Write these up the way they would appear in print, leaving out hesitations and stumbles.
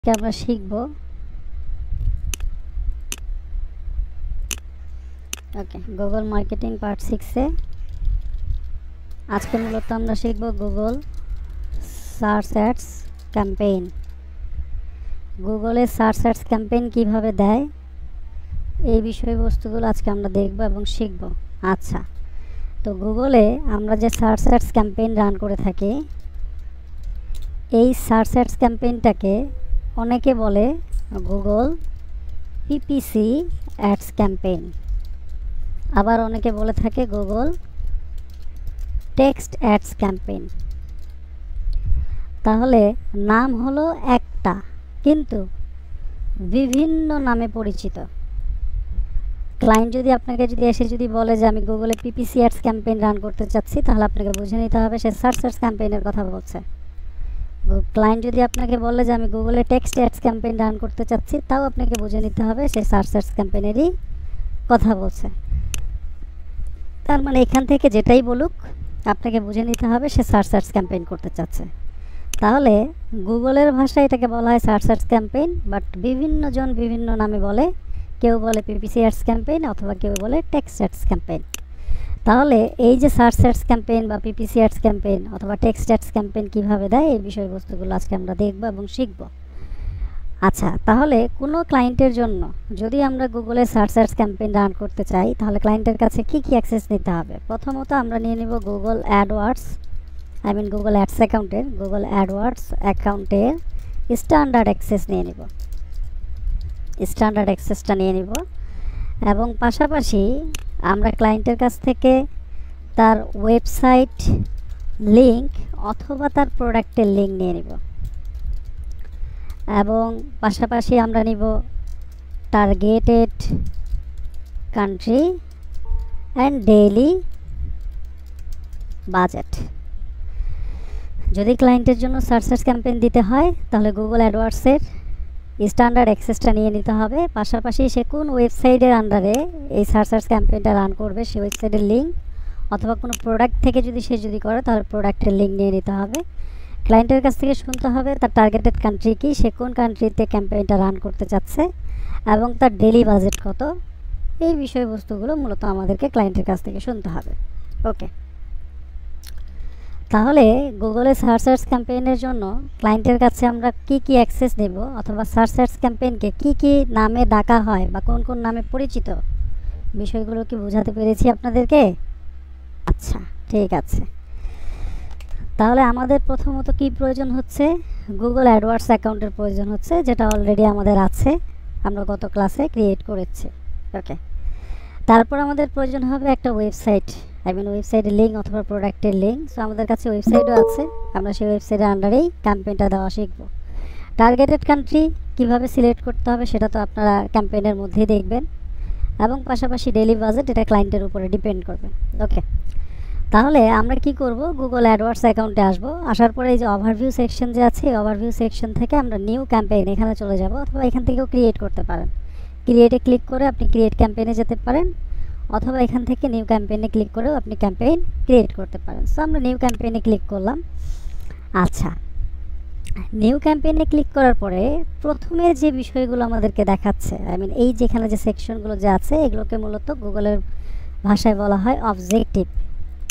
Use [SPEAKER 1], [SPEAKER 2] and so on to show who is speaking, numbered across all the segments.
[SPEAKER 1] আমরা শিখব okay Google marketing part 6 এ আজকে মূলত আমরা শিখব গুগল সার্চ অ্যাডস ক্যাম্পেইন। গুগলে সার্চ অ্যাডস ক্যাম্পেইন কিভাবে দেয় এই বিষয়বস্তুগুলো আজকে আমরা দেখব এবং শিখব। আচ্ছা, তো গুগলে আমরা যে সার্চ অ্যাডস ক্যাম্পেইন রান করে থাকি, এই সার্চ অ্যাডস ক্যাম্পেইনটাকে অনেকে বলে গুগল পিপিসি অ্যাডস ক্যাম্পেইন, আবার অনেকে বলে থাকে গুগল টেক্সট অ্যাডস ক্যাম্পেইন। তাহলে নাম হলো একটা, কিন্তু বিভিন্ন নামে পরিচিত। ক্লায়েন্ট যদি আপনাকে এসে বলে যে আমি গুগলে পিপিসি অ্যাডস ক্যাম্পেইন রান করতে চাচ্ছি, তাহলে আপনাকে বুঝে নিতে হবে সে সার্চ অ্যাডস ক্যাম্পেইনের কথা বলছে। ক্লায়েন্ট যদি আপনাকে বলে যে আমি গুগলে টেক্সট অ্যাডস ক্যাম্পেইন রান করতে চাচ্ছি, তাও আপনাকে বুঝে নিতে হবে সে সার্চ অ্যাডস ক্যাম্পেইনেরই কথা বলছে। তার মানে এখান থেকে যেটাই বলুক আপনাকে বুঝে নিতে হবে সে সার্চ অ্যাডস ক্যাম্পেইন করতে চাচ্ছে। তাহলে গুগলের ভাষায় এটাকে বলা হয় সার্চ অ্যাডস ক্যাম্পেইন, বাট বিভিন্ন জন বিভিন্ন নামে বলে। কেউ বলে পিপিসি অ্যাডস ক্যাম্পেইন অথবা কেউ বলে টেক্সট অ্যাডস ক্যাম্পেইন। তাহলে এই যে সার্চ অ্যাডস ক্যাম্পেইন বা পিপিসি অ্যাডস ক্যাম্পেইন অথবা টেক্সট অ্যাডস ক্যাম্পেইন কীভাবে দেয় এই বিষয়বস্তুগুলো আজকে আমরা দেখব এবং শিখব। আচ্ছা, তাহলে কোনো ক্লায়েন্টের জন্য যদি আমরা গুগলে সার্চ অ্যাডস ক্যাম্পেইন রান করতে চাই, তাহলে ক্লায়েন্টের কাছে কি কি অ্যাক্সেস নিতে হবে? প্রথমত আমরা নিয়ে নিব গুগল অ্যাডওয়ার্ডস, গুগল অ্যাডস অ্যাকাউন্টের গুগল অ্যাডওয়ার্ডস অ্যাকাউন্টের স্ট্যান্ডার্ড অ্যাক্সেস নিয়ে নিব। স্ট্যান্ডার্ড অ্যাক্সেসটা নিয়ে নিব এবং পাশাপাশি আমরা ক্লায়েন্টের কাছ থেকে তার ওয়েবসাইট লিঙ্ক অথবা তার প্রোডাক্টের লিঙ্ক নিয়ে নিব এবং পাশাপাশি আমরা নিব targeted country and daily budget. যদি ক্লায়েন্টের জন্য সার্চ অ্যাডস ক্যাম্পেইন দিতে হয়, তাহলে গুগল অ্যাডওয়ার্ডসের স্ট্যান্ডার্ড অ্যাক্সেসটা নিয়ে নিতে হবে। পাশাপাশি সে কোন ওয়েবসাইটের আন্ডারে এই সার্চ অ্যাডস ক্যাম্পেইনটা রান করবে সেই ওয়েবসাইটের লিঙ্ক অথবা কোনো প্রোডাক্ট থেকে যদি করে তাহলে প্রোডাক্টের লিঙ্ক নিয়ে নিতে হবে। ক্লায়েন্টের কাছ থেকে শুনতে হবে তার টার্গেটেড কান্ট্রি কি, সে কোন কান্ট্রিতে ক্যাম্পেইনটা রান করতে চাচ্ছে এবং তার ডেইলি বাজেট কত। এই বিষয়বস্তুগুলো মূলত আমাদেরকে ক্লায়েন্টের কাছ থেকে শুনতে হবে। ওকে, তাহলে গুগলে সার্চ অ্যাডস ক্যাম্পেইনের জন্য ক্লায়েন্টের কাছে আমরা কি কি অ্যাক্সেস নেব অথবা সার্চ অ্যাডস ক্যাম্পেইনকে কি কি নামে ডাকা হয় বা কোন কোন নামে পরিচিত, বিষয়গুলো কি বোঝাতে পেরেছি আপনাদেরকে? আচ্ছা, ঠিক আছে। তাহলে আমাদের প্রথমত কি প্রয়োজন হচ্ছে? গুগল অ্যাডওয়ার্ডস অ্যাকাউন্টের প্রয়োজন হচ্ছে, যেটা অলরেডি আমাদের আছে, আমরা গত ক্লাসে ক্রিয়েট করেছি। ওকে, তারপর আমাদের প্রয়োজন হবে একটা ওয়েবসাইট, ওয়েবসাইটের লিঙ্ক অথবা প্রোডাক্টের লিঙ্ক। সো আমাদের কাছে ওয়েবসাইটও আছে, আমরা সেই ওয়েবসাইটের আন্ডারেই ক্যাম্পেইনটা দেওয়া শিখব। টার্গেটেড কান্ট্রি কীভাবে সিলেক্ট করতে হবে সেটা তো আপনারা ক্যাম্পেইনের মধ্যেই দেখবেন, এবং পাশাপাশি ডেইলি বাজেট এটা ক্লায়েন্টের উপরে ডিপেন্ড করবে। ওকে, তাহলে আমরা কি করব? গুগল অ্যাডওয়ার্ডস অ্যাকাউন্টে আসব। আসার পরে এই যে ওভারভিউ সেকশন যে আছে, এই ওভারভিউ সেকশন থেকে আমরা নিউ ক্যাম্পেইন এখানে চলে যাব, অথবা এখান থেকেও ক্রিয়েট করতে পারেন। ক্রিয়েটে ক্লিক করে আপনি ক্রিয়েট ক্যাম্পেইনে যেতে পারেন, অথবা এখান থেকে নিউ ক্যাম্পেইনে ক্লিক করেও আপনি ক্যাম্পেইন ক্রিয়েট করতে পারেন। সো আমরা নিউ ক্যাম্পেইনে ক্লিক করলাম। আচ্ছা, নিউ ক্যাম্পেইনে ক্লিক করার পরে প্রথমে যে বিষয়গুলো আমাদেরকে দেখাচ্ছে, এই যেখানে যে সেকশনগুলো যে আছে, এগুলোকে মূলত গুগলের ভাষায় বলা হয় অবজেক্টিভ।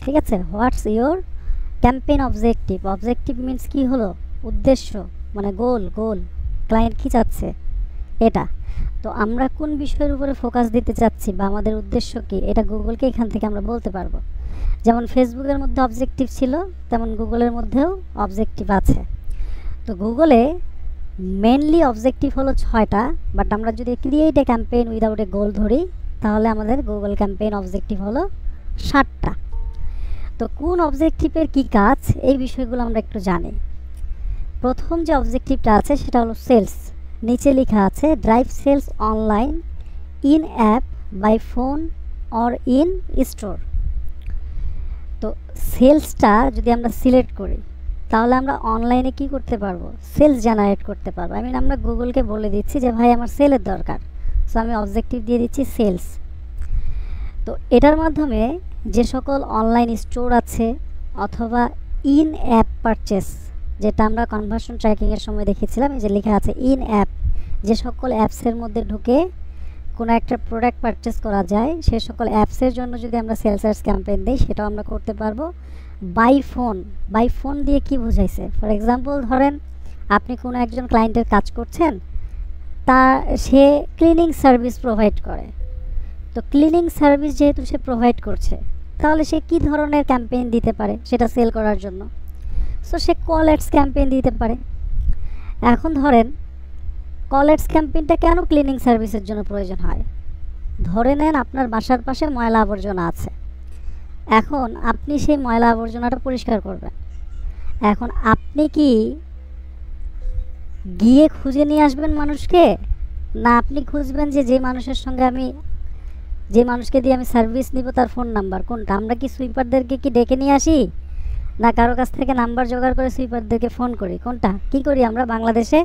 [SPEAKER 1] ঠিক আছে, what's your campaign objective. Objective means কি হলো? উদ্দেশ্য, গোল ক্লায়েন্ট কী চাচ্ছে এটা। তো আমরা কোন বিষয়ের উপরে ফোকাস দিতে চাচ্ছি বা আমাদের উদ্দেশ্য কী, এটা গুগলকে এখান থেকে আমরা বলতে পারবো। যেমন ফেসবুকের মধ্যে অবজেক্টিভ ছিল, তেমন গুগলের মধ্যেও অবজেক্টিভ আছে। তো গুগলে মেনলি অবজেক্টিভ হলো 6টা, বাট আমরা যদি create a campaign without a goal ধরি, তাহলে আমাদের গুগল ক্যাম্পেইন অবজেক্টিভ হলো 7টা। তো কোন অবজেক্টিভের কী কাজ এই বিষয়গুলো আমরা একটু জানি। প্রথম যে অবজেক্টিভটা আছে সেটা হলো সেলস। নিচে লেখা আছে drive sales online, in app, by phone or in store. তো সেলসটা যদি আমরা সিলেক্ট করি, তাহলে আমরা অনলাইনে কি করতে পারবো? সেলস জেনারেট করতে পারবো। আমরা গুগলকে বলে দিচ্ছি যে ভাই আমার সেলের দরকার, সো আমি অবজেক্টিভ দিয়ে দিচ্ছি সেলস। তো এটার মাধ্যমে যে সকল অনলাইন স্টোর আছে অথবা ইন অ্যাপ পারচেস যেটা আমরা কনভার্সন ট্র্যাকিংয়ের সময় দেখেছিলাম, এই যে লেখা আছে ইন অ্যাপ, যে সকল অ্যাপসের মধ্যে ঢুকে কোনো একটা প্রোডাক্ট পারচেস করা যায় সে সকল অ্যাপসের জন্য যদি আমরা সেলস অ্যাডস ক্যাম্পেইন দিই সেটাও আমরা করতে পারবো। বাই ফোন দিয়ে কি বোঝাইছে, ফর এক্সাম্পল ধরেন আপনি কোনো একজন ক্লায়েন্টের কাজ করছেন, সে ক্লিনিং সার্ভিস প্রোভাইড করে, তো ক্লিনিং সার্ভিস যেহেতু সে প্রোভাইড করছে তাহলে সে কী ধরনের ক্যাম্পেইন দিতে পারে সেটা সেল করার জন্য, সো সে কল অ্যাডস ক্যাম্পেইন দিতে পারে। এখন ধরেন কল অ্যাডস ক্যাম্পেইনটা কেন ক্লিনিং সার্ভিসের জন্য প্রয়োজন হয়, ধরে নেন আপনার বাসার পাশে ময়লা আবর্জনা আছে, এখন আপনি সেই ময়লা আবর্জনাটা পরিষ্কার করবেন, এখন আপনি কি গিয়ে খুঁজে নিয়ে আসবেন মানুষকে, না আপনি খুঁজবেন যে মানুষকে দিয়ে আমি সার্ভিস নিব তার ফোন নাম্বার কোনটা, আমরা কি সুইপারদেরকে কি ডেকে নিয়ে আসি, না কারো কাছ থেকে নাম্বার জোগাড় করে সুইপারদেরকে ফোন করি, কোনটা কি করি আমরা বাংলাদেশে?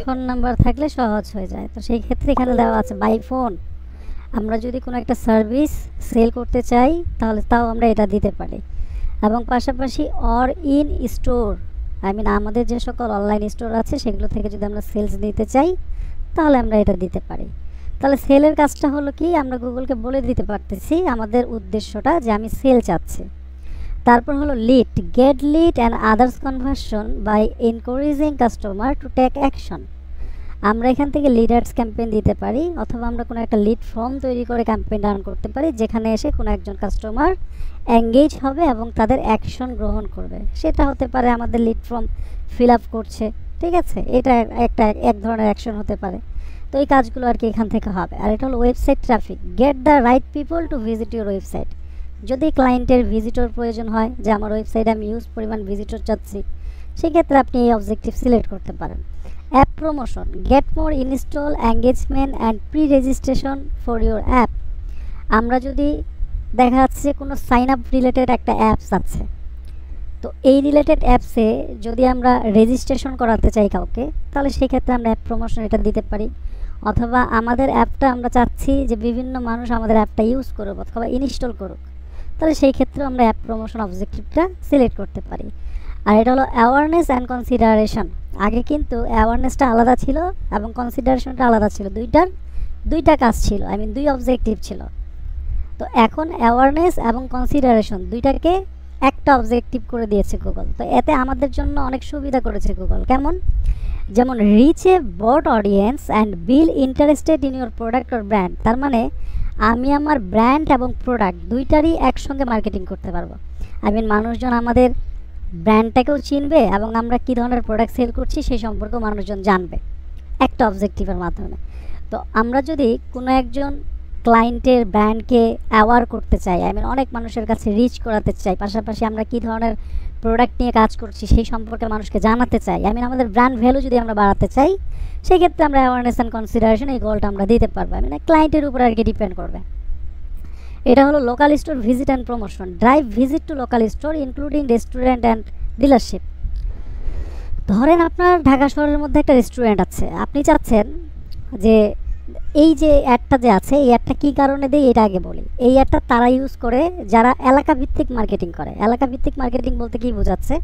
[SPEAKER 1] ফোন নাম্বার থাকলে সহজ হয়ে যায়, তো সেই ক্ষেত্রে এখানে দেওয়া আছে বাই ফোন। আমরা যদি কোনো একটা সার্ভিস সেল করতে চাই তাহলে তাও আমরা এটা দিতে পারি, এবং পাশাপাশি অর ইন স্টোর, আমাদের যে সকল অনলাইন স্টোর আছে সেগুলো থেকে যদি আমরা সেলস নিতে চাই তাহলে আমরা এটা দিতে পারি। তাহলে সেলের কাজটা হলো কি, আমরা গুগলকে বলে দিতে পারতেছি আমাদের উদ্দেশ্যটা যে আমি সেল চাচ্ছি। তারপর হলো get lead and others conversion by encouraging customer to take action. আমরা এখান থেকে লিড অ্যাডস ক্যাম্পেইন দিতে পারি, অথবা আমরা কোনো একটা লিড ফর্ম তৈরি করে ক্যাম্পেইন রান করতে পারি, যেখানে এসে কোনো একজন কাস্টমার এঙ্গেজ হবে এবং তাদের অ্যাকশন গ্রহণ করবে। সেটা হতে পারে আমাদের লিড ফর্ম ফিল আপ করছে, ঠিক আছে, এটা এক ধরনের অ্যাকশন হতে পারে। তো এই কাজগুলো আর কি এখান থেকে হবে। আর এটা হলো website traffic, get the right people to visit your website. যদি ক্লায়েন্টের ভিজিটর প্রয়োজন হয়, যে আমার ওয়েবসাইটে আমি ইউজ পরিমাণ ভিজিটর চাচ্ছি, সেক্ষেত্রে আপনি এই অবজেক্টিভ সিলেক্ট করতে পারেন। App promotion, get more install, engagement and pre registration for your app. আমরা যদি দেখা যাচ্ছে কোনো সাইন আপ রিলেটেড একটা অ্যাপস আছে, তো এই রিলেটেড অ্যাপসে যদি আমরা রেজিস্ট্রেশন করাতে চাই কাউকে, তাহলে সেই ক্ষেত্রে আমরা অ্যাপ প্রমোশন এটা দিতে পারি। অথবা আমাদের অ্যাপটা আমরা চাচ্ছি যে বিভিন্ন মানুষ আমাদের অ্যাপটা ইউজ করুক অথবা ইনস্টল করুক, তাহলে সেই ক্ষেত্রে আমরা অ্যাপ প্রমোশন অবজেক্টিভটা সিলেক্ট করতে পারি। আর এটা হলো অ্যাওয়ারনেস অ্যান্ড কনসিডারেশন। আগে কিন্তু অ্যাওয়ারনেসটা আলাদা ছিল এবং কনসিডারেশনটা আলাদা ছিল, দুইটা কাজ ছিল, দুই অবজেক্টিভ ছিল। তো এখন অ্যাওয়ারনেস এবং কনসিডারেশন দুইটাকে একটা অবজেক্টিভ করে দিয়েছে গুগল। তো এতে আমাদের জন্য অনেক সুবিধা করেছে গুগল। কেমন? যেমন reach a broad audience and build interested in your product or brand. তার মানে আমি আমার ব্র্যান্ড এবং প্রোডাক্ট দুইটারই একসঙ্গে মার্কেটিং করতে পারবো। মানুষজন আমাদের ব্র্যান্ডটাকেও চিনবে এবং আমরা কী ধরনের প্রোডাক্ট সেল করছি সেই সম্পর্কেও মানুষজন জানবে একটা অবজেক্টিভের মাধ্যমে। তো আমরা যদি কোনো একজন ক্লায়েন্টের ব্র্যান্ডকে অ্যাওয়ার করতে চাই, অনেক মানুষের কাছে রিচ করাতে চাই, পাশাপাশি আমরা কী ধরনের প্রোডাক্ট নিয়ে কাজ করছি সেই সম্পর্কে মানুষকে জানাতে চাই, আমাদের ব্র্যান্ড ভ্যালু যদি আমরা বাড়াতে চাই, সেই ক্ষেত্রে আমরা অ্যাওয়ারনেস অ্যান্ড কনসিডারেশন এই গোলটা আমরা দিতে পারবো। ক্লায়েন্টের উপর আর কি ডিপেন্ড করবে। এটা হলো local store visit and promotion, drive visit to local store including restaurant and dealership. ধরেন আপনার ঢাকা শহরের মধ্যে একটা রেস্টুরেন্ট আছে, আপনি চাচ্ছেন যে এই যে অ্যাডটা যে আছে এই অ্যাডটা কী কারণে দেয় এটা আগে বলি। এই অ্যাডটা তারা ইউজ করে যারা এলাকা ভিত্তিক মার্কেটিং করে। এলাকা ভিত্তিক মার্কেটিং বলতে কী বোঝাচ্ছে?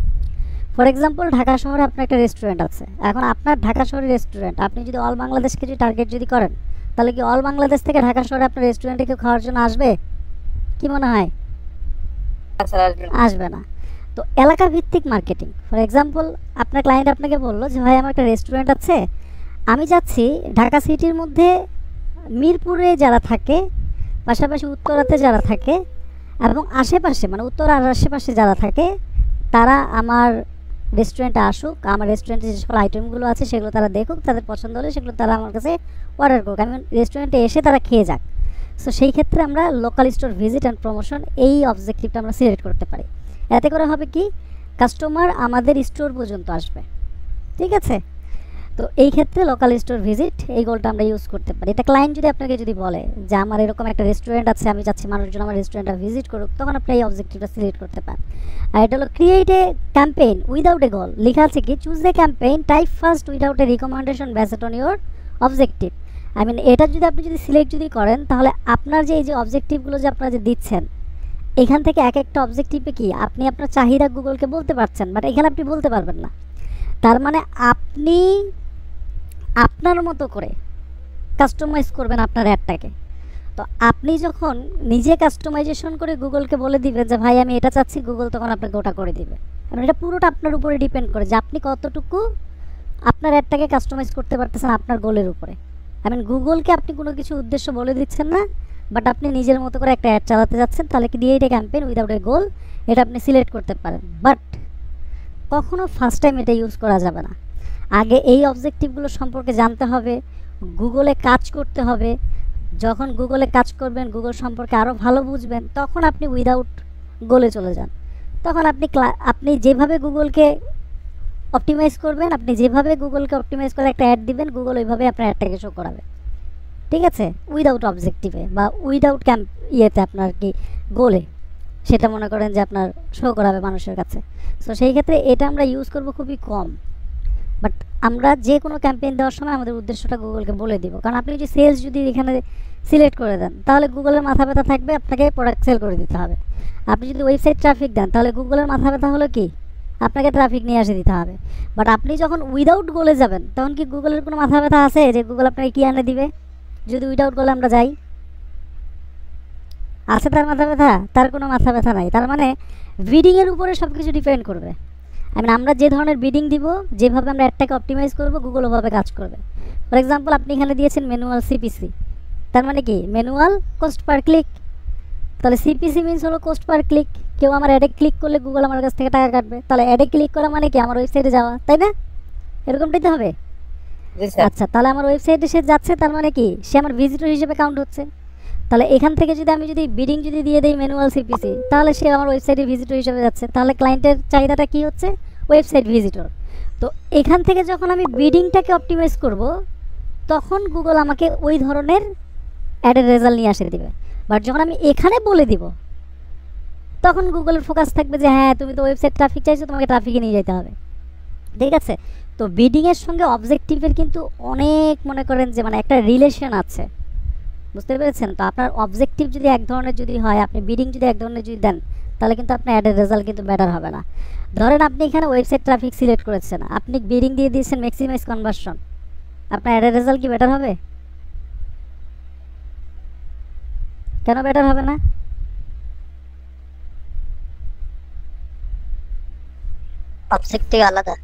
[SPEAKER 1] ফর এক্সাম্পল ঢাকা শহরে আপনার একটা রেস্টুরেন্ট আছে, এখন আপনার ঢাকা শহরের রেস্টুরেন্ট আপনি যদি অল বাংলাদেশকে যদি টার্গেট যদি করেন, তাহলে কি অল বাংলাদেশ থেকে ঢাকা শহরে আপনার রেস্টুরেন্টে কেউ খাওয়ার জন্য আসবে? কি মনে হয়? আসবে না। তো এলাকা ভিত্তিক মার্কেটিং, ফর এক্সাম্পল আপনার ক্লায়েন্ট আপনাকে বললো যে ভাই আমার একটা রেস্টুরেন্ট আছে, আমি যাচ্ছি ঢাকা সিটির মধ্যে মিরপুরে যারা থাকে, পাশাপাশি উত্তরাতে যারা থাকে এবং আশেপাশে উত্তর আর আশেপাশে যারা থাকে তারা আমার রেস্টুরেন্টে আসুক, আমার রেস্টুরেন্টে যে সকল আইটেমগুলো আছে সেগুলো তারা দেখুক, তাদের পছন্দ হলে সেগুলো তারা আমার কাছে অর্ডার করুক, রেস্টুরেন্টে এসে তারা খেয়ে যাক। সো সেই ক্ষেত্রে আমরা local store visit and promotion এই অবজেক্টিভটা আমরা সিলেক্ট করতে পারি। এতে করে হবে কি, কাস্টমার আমাদের স্টোর পর্যন্ত আসবে, ঠিক আছে। তো এই ক্ষেত্রে লোকাল স্টোর ভিজিট এই গোলটা আমরা ইউজ করতে পারি। এটা ক্লায়েন্ট যদি আপনাকে যদি বলে যে আমার এরকম একটা রেস্টুরেন্ট আছে, আমি চাচ্ছি মানুষজন আমার রেস্টুরেন্টটা ভিজিট করুক, তখন আপনি এই অবজেক্টিভটা সিলেক্ট করতে পারেন। আর এটা হলো create a campaign without a goal. লেখা আছে কি, choose a campaign type first without a recommendation based on your objective. এটা যদি আপনি যদি সিলেক্ট যদি করেন, তাহলে আপনার যে এই যে অবজেক্টিভগুলো যে আপনারা যে দিচ্ছেন এখান থেকে এক একটা অবজেক্টিভে কি আপনি আপনার চাহিদা গুগলকে বলতে পারছেন, বাট এখানে আপনি বলতে পারবেন না। তার মানে আপনি আপনার মতো করে কাস্টমাইজ করবেন আপনার অ্যাডটাকে। তো আপনি যখন নিজে কাস্টমাইজেশন করে গুগলকে বলে দিবেন যে ভাই আমি এটা চাচ্ছি, গুগল তখন আপনাকে ওটা করে দিবে। কারণ এটা পুরোটা আপনার উপরে ডিপেন্ড করে যে আপনি কতটুকু আপনার অ্যাডটাকে কাস্টমাইজ করতে পারতেছেন আপনার গোলের উপরে। আই মিন গুগলকে আপনি কোনো কিছু উদ্দেশ্য বলে দিচ্ছেন না, বাট আপনি নিজের মতো করে একটা অ্যাড চালাতে যাচ্ছেন, তাহলে কি দিয়ে এটা ক্যাম্পেইন উইদাউট এ গোল, এটা আপনি সিলেক্ট করতে পারেন। বাট কখনো ফার্স্ট টাইম এটা ইউজ করা যাবে না। আগে এই অবজেক্টিভগুলো সম্পর্কে জানতে হবে, গুগলে কাজ করতে হবে। যখন গুগলে কাজ করবেন, গুগল সম্পর্কে আরও ভালো বুঝবেন, তখন আপনি উইদাউট গোলে চলে যান। তখন আপনি যেভাবে গুগলকে অপটিমাইজ করবেন, আপনি যেভাবে গুগলকে অপটিমাইজ করে একটা অ্যাড দিবেন, গুগল ওইভাবে আপনার অ্যাডটাকে শো করাবে। ঠিক আছে, উইদাউট অবজেক্টিভে বা উইদাউট ইয়েতে আপনার কি গোলে, সেটা মনে করেন যে আপনার শো করাবে মানুষের কাছে। সো সেই ক্ষেত্রে এটা আমরা ইউজ করব খুবই কম। বাট আমরা যে কোনো ক্যাম্পেইন দেওয়ার সময় আমাদের উদ্দেশ্যটা গুগলকে বলে দিব। কারণ আপনি যদি সেলস যদি এখানে সিলেক্ট করে দেন, তাহলে গুগলের মাথা ব্যথা থাকবে, আপনাকে প্রোডাক্ট সেল করে দিতে হবে। আপনি যদি ওয়েবসাইট ট্রাফিক দেন, তাহলে গুগলের মাথা ব্যথা হলো কি আপনাকে ট্রাফিক নিয়ে এসে দিতে হবে। বাট আপনি যখন উইদাউট গোলে যাবেন, তখন কি গুগলের কোনো মাথা ব্যথা আছে যে গুগল আপনাকে কী এনে দিবে? যদি উইদাউট গোলে আমরা যাই, আছে তার মাথা ব্যথা? তার কোনো মাথা ব্যথা নাই। তার মানে বিডিংয়ের উপরে সব কিছু ডিপেন্ড করবে। আমরা যে ধরনের বিডিং দিব, যেভাবে আমরা অ্যাডটাকে অপটিমাইজ করব, গুগল ওভাবে কাজ করবে। ফর এক্সাম্পল, আপনি এখানে দিয়েছেন ম্যানুয়াল সিপিসি, তার মানে কি ম্যানুয়াল কস্ট পার ক্লিক। তাহলে সিপিসি মিনস হলো কস্ট পার ক্লিক। কেউ আমার অ্যাডে ক্লিক করলে গুগল আমার কাছ থেকে টাকা কাটবে। তাহলে অ্যাডে ক্লিক করা মানে কি আমার ওয়েবসাইটে যাওয়া, তাই না? এরকমটাই তো হবে। আচ্ছা, তাহলে আমার ওয়েবসাইটে সে যাচ্ছে, তার মানে কি সে আমার ভিজিটর হিসেবে কাউন্ট হচ্ছে। তাহলে এখান থেকে যদি আমি বিডিং দিয়ে দেই ম্যানুয়াল সিপিসি, তাহলে সে আমার ওয়েবসাইটে ভিজিটর হিসেবে যাচ্ছে। তাহলে ক্লায়েন্টের চাহিদাটা কি হচ্ছে? Website visitor. তো এখান থেকে যখন আমি বিডিংটাকে অপটিমাইজ করব, তখন গুগল আমাকে ওই ধরনের অ্যাডের রেজাল্ট নিয়ে আসে দিবে। বাট যখন আমি এখানে বলে দিব, তখন গুগলের ফোকাস থাকবে যে হ্যাঁ তুমি তো ওয়েবসাইট ট্রাফিক চাইছো, তোমাকে ট্রাফিকে নিয়ে যেতে হবে। ঠিক আছে, তো বিডিংয়ের সঙ্গে অবজেক্টিভের কিন্তু অনেক মনে করেন যে একটা রিলেশন আছে, বুঝতে পেরেছেন? তো আপনার অবজেক্টিভ যদি এক ধরনের যদি হয়, আপনি বিডিং যদি এক ধরনের যদি দেন, তাহলে কিন্তু আপনার অ্যাডের রেজাল্ট কিন্তু বেটার হবে না। ধরেন আপনি এখানে ওয়েবসাইট ট্রাফিক সিলেক্ট করেছেন, আপনি বিডিং দিয়ে দিয়েছেন ম্যাক্সিমাইজ কনভার্সন, আপনার অ্যাডের রেজাল্ট কি বেটার হবে? কেন বেটার হবে না?
[SPEAKER 2] অবজেক্টিভ আলাদা।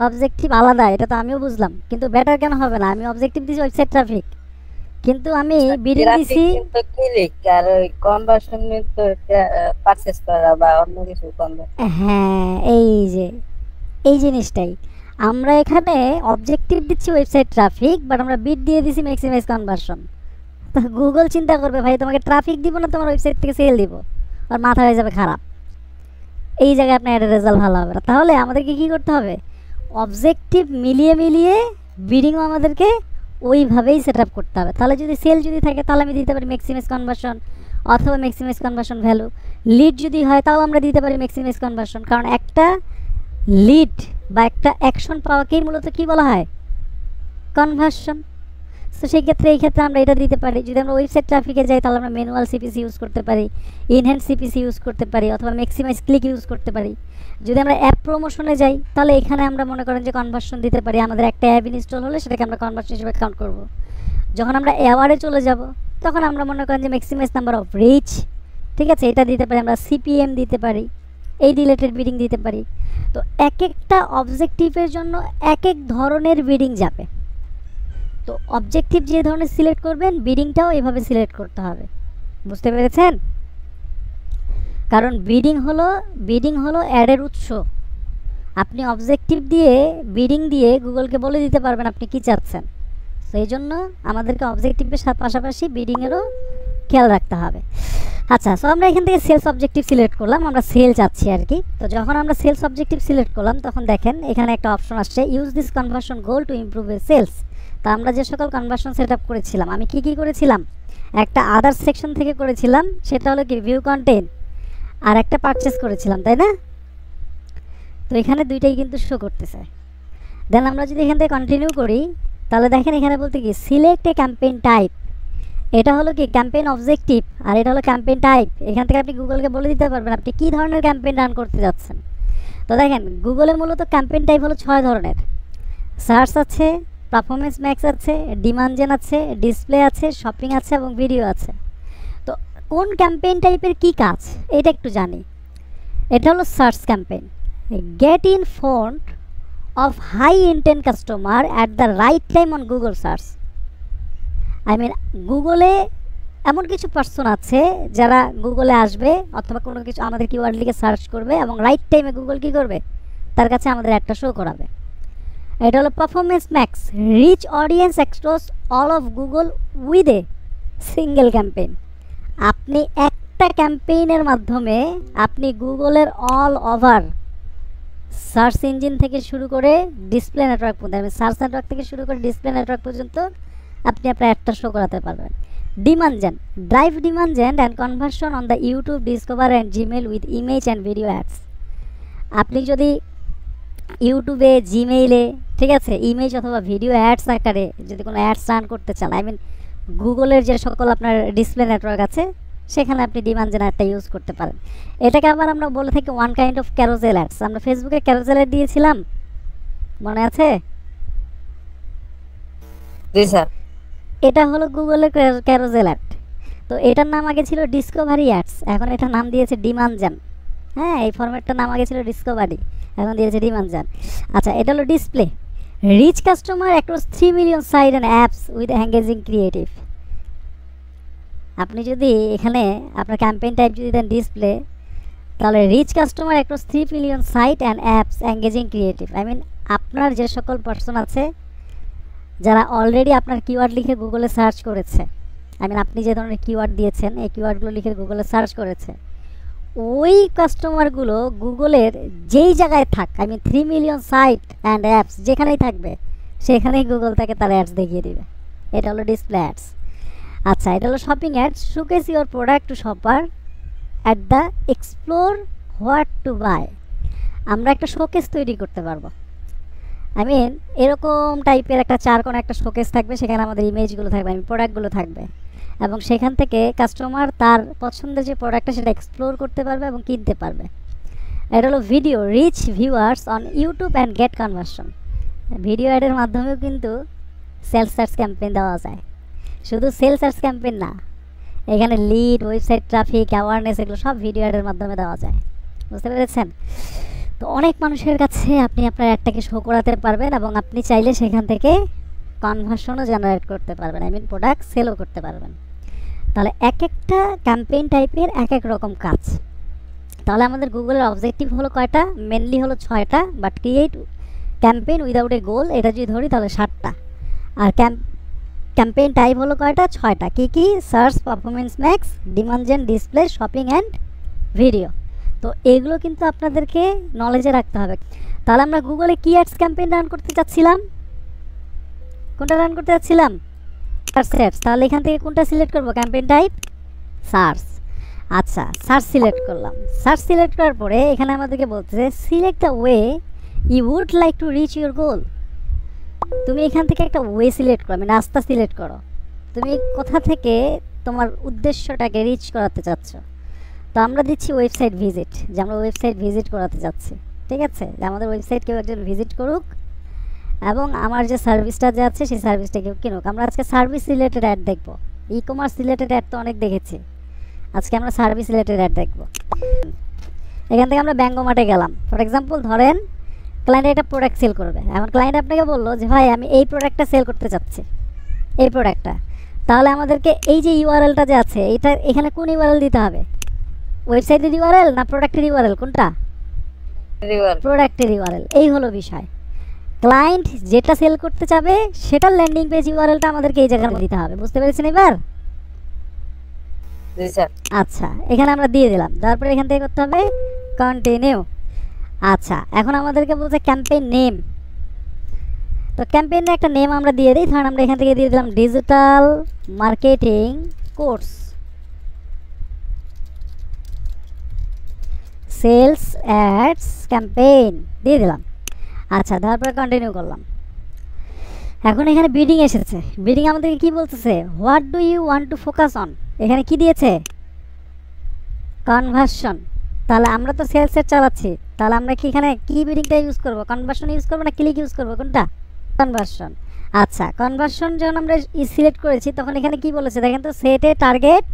[SPEAKER 1] অবজেক্টিভ আলাদা, এটা তো আমিও বুঝলাম, কিন্তু বেটার কেন হবে না? আমি অবজেক্টিভ দিয়েছি ওয়েবসাইট ট্রাফিক, কিন্তু আমি বিডিং দিছি
[SPEAKER 2] কিন্তু ক্লিক আর ওই কনভার্সন কিন্তু পারচেজ করা বা অন্য কিছু কনভার্ট।
[SPEAKER 1] হ্যাঁ, এই জিনিসটাই আমরা এখানে অবজেক্টিভ দিচ্ছি ওয়েবসাইট ট্রাফিক, বাট আমরা বিট দিয়ে দিছি ম্যাক্সিমাইজ কনভার্সন। তো গুগল চিন্তা করবে ভাই তোমাকে ট্রাফিক দিব না তোমার ওয়েবসাইট থেকে সেল দিব, আর মাথা হয়ে যাবে খারাপ। এই জায়গায় আপনার অ্যাডের রেজাল্ট ভালো হবে না। তাহলে আমাদেরকে কী করতে হবে? অবজেক্টিভ মিলিয়ে মিলিয়ে বিডিংও আমাদেরকে ওইভাবেই সেট আপ করতে হবে। তাহলে যদি সেল যদি থাকে, তাহলে আমি দিতে পারি ম্যাক্সিমাইজ কনভার্সন অথবা ম্যাক্সিমাইজ কনভার্সন ভ্যালু। লিড যদি হয়, তাও আমরা দিতে পারি ম্যাক্সিমাইজ কনভার্সন। কারণ একটা লিড বা একটা অ্যাকশন পাওয়াকেই মূলত কী বলা হয়? কনভার্সন। তো সেই ক্ষেত্রে এই ক্ষেত্রে আমরা এটা দিতে পারি। যদি আমরা ওয়েবসাইট ট্রাফিকে যাই, তাহলে আমরা ম্যানুয়াল সিপিসি ইউজ করতে পারি, ইনহ্যান্স সিপিসি ইউজ করতে পারি, অথবা ম্যাক্সিমাইজ ক্লিক ইউজ করতে পারি। যদি আমরা অ্যাপ প্রমোশনে যাই, তাহলে এখানে আমরা মনে করেন যে কনভার্সন দিতে পারি। আমাদের একটা অ্যাপ ইনস্টল হলে সেটাকে আমরা কনভার্সন হিসেবে কাউন্ট করব। যখন আমরা অ্যাওয়ার্ডে চলে যাব, তখন আমরা মনে করেন যে ম্যাক্সিমাইজ নাম্বার অফ রিচ, ঠিক আছে, এটা দিতে পারি। আমরা সিপিএম দিতে পারি, এই রিলেটেড বিডিং দিতে পারি। তো এক একটা অবজেক্টিভের জন্য এক এক ধরনের বিডিং যাবে। তো অবজেক্টিভ যে ধরনের সিলেক্ট করবেন, বিডিংটাও এভাবে সিলেক্ট করতে হবে। বুঝতে পেরেছেন? কারণ বিডিং হলো অ্যাডের উৎস। আপনি অবজেক্টিভ দিয়ে বিডিং দিয়ে গুগলকে বলে দিতে পারবেন আপনি কি চাচ্ছেন। তো এই জন্য আমাদেরকে অবজেক্টিভের পাশাপাশি বিডিংয়েরও খেয়াল রাখতে হবে। আচ্ছা, সো আমরা এখান থেকে সেলস অবজেক্টিভ সিলেক্ট করলাম, আমরা সেল চাচ্ছি আর কি। তো যখন আমরা সেলস অবজেক্টিভ সিলেক্ট করলাম, তখন দেখেন এখানে একটা অপশন আসছে, use this conversion goal to improve এর সেলস। তো আমরা যে সকল কনভার্সন সেট আপ করেছিলাম, আমি কি করেছিলাম? একটা আদার্স সেকশন থেকে করেছিলাম, সেটা হলো কি ভিউ কন্টেন্ট, আর একটা পারচেস করেছিলাম, তাই না? তো এখানে দুইটাই কিন্তু শো করতেছে। দেন আমরা যদি এখান থেকে কন্টিনিউ করি, তাহলে দেখেন এখানে বলতে কি সিলেক্ট এ ক্যাম্পেইন টাইপ এটা হলো কি ক্যাম্পেইন অবজেক্টিভ, আর এটা হলো ক্যাম্পেইন টাইপ। এখান থেকে আপনি গুগলকে বলে দিতে পারবেন আপনি কী ধরনের ক্যাম্পেইন রান করতে যাচ্ছেন। তো দেখেন গুগলে মূলত ক্যাম্পেইন টাইপ হলো 6 ধরনের। সার্চ আছে, পারফরমেন্স ম্যাক্স আছে, ডিমান্ড জেন আছে, ডিসপ্লে আছে, শপিং আছে এবং ভিডিও আছে। তো কোন ক্যাম্পেইন টাইপের কী কাজ এটা একটু জানি। এটা হলো search campaign, get in front of high intent customer at the right time on Google search. I mean গুগলে এমন কিছু পার্সন আছে যারা গুগলে আসবে অথবা কোনো কিছু আমাদের কিওয়ার্ড লিখে সার্চ করবে এবং রাইট টাইমে গুগল কী করবে, তার কাছে আমাদের একটা শো করাবে। এটা হলো performance max, reach audience across all of Google with a single campaign. আপনি একটা ক্যাম্পেইনের মাধ্যমে আপনি গুগলের অল ওভার সার্চ ইঞ্জিন থেকে শুরু করে ডিসপ্লে নেটওয়ার্ক পর্যন্ত, সার্চ নেটওয়ার্ক থেকে শুরু করে ডিসপ্লে নেটওয়ার্ক পর্যন্ত আপনি আপনার একটা শো করাতে পারবেন। Demand gen, drive demand gen and conversion on the YouTube, Discover and Gmail with image and video ads. আপনি যদি ইউটিউবে, জিমেইলে, ঠিক আছে, ইমেজ অথবা ভিডিও অ্যাডস আকারে যদি কোনো অ্যাডস রান করতে চান, আই মিন গুগলের যে সকল আপনার ডিসপ্লে নেটওয়ার্ক আছে সেখানে আপনি ডিমান্ড জেন অ্যাডটা ইউজ করতে পারেন। এটাকে আবার আমরা বলে থাকি one kind of carousel ads. আমরা ফেসবুকে ক্যারোজেল অ্যাড দিয়েছিলাম, মনে আছে?
[SPEAKER 2] জি স্যার।
[SPEAKER 1] এটা হলো গুগলের ক্যারোজেল অ্যাড। তো এটার নাম আগে ছিল ডিসকভারি অ্যাডস, এখন এটার নাম দিয়েছে ডিমান্ড জেন। হ্যাঁ, এই ফরম্যাটটার নাম আগে ছিল ডিসকভারি, এখন দিয়েছে ডিমান্ড জেন। আচ্ছা, এটা হলো display, reach customer across 3 million site and apps with engaging creative. আপনি যদি এখানে আপনার ক্যাম্পেইন টাইপ যদি দেন ডিসপ্লে, তাহলে reach customer across 3 million site and apps engaging creative. I mean আপনার যে সকল পার্সন আছে যারা অলরেডি আপনার কিওয়ার্ড লিখে গুগলে সার্চ করেছে, আই মিন আপনি যে ধরনের কিওয়ার্ড দিয়েছেন এই কিওয়ার্ডগুলো লিখে গুগলে সার্চ করেছে, ওই কাস্টমারগুলো গুগলের যেই জায়গায় থাক, I mean 3 million site and apps যেখানেই থাকবে সেখানেই গুগল তাকে তার অ্যাডস দেখিয়ে দিবে। এটা হলো ডিসপ্লে অ্যাডস। আচ্ছা, এটা হলো shopping ads, showcase your product to shopper at the explore what to buy. আমরা একটা শোকেস তৈরি করতে পারবো, আই মিন এরকম টাইপের একটা 4 কোণা একটা শোকেস থাকবে, সেখানে আমাদের ইমেজগুলো থাকবে, আই মিন প্রোডাক্টগুলো থাকবে, এবং সেখান থেকে কাস্টমার তার পছন্দের যে প্রোডাক্টটা সেটা এক্সপ্লোর করতে পারবে এবং কিনতে পারবে। এটা হলো video, reach viewers on YouTube and get conversion. Video অ্যাডের মাধ্যমেও কিন্তু সেলস সার্চ ক্যাম্পেইন দেওয়া যায়। শুধু সেলস সার্চ ক্যাম্পেইন না, এখানে লিড, ওয়েবসাইট ট্রাফিক, অ্যাওয়ারনেস, এগুলো সব ভিডিও অ্যাডের মাধ্যমে দেওয়া যায়। বুঝতে পেরেছেন? তো অনেক মানুষের কাছে আপনি আপনার অ্যাডটাকে শো করাতে পারবেন এবং আপনি চাইলে সেখান থেকে কনভার্সনও জেনারেট করতে পারবেন, আই মিন প্রোডাক্ট সেলও করতে পারবেন। তাহলে এক একটা ক্যাম্পেইন টাইপের এক এক রকম কাজ। তাহলে আমাদের গুগলের অবজেক্টিভ হলো কয়টা? মেনলি হলো 6টা, but create campaign without a goal এটা যদি ধরি তাহলে 7টা। আর ক্যাম্পেইন টাইপ হলো কয়টা? 6টা। কী কী? Search, performance max, demand gen, display, shopping and video. তো এগুলো কিন্তু আপনাদেরকে নলেজে রাখতে হবে। তাহলে আমরা গুগলে কি অ্যাডস ক্যাম্পেইন রান করতে চাচ্ছিলাম? কোনটা রান করতে চাচ্ছিলাম? Search ads. তাহলে এখান থেকে কোনটা সিলেক্ট করব? Campaign type search. আচ্ছা, সার্চ সিলেক্ট করলাম। সার্চ সিলেক্ট করার পরে এখানে আমাদেরকে বলতেছে select the way you would like to reach your goal. তুমি এখান থেকে একটা ওয়ে সিলেক্ট করো, মানে রাস্তা সিলেক্ট করো, তুমি কোথা থেকে তোমার উদ্দেশ্যটাকে রিচ করাতে চাচ্ছ। তো আমরা দিচ্ছি ওয়েবসাইট ভিজিট, যে আমরা ওয়েবসাইট ভিজিট করাতে যাচ্ছি, ঠিক আছে, যে আমাদের ওয়েবসাইট কেউ একজন ভিজিট করুক এবং আমার যে সার্ভিসটা যে আছে সেই সার্ভিসটা কেউ কিনুক। আমরা আজকে সার্ভিস রিলেটেড অ্যাড দেখবো, ই কমার্স রিলেটেড অ্যাড তো অনেক দেখেছি, আজকে আমরা সার্ভিস রিলেটেড অ্যাড দেখবো। এখান থেকে আমরা ব্যাঙ্গোমার্টে গেলাম, ফর এক্সাম্পল ধরেন ক্লায়েন্ট একটা প্রোডাক্ট সেল করবে, এখন ক্লায়েন্ট আপনাকে বললো যে ভাই আমি এই প্রোডাক্টটা সেল করতে চাচ্ছি, এই প্রোডাক্টটা। তাহলে আমাদেরকে এই যে ইউআরএলটা যে আছে এইটা এখানে কোন ইউআরএল দিতে হবে? ওয়েবসাইটের ইউআরএল না প্রোডাক্টের ইউআরএল? কোনটা? প্রোডাক্টের ইউআরএল। এই হলো বিষয়। ক্লায়েন্ট যেটা সেল করতে চাবে সেটার ল্যান্ডিং পেজ ইউআরএলটা আমাদেরকে এই জায়গায় দিতে হবে। বুঝতে পেরেছেন এবার? আচ্ছা, এখানে আমরা দিয়ে দিলাম, তারপরে এখান থেকে করতে হবে কন্টিনিউ। আচ্ছা, এখন আমাদেরকে বলছে ক্যাম্পেইন নেম। তো ক্যাম্পেইনের একটা নেম আমরা দিয়ে দিই, ধরুন আমরা এখান থেকে দিয়ে দিলাম digital marketing course sales ads campaign দিয়ে দিলাম। আচ্ছা, তারপরে কন্টিনিউ করলাম। এখন এখানে বিডিং এসেছে, বিডিং আমাদেরকে কি বলতেছে, what do you want to focus on, এখানে কি দিয়েছে, কনভার্সন। তাহলে আমরা তো সেলসের চালাচ্ছি, তাহলে আমরা কি এখানে কি বিডিংটা ইউজ করব, কনভার্সন ইউজ করবো না ক্লিক ইউজ করবো, কোনটা, কনভার্সন। আচ্ছা, কনভার্সন যখন আমরা সিলেক্ট করেছি তখন এখানে কি বলেছে দেখেন তো, set a target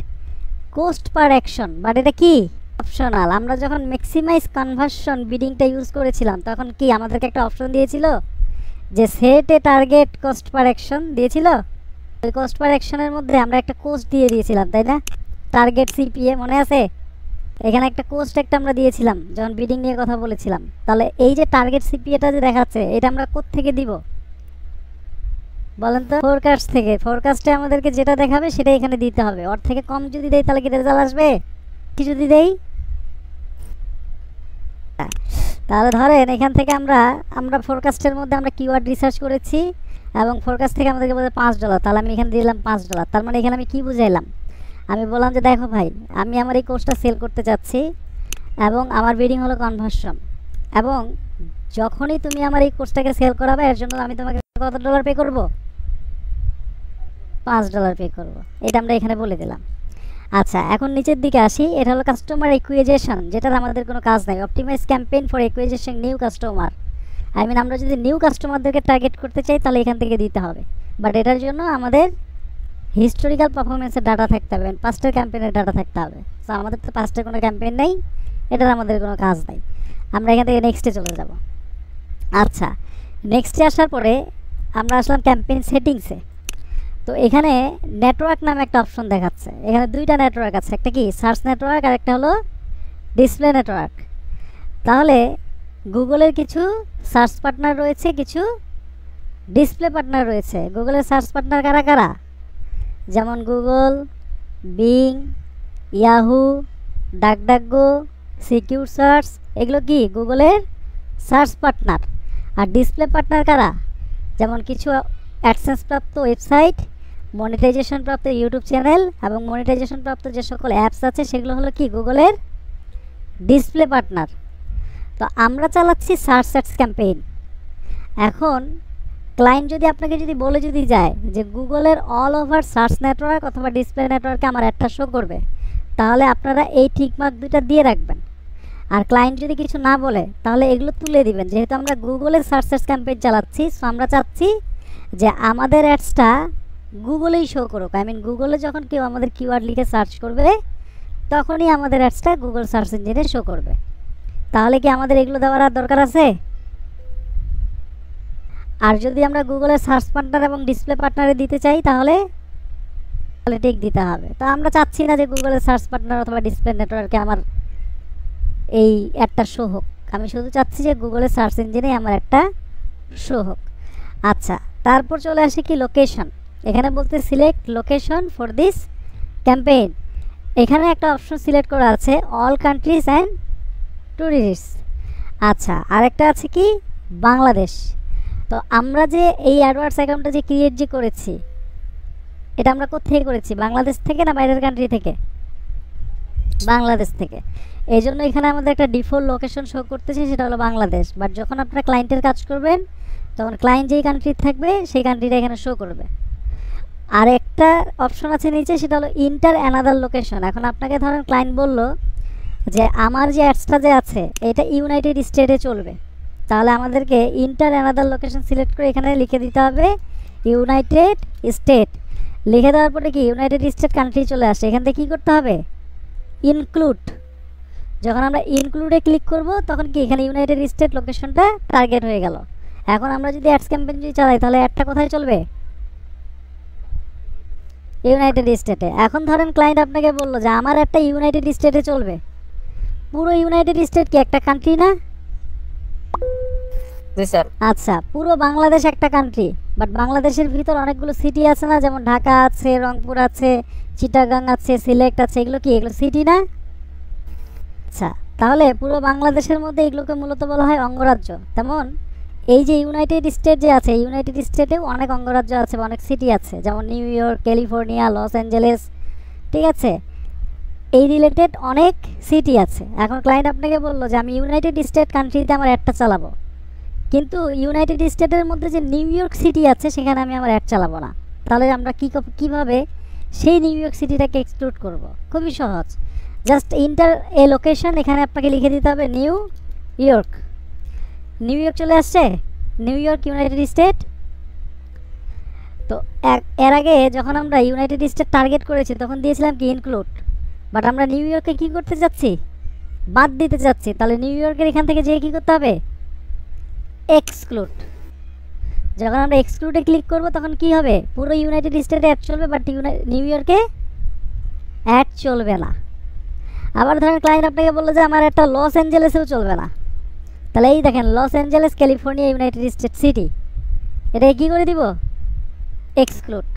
[SPEAKER 1] coast per action, but এটা কি অপশনাল। আমরা যখন ম্যাক্সিমাইজ কনভার্সন বিডিংটা ইউজ করেছিলাম তখন কি আমাদেরকে একটা অপশন দিয়েছিল যে set a target coast per action দিয়েছিল। ওই কোস্ট পার অ্যাকশনের মধ্যে আমরা একটা কোস্ট দিয়ে দিয়েছিলাম, তাই না, টার্গেট সিপিএ মনে আছে, এখানে একটা কোস্ট একটা আমরা দিয়েছিলাম যখন বিডিং নিয়ে কথা বলেছিলাম। তাহলে এই যে টার্গেট সিপিএটা যে দেখাচ্ছে এটা আমরা কোত্থেকে দিব বলেন তো, ফোরকাস্ট থেকে। ফোরকাস্টে আমাদেরকে যেটা দেখাবে সেটা এখানে দিতে হবে, ওর থেকে কম যদি দেই তাহলে কি রেজাল্ট আসবে, কি যদি দেই, তাহলে ধরেন এখান থেকে আমরা ফোরকাস্টের মধ্যে আমরা কিওয়ার্ড রিসার্চ করেছি এবং ফোরকাস্ট থেকে আমাদেরকে বলে $5, তাহলে আমি এখানে দিলাম $5। তার মানে এখানে আমি কি বুঝাইলাম, আমি বললাম যে দেখো ভাই আমি আমার এই কোর্সটা সেল করতে চাচ্ছি এবং আমার বিডিং হলো কনভার্সন, এবং যখনই তুমি আমার এই কোর্সটাকে সেল করাবে এর জন্য আমি তোমাকে কত ডলার পে করব, $5 পে করব, এটা আমরা এখানে বলে দিলাম। আচ্ছা, এখন নিচের দিকে আসি, এটা হলো কাস্টমার একুইজিশন, যেটার আমাদের কোনো কাজ নাই, optimize campaign for acquisition new customer. আমরা যদি নিউ কাস্টমারদেরকে টার্গেট করতে চাই তাহলে এখান থেকে দিতে হবে, বাট এটার জন্য আমাদের হিস্টোরিক্যাল পারফরমেন্সের ডাটা থাকতে হবে, পাস্টের ক্যাম্পেইনের ডাটা থাকতে হবে। তো আমাদের তো পাস্টের কোনো ক্যাম্পেইন নেই, এটার আমাদের কোনো কাজ নেই। আমরা এখান থেকে নেক্সটে চলে যাব। আচ্ছা, নেক্সটে আসার পরে আমরা আসলাম ক্যাম্পেইন সেটিংসে। তো এখানে নেটওয়ার্ক নামে একটা অপশন দেখাচ্ছে, এখানে দুইটা নেটওয়ার্ক আছে, একটা কি সার্চ নেটওয়ার্ক আর একটা হলো ডিসপ্লে নেটওয়ার্ক। তাহলে গুগলের কিছু সার্চ পার্টনার রয়েছে, কিছু ডিসপ্লে পার্টনার রয়েছে। গুগলের সার্চ পার্টনার কারা কারা, যেমন Google, being, Yahoo, DuckDuckGo, secure search, এগুলো কি গুগলের সার্চ পার্টনার। আর ডিসপ্লে পার্টনার কারা, যেমন কিছু অ্যাডসেন্স প্রাপ্ত ওয়েবসাইট, মনিটাইজেশন প্রাপ্ত ইউটিউব চ্যানেল এবং মনিটাইজেশন প্রাপ্ত যে সকল অ্যাপস আছে সেগুলো হলো কি গুগলের ডিসপ্লে পার্টনার। তো আমরা চালাচ্ছি সার্চ অ্যাডস ক্যাম্পেইন। এখন ক্লায়েন্ট যদি আপনাকে যদি বলে যদি যায় যে গুগলের অল ওভার সার্চ নেটওয়ার্ক অথবা ডিসপ্লে নেটওয়ার্কে আমার একটা শো করবে, তাহলে আপনারা এই টিকমার্ক দুইটা দিয়ে রাখবেন। আর ক্লায়েন্ট যদি কিছু না বলে তাহলে এগুলো তুলে দিবেন, যেহেতু আমরা গুগলের সার্চ অ্যাডস ক্যাম্পেইন চালাচ্ছি। সো আমরা চাচ্ছি যে আমাদের অ্যাডসটা গুগলেই শো করুক, গুগলে যখন কেউ আমাদের কিওয়ার্ড লিখে সার্চ করবে তখনই আমাদের অ্যাডসটা গুগল সার্চ ইঞ্জিনে শো করবে। তাহলে কি আমাদের এগুলো দেওয়ার আর দরকার আছে? আর যদি আমরা গুগলের সার্চ পার্টনার এবং ডিসপ্লে পার্টনারে দিতে চাই তাহলে টিক দিতে হবে। তো আমরা চাচ্ছি না যে গুগলের সার্চ পার্টনার অথবা ডিসপ্লে নেটওয়ার্কে আমার এই একটা শো হোক, আমি শুধু চাচ্ছি যে গুগলের সার্চ ইঞ্জিনে আমার একটা শো হোক। আচ্ছা, তারপর চলে আসে কি লোকেশন। এখানে বলতে select location for this campaign. এখানে একটা অপশন সিলেক্ট করা আছে অল কান্ট্রিজ অ্যান্ড ট্যুরিস্ট। আচ্ছা, আরেকটা আছে কি বাংলাদেশ। তো আমরা যে এই অ্যাডওয়ার্ডস অ্যাকাউন্টটা যে ক্রিয়েট যে করেছি এটা আমরা কোথেকে করেছি, বাংলাদেশ থেকে না বাইরের কান্ট্রি থেকে? বাংলাদেশ থেকে। এই জন্য এখানে আমাদের একটা ডিফল্ট লোকেশন শো করতেছে, সেটা হলো বাংলাদেশ। বাট যখন আপনারা ক্লায়েন্টের কাজ করবেন তখন ক্লায়েন্ট যেই কান্ট্রি থাকবে সেই কান্ট্রিটা এখানে শো করবে। আর একটা অপশন আছে নিচে, সেটা হলো ইন্টার অ্যানাদার লোকেশন। এখন আপনাকে ধরেন ক্লায়েন্ট বলল যে আমার যে অ্যাডসটা যে আছে এটা ইউনাইটেড স্টেটে চলবে, তাহলে আমাদেরকে ইন্টার অ্যানাদার লোকেশন সিলেক্ট করে এখানে লিখে দিতে হবে ইউনাইটেড স্টেট। লিখে দেওয়ার পরে কি ইউনাইটেড স্টেট কান্ট্রি চলে আসে, এখান থেকে কী করতে হবে ইনক্লুড। যখন আমরা ইনক্লুডে ক্লিক করব তখন কি এখানে ইউনাইটেড স্টেট লোকেশনটা টার্গেট হয়ে গেল। এখন আমরা যদি অ্যাডস ক্যাম্পেইন যদি চালাই তাহলে অ্যাডটা কোথায় চলবে, ইউনাইটেড স্টেটে। এখন ধরেন ক্লায়েন্ট আপনাকে বললো যে আমার একটা ইউনাইটেড স্টেটে চলবে, পুরো ইউনাইটেড স্টেট কি একটা কান্ট্রি না? আচ্ছা, পুরো বাংলাদেশ একটা কান্ট্রি, বাট বাংলাদেশের ভিতর অনেকগুলো সিটি আছে না, যেমন ঢাকা আছে, রংপুর আছে, চিটাগাং আছে, সিলেট আছে, এগুলো কি এগুলো সিটি না? আচ্ছা, তাহলে পুরো বাংলাদেশের মধ্যে এগুলোকে মূলত বলা হয় অঙ্গরাজ্য। তেমন এই যে ইউনাইটেড স্টেট যে আছে, ইউনাইটেড স্টেটেও অনেক অঙ্গরাজ্য আছে, অনেক সিটি আছে, যেমন new York, California, Los Angeles, ঠিক আছে, এই রিলেটেড অনেক সিটি আছে। এখন ক্লায়েন্ট আপনাকে বললো যে আমি ইউনাইটেড স্টেট কান্ট্রিতে আমার একটা চালাবো, কিন্তু ইউনাইটেড স্টেটের মধ্যে যে নিউ ইয়র্ক সিটি আছে সেখানে আমি আমার অ্যাড চালাবো না। তাহলে আমরা কীভাবে সেই নিউ ইয়র্ক সিটিটাকে এক্সক্লুড করব? খুবই সহজ, জাস্ট ইন্টার এ লোকেশন, এখানে আপনাকে লিখে দিতে হবে নিউ ইয়র্ক। নিউ ইয়র্ক চলে আসছে, নিউ ইয়র্ক ইউনাইটেড স্টেট। তো এর আগে যখন আমরা ইউনাইটেড স্টেট টার্গেট করেছি তখন দিয়েছিলাম কি ইনক্লুড, বাট আমরা নিউ ইয়র্কে কী করতে যাচ্ছি, বাদ দিতে যাচ্ছি। তাহলে নিউ ইয়র্কের এখান থেকে যেয়ে কী করতে হবে, এক্সক্লুড। যখন আমরা এক্সক্লুডে ক্লিক করব তখন কি হবে, পুরো ইউনাইটেড স্টেটে অ্যাড চলবে, বাট নিউ ইয়র্কে অ্যাড চলবে না। আবার ধরেন ক্লায়েন্ট আপনাকে বললো যে আমার একটা লস অ্যাঞ্জেলেসেও চলবে না, তাহলে এই দেখেন Los Angeles California United state city, এটাকে কী করে দিব, এক্সক্লুড।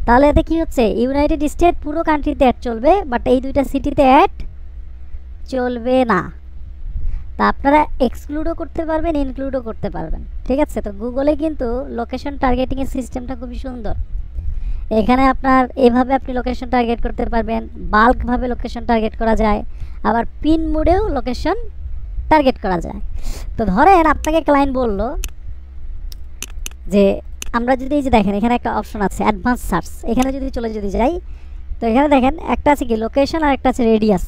[SPEAKER 1] তাহলে এতে কী হচ্ছে, ইউনাইটেড স্টেট পুরো কান্ট্রিতে অ্যাড চলবে, বাট এই দুইটা সিটিতে অ্যাড চলবে না। তা আপনারা এক্সক্লুডও করতে পারবেন, ইনক্লুডও করতে পারবেন, ঠিক আছে। তো গুগলে কিন্তু লোকেশন টার্গেটিংয়ের সিস্টেমটা খুবই সুন্দর। এখানে আপনার এভাবে আপনি লোকেশন টার্গেট করতে পারবেন, বাল্কভাবে লোকেশন টার্গেট করা যায়, আবার পিন মোডেও লোকেশন টার্গেট করা যায়। তো ধরেন আপনাকে ক্লায়েন্ট বলল যে আমরা যদি এই যে দেখেন এখানে একটা অপশন আছে অ্যাডভান্স সার্চ, এখানে যদি যাই তো এখানে দেখেন একটা আছে কি লোকেশন আর একটা আছে রেডিয়াস।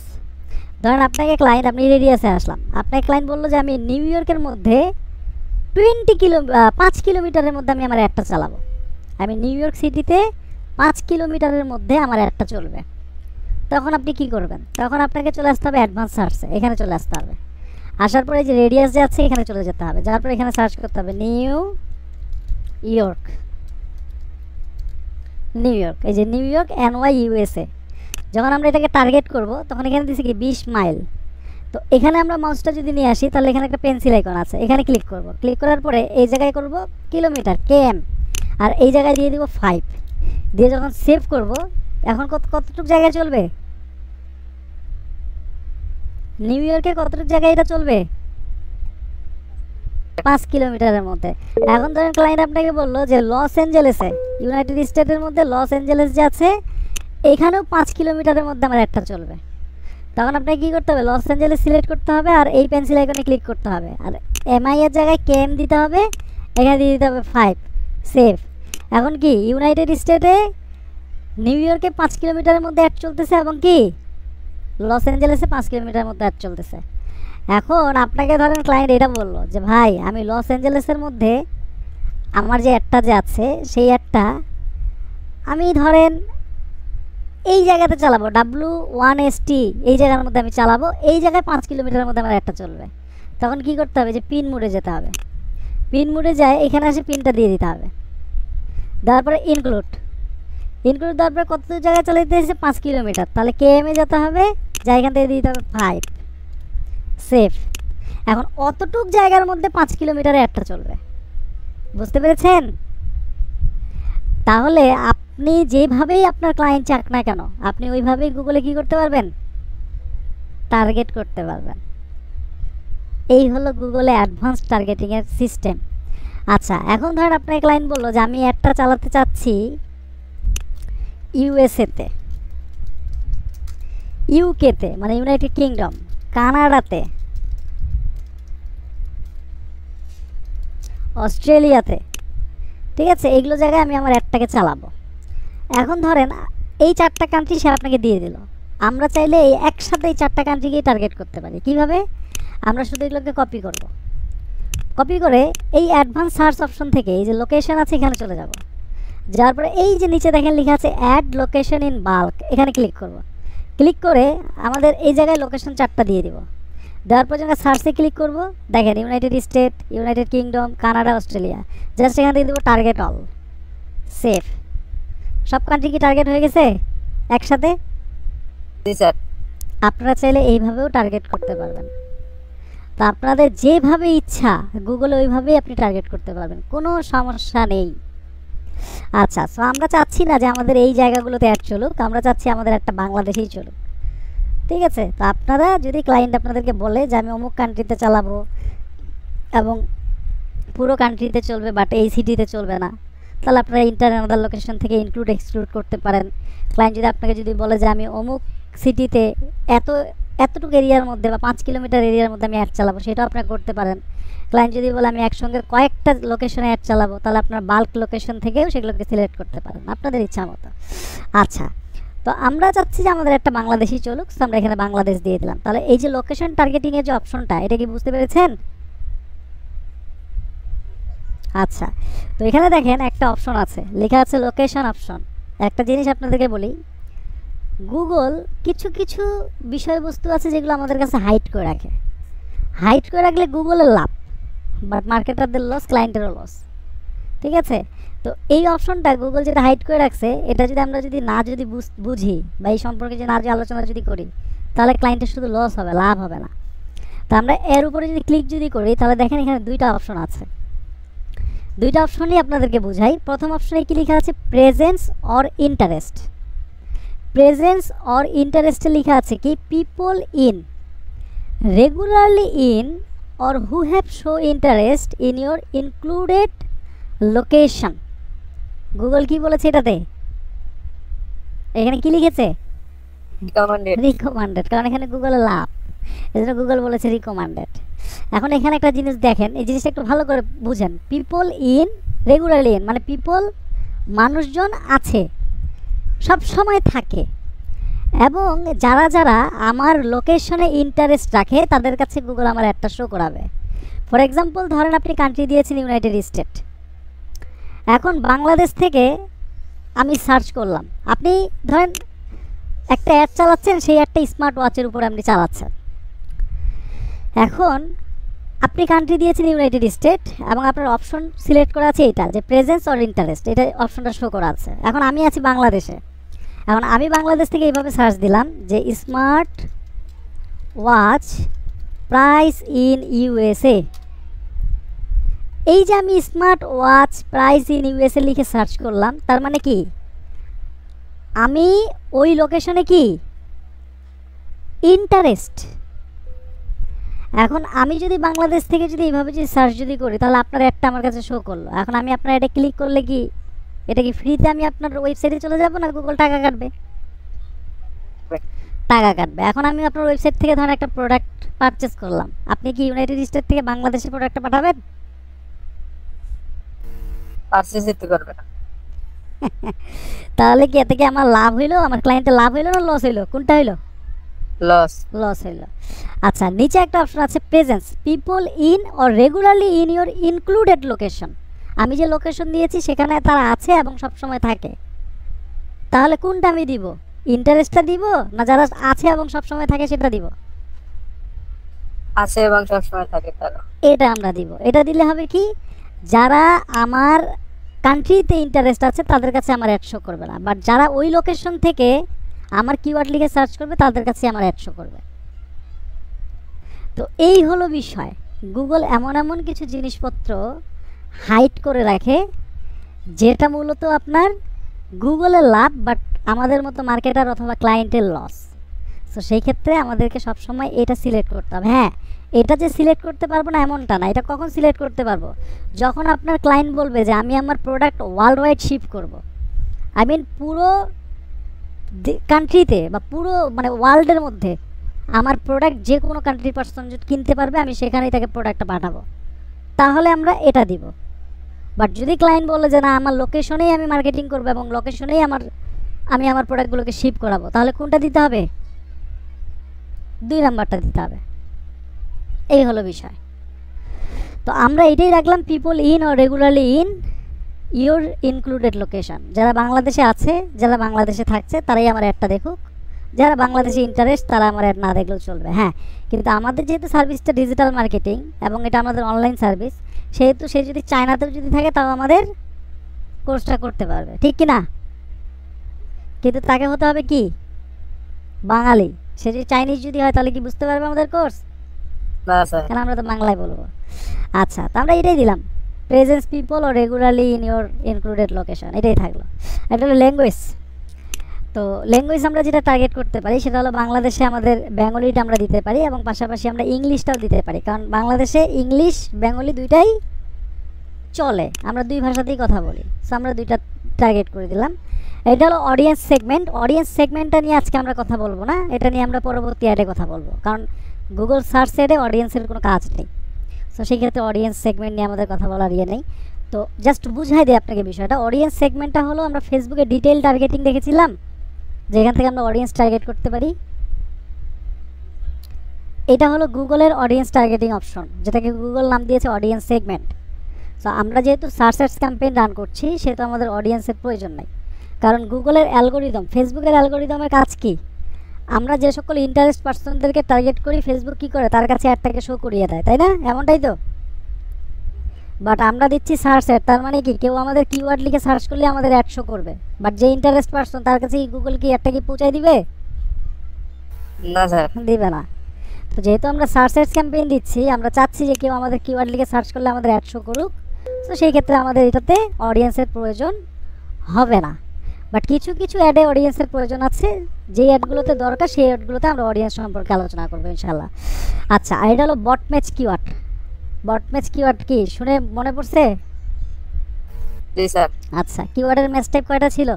[SPEAKER 1] ধরেন আপনাকে ক্লায়েন্ট, আপনি রেডিয়াসে আসলাম, আপনাকে ক্লায়েন্ট বললো যে আমি নিউ ইয়র্কের মধ্যে 5 কিলোমিটারের মধ্যে আমি আমার অ্যাডটা চালাবো। আমি নিউ ইয়র্ক সিটিতে 5 কিলোমিটারের মধ্যে আমার অ্যাডটা চলবে। তখন আপনি কি করবেন, তখন আপনাকে চলে আসতে হবে অ্যাডভান্স সার্চে, এখানে চলে আসতে হবে। আসার পরে যে রেডিয়াস যে আছে এখানে চলে যেতে হবে, যার পরে এখানে সার্চ করতে হবে নিউ ইয়র্ক। এই যে নিউ ইয়র্ক NY USA। যখন আমরা এটাকে টার্গেট করব তখন এখানে দিচ্ছি কি 20 মাইল। তো এখানে আমরা মাউসটা যদি নিয়ে আসি তাহলে এখানে একটা পেন্সিল আইকন আছে, এখানে ক্লিক করব। ক্লিক করার পরে এই জায়গায় করব কিলোমিটার KM, আর এই জায়গায় দিয়ে দিব 5 দিয়ে যখন সেভ করব, এখন কতটুকু জায়গায় চলবে, নিউ ইয়র্কে কতটুকু জায়গায় এটা চলবে, 5 কিলোমিটারের মধ্যে। এখন ধরেন ক্লায়েন্ট আপনাকে বললো যে লস অ্যাঞ্জেলেসে, ইউনাইটেড স্টেটের মধ্যে লস অ্যাঞ্জেলেস যে আছে এখানেও 5 কিলোমিটারের মধ্যে আমার একটা চলবে। তখন আপনাকে কী করতে হবে, লস অ্যাঞ্জেলেস সিলেক্ট করতে হবে আর এই পেন্সিল আইকনে ক্লিক করতে হবে, আর MI এর জায়গায় KM দিতে হবে, এখানে দিয়ে দিতে হবে 5, সেভ। এখন কি ইউনাইটেড স্টেটে নিউ ইয়র্কে 5 কিলোমিটারের মধ্যে অ্যাড চলতেছে এবং কি লস অ্যাঞ্জেলেসে 5 কিলোমিটারের মধ্যে অ্যাড চলতেছে। এখন আপনাকে ধরেন ক্লায়েন্ট এটা বললো যে ভাই আমি লস অ্যাঞ্জেলেসের মধ্যে আমার যে অ্যাডটা যে আছে সেই অ্যাডটা আমি ধরেন এই জায়গাতে চালাবো, W1ST এই জায়গার মধ্যে আমি চালাবো, এই জায়গায় 5 কিলোমিটারের মধ্যে আমার অ্যাডটা চলবে। তখন কি করতে হবে, যে পিন মোডে যেতে হবে, পিন মোডে যায় এখানে এসে পিনটা দিয়ে দিতে হবে, দেওয়ার পরে ইনক্লুড দেওয়ার পরে কত জায়গায় চলে যেতে এসেছে 5 কিলোমিটার, তাহলে KM এ যেতে হবে, যা এখান থেকে দিতে হবে 5, সেভ। এখন অতটুক জায়গার মধ্যে 5 কিলোমিটারে একটা চলবে, বুঝতে পেরেছেন? তাহলে আপনি যেভাবেই আপনার ক্লায়েন্ট চাক না কেন আপনি ওইভাবেই গুগলে কি করতে পারবেন, টার্গেট করতে পারবেন। এই হলো গুগলে অ্যাডভান্স টার্গেটিংয়ের সিস্টেম। আচ্ছা, এখন ধরেন আপনার ক্লায়েন্ট বললো যে আমি অ্যাডটা চালাতে চাচ্ছি ইউএসএতে, ইউকেতে মানে ইউনাইটেড কিংডম, কানাডাতে, অস্ট্রেলিয়াতে, ঠিক আছে, এইগুলো জায়গায় আমি আমার অ্যাডটাকে চালাবো। এখন ধরেন এই 4টা কান্ট্রি সে আপনাকে দিয়ে দিল, আমরা চাইলে এই একসাথে এই 4টা কান্ট্রিকেই টার্গেট করতে পারি। কিভাবে, আমরা শুধু এগুলোকে কপি করব, কপি করে এই অ্যাডভান্স সার্চ অপশন থেকে এই যে লোকেশন আছে এখানে চলে যাব, যার পরে এই যে নিচে দেখেন লেখা আছে অ্যাড লোকেশন ইন বাল্ক, এখানে ক্লিক করব। ক্লিক করে আমাদের এই জায়গায় লোকেশন 4টা দিয়ে দিব, দেওয়ার পর যখন সার্চে ক্লিক করব দেখেন United state, United kingdom, Canada, Australia, just এখানে দিয়ে দেবো টার্গেট অল, সেভ। সব কান্ট্রি কি টার্গেট হয়ে গেছে একসাথে?
[SPEAKER 2] জি স্যার।
[SPEAKER 1] আপনারা চাইলে এইভাবেও টার্গেট করতে পারবেন। তো আপনাদের যেভাবে ইচ্ছা গুগলে ওইভাবেই আপনি টার্গেট করতে পারবেন, কোনো সমস্যা নেই। আচ্ছা, সো আমরা চাচ্ছি না যে আমাদের এই জায়গাগুলোতে অ্যাড চলুক, আমরা চাচ্ছি আমাদের একটা বাংলাদেশেই চলুক, ঠিক আছে। তো আপনারা যদি ক্লায়েন্ট আপনাদেরকে বলে যে আমি অমুক কান্ট্রিতে চালাবো এবং পুরো কান্ট্রিতে চলবে বাট এই সিটিতে চলবে না, তাহলে আপনারা ইন্টারনাল লোকেশন থেকে ইনক্লুড এক্সক্লুড করতে পারেন। ক্লায়েন্ট যদি আপনাকে যদি বলে যে আমি অমুক সিটিতে এত এতটুকু এরিয়ার মধ্যে বা 5 কিলোমিটার এরিয়ার মধ্যে আমি অ্যাড চালাবো, সেটাও আপনারা করতে পারেন। ক্লায়েন্ট যদি বলে আমি একসঙ্গে কয়েকটা লোকেশনে অ্যাড চালাবো, তাহলে আপনার বাল্ক লোকেশন থেকেও সেগুলোকে সিলেক্ট করতে পারেন আপনাদের ইচ্ছা মতো। আচ্ছা, তো আমরা চাচ্ছি যে আমাদের একটা বাংলাদেশি চলুক, তো আমরা এখানে বাংলাদেশ দিয়ে দিলাম। তাহলে এই যে লোকেশন টার্গেটিংয়ের যে অপশনটা, এটা কি বুঝতে পেরেছেন? আচ্ছা, তো এখানে দেখেন একটা অপশন আছে, লেখা আছে লোকেশন অপশন। একটা জিনিস আপনাদেরকে বলি, গুগল কিছু কিছু বিষয়বস্তু আছে যেগুলো আমাদের কাছে হাইড করে রাখে। হাইড করে রাখলে গুগলের লাভ, বাট মার্কেটারদের লস, ক্লায়েন্টেরও লস। ঠিক আছে, তো এই অপশনটা গুগল যেটা হাইড করে রাখছে, এটা যদি আমরা যদি বুঝি বা এই সম্পর্কে যে আলোচনা যদি করি, তাহলে ক্লায়েন্টের শুধু লস হবে, লাভ হবে না। তো আমরা এর উপরে যদি ক্লিক যদি করি, তাহলে দেখেন এখানে দুইটা অপশন আছে। দুইটা অপশনই আপনাদেরকে বুঝাই। প্রথম অপশনে কি লেখা আছে? Presence or interest. Presence or ইন্টারেস্টে লেখা আছে কি? People in, regularly in, or who have show interest in your included location। Google কি বলেছে এটাতে? এখানে কি লিখেছে? রিকমেন্ডেড, কারণ এখানে গুগলের লাভ, এজন্য গুগল বলেছে রিকমেন্ডেড। এখন এখানে একটা জিনিস দেখেন, এই জিনিসটা একটু ভালো করে বুঝেন। পিপল ইন, রেগুলারলি ইন, মানে পিপল মানুষজন আছে, সব সময় থাকে, এবং যারা যারা আমার লোকেশনে ইন্টারেস্ট রাখে তাদের কাছে গুগল আমার একটা শো করাবে। ফর এক্সাম্পল ধরেন আপনি কান্ট্রি দিয়েছেন ইউনাইটেড স্টেট, এখন বাংলাদেশ থেকে আমি সার্চ করলাম, আপনি ধরেন একটা অ্যাড চালাচ্ছেন, সেই একটা স্মার্ট ওয়াচের উপর আপনি চালাচ্ছেন। এখন আপনি কান্ট্রি দিয়েছেন ইউনাইটেড স্টেট এবং আপনার অপশন সিলেক্ট করা আছে এটা যে প্রেজেন্স অর ইন্টারেস্ট, এটা অপশনটা শো করা আছে। এখন আমি আছি বাংলাদেশে, এখন আমি বাংলাদেশ থেকে এইভাবে সার্চ দিলাম যে smart watch price in USA. এই যে আমি smart watch price in USA লিখে সার্চ করলাম, তার মানে কি আমি ওই লোকেশনে কি ইন্টারেস্ট। এখন আমি যদি বাংলাদেশ থেকে যদি এইভাবে যদি সার্চ যদি করি, তাহলে আপনার একটা আমার কাছে শো করলো। এখন আমি আপনার এটা ক্লিক করলে কি এটা কি ফ্রিতে আমি আপনার ওয়েবসাইটে চলে যাব, না গুগল টাকা কাটবে? টাকা কাটবে। এখন আমি আপনার ওয়েবসাইট থেকে ধরেন একটা প্রোডাক্ট পারচেস করলাম, আপনি কি ইউনাইটেড স্টেট থেকে বাংলাদেশের প্রোডাক্টটা পাঠাবেন?
[SPEAKER 2] পারচেজ দিতে পারবে না।
[SPEAKER 1] তাহলে কি এতে কি আমার লাভ হইলো, আমার ক্লায়েন্টের লাভ হইলো না লস হইলো? কোনটা হইলো?
[SPEAKER 2] লস।
[SPEAKER 1] লস হইলো। আচ্ছা, নিচে একটা অপশন আছে presence, people in or regularly in your included location. আমি যে লোকেশন দিয়েছি সেখানে তারা আছে এবং সব সময় থাকে, তাহলে কোনটা আমি দিব? ইন্টারেস্টটা দিব, না যারা আছে এবং সব সময় থাকে সেটা দিব?
[SPEAKER 2] আছে এবং সব সময় থাকে তারা,
[SPEAKER 1] এটা আমরা দিব। এটা দিলে হবে কি, যারা আমার কান্ট্রিতে ইন্টারেস্ট আছে তাদের কাছে আমার অ্যাড শো করবে না, বাট যারা ওই লোকেশন থেকে আমার কিওয়ার্ড লিখে সার্চ করবে তাদের কাছে আমার অ্যাড শো করবে। তো এই হলো বিষয়। গুগল এমন এমন কিছু জিনিসপত্র হাইড করে রাখে যেটা মূলত আপনার গুগলের লাভ, বাট আমাদের মতো মার্কেটার অথবা ক্লায়েন্টের লস। সো সেই ক্ষেত্রে আমাদেরকে সবসময় এটা সিলেক্ট করতে হবে। হ্যাঁ, এটা যে সিলেক্ট করতে পারবো না এমনটা না, এটা কখন সিলেক্ট করতে পারবো? যখন আপনার ক্লায়েন্ট বলবে যে আমি আমার প্রোডাক্ট ওয়ার্ল্ড ওয়াইড শিপ করবো, আই মিন পুরো কান্ট্রিতে বা পুরো মানে ওয়ার্ল্ডের মধ্যে আমার প্রোডাক্ট যে কোনো কান্ট্রির পার্সন যদি কিনতে পারবে, আমি সেখানেই তাকে প্রোডাক্টটা পাঠাবো, তাহলে আমরা এটা দিব। বাট যদি ক্লায়েন্ট বলে যে না আমার লোকেশনেই আমি মার্কেটিং করবো এবং লোকেশনেই আমি আমার প্রোডাক্টগুলোকে শিপ করাবো, তাহলে কোনটা দিতে হবে? 2 নাম্বারটা দিতে হবে। এই হলো বিষয়। তো আমরা এটাই রাখলাম, people in or regularly in your included location. যারা বাংলাদেশে আছে, যারা বাংলাদেশে থাকছে তারাই আমার অ্যাডটা দেখুক, যারা বাংলাদেশে ইন্টারেস্ট তারা আমার অ্যাড না দেখলেও চলবে। হ্যাঁ, কিন্তু আমাদের যেহেতু সার্ভিসটা ডিজিটাল মার্কেটিং এবং এটা আমাদের অনলাইন সার্ভিস, সেহেতু সে যদি চায়নাতেও যদি থাকে তাও আমাদের কোর্সটা করতে পারবে, ঠিক কি না? কিন্তু তাকে হতে হবে কি বাঙালি। সে যদি চাইনিজ যদি হয় তাহলে কি বুঝতে পারবে আমাদের কোর্স?
[SPEAKER 2] না স্যার,
[SPEAKER 1] কারণ আমরা তো বাংলায় বলবো। আচ্ছা, তো আমরা এটাই দিলাম, presence people or regularly in your included location, এটাই থাকলো। এটা হলো ল্যাঙ্গুয়েজ। তো ল্যাঙ্গুয়েজ আমরা যেটা টার্গেট করতে পারি সেটা হলো বাংলাদেশে আমাদের বেঙ্গলিটা আমরা দিতে পারি এবং পাশাপাশি আমরা ইংলিশটাও দিতে পারি, কারণ বাংলাদেশে ইংলিশ বেঙ্গলি দুইটাই চলে, আমরা দুই ভাষাতেই কথা বলি। সো আমরা দুইটা টার্গেট করে দিলাম। এটা হলো অডিয়েন্স সেগমেন্ট। অডিয়েন্স সেগমেন্টটা নিয়ে আজকে আমরা কথা বলবো না, এটা নিয়ে আমরা পরবর্তী অ্যাডে কথা বলবো, কারণ গুগল সার্চ অ্যাডে অডিয়েন্সের কোনো কাজ নেই। তো সেই ক্ষেত্রে অডিয়েন্স সেগমেন্ট নিয়ে আমাদের কথা বলার ইয়ে নেই। তো জাস্ট বুঝাই দিই আপনাকে বিষয়টা। অডিয়েন্স সেগমেন্টটা হলো, আমরা ফেসবুকে ডিটেইল টার্গেটিং দেখেছিলাম, যেখান থেকে আমরা অডিয়েন্স টার্গেট করতে পারি। এটা হলো গুগলের অডিয়েন্স টার্গেটিং অপশন, যেটাকে গুগল নাম দিয়েছে অডিয়েন্স সেগমেন্ট। সো আমরা যেহেতু সার্চ অ্যাডস ক্যাম্পেইন রান করছি, সেহেতু আমাদের অডিয়েন্সের প্রয়োজন নাই, কারণ গুগলের অ্যালগোরিদম, ফেসবুকের অ্যালগোরিদমের কাজ কি, আমরা যে সকল ইন্টারেস্ট পার্সনদেরকে টার্গেট করি, ফেসবুক কী করে, তার কাছে অ্যাডটাকে শো করিয়ে দেয়, তাই না? এমনটাই তো। বাট আমরা দিচ্ছি সার্চ অ্যাড, তার মানে কি, কেউ আমাদের কিওয়ার্ড লিখে সার্চ করলে আমাদের অ্যাড শো করবে, বাট যে ইন্টারেস্ট পার্সন তার কাছে গুগল কি অ্যাডটা কি পৌঁছায় দিবে?
[SPEAKER 2] না স্যার,
[SPEAKER 1] দিবে না। তো যেহেতু আমরা সার্চ অ্যাডস ক্যাম্পেইন দিচ্ছি, আমরা চাচ্ছি যে কেউ আমাদের কিওয়ার্ড লিখে সার্চ করলে আমাদের অ্যাড শো করুক। তো সেই ক্ষেত্রে আমাদের এটাতে অডিয়েন্সের প্রয়োজন হবে না। বাট কিছু কিছু অ্যাডে অডিয়েন্সের প্রয়োজন আছে, যেই অ্যাডগুলোতে দরকার সেই অ্যাডগুলোতে আমরা অডিয়েন্স সম্পর্কে আলোচনা করবো ইনশাল্লাহ। আচ্ছা, আর এটা হলো broad match keyword. Broad match keyword কি শুনে মনে পড়ছে?
[SPEAKER 2] জি স্যার।
[SPEAKER 1] আচ্ছা, কিওয়ার্ডের ম্যাচ টাইপ কয়টা ছিল?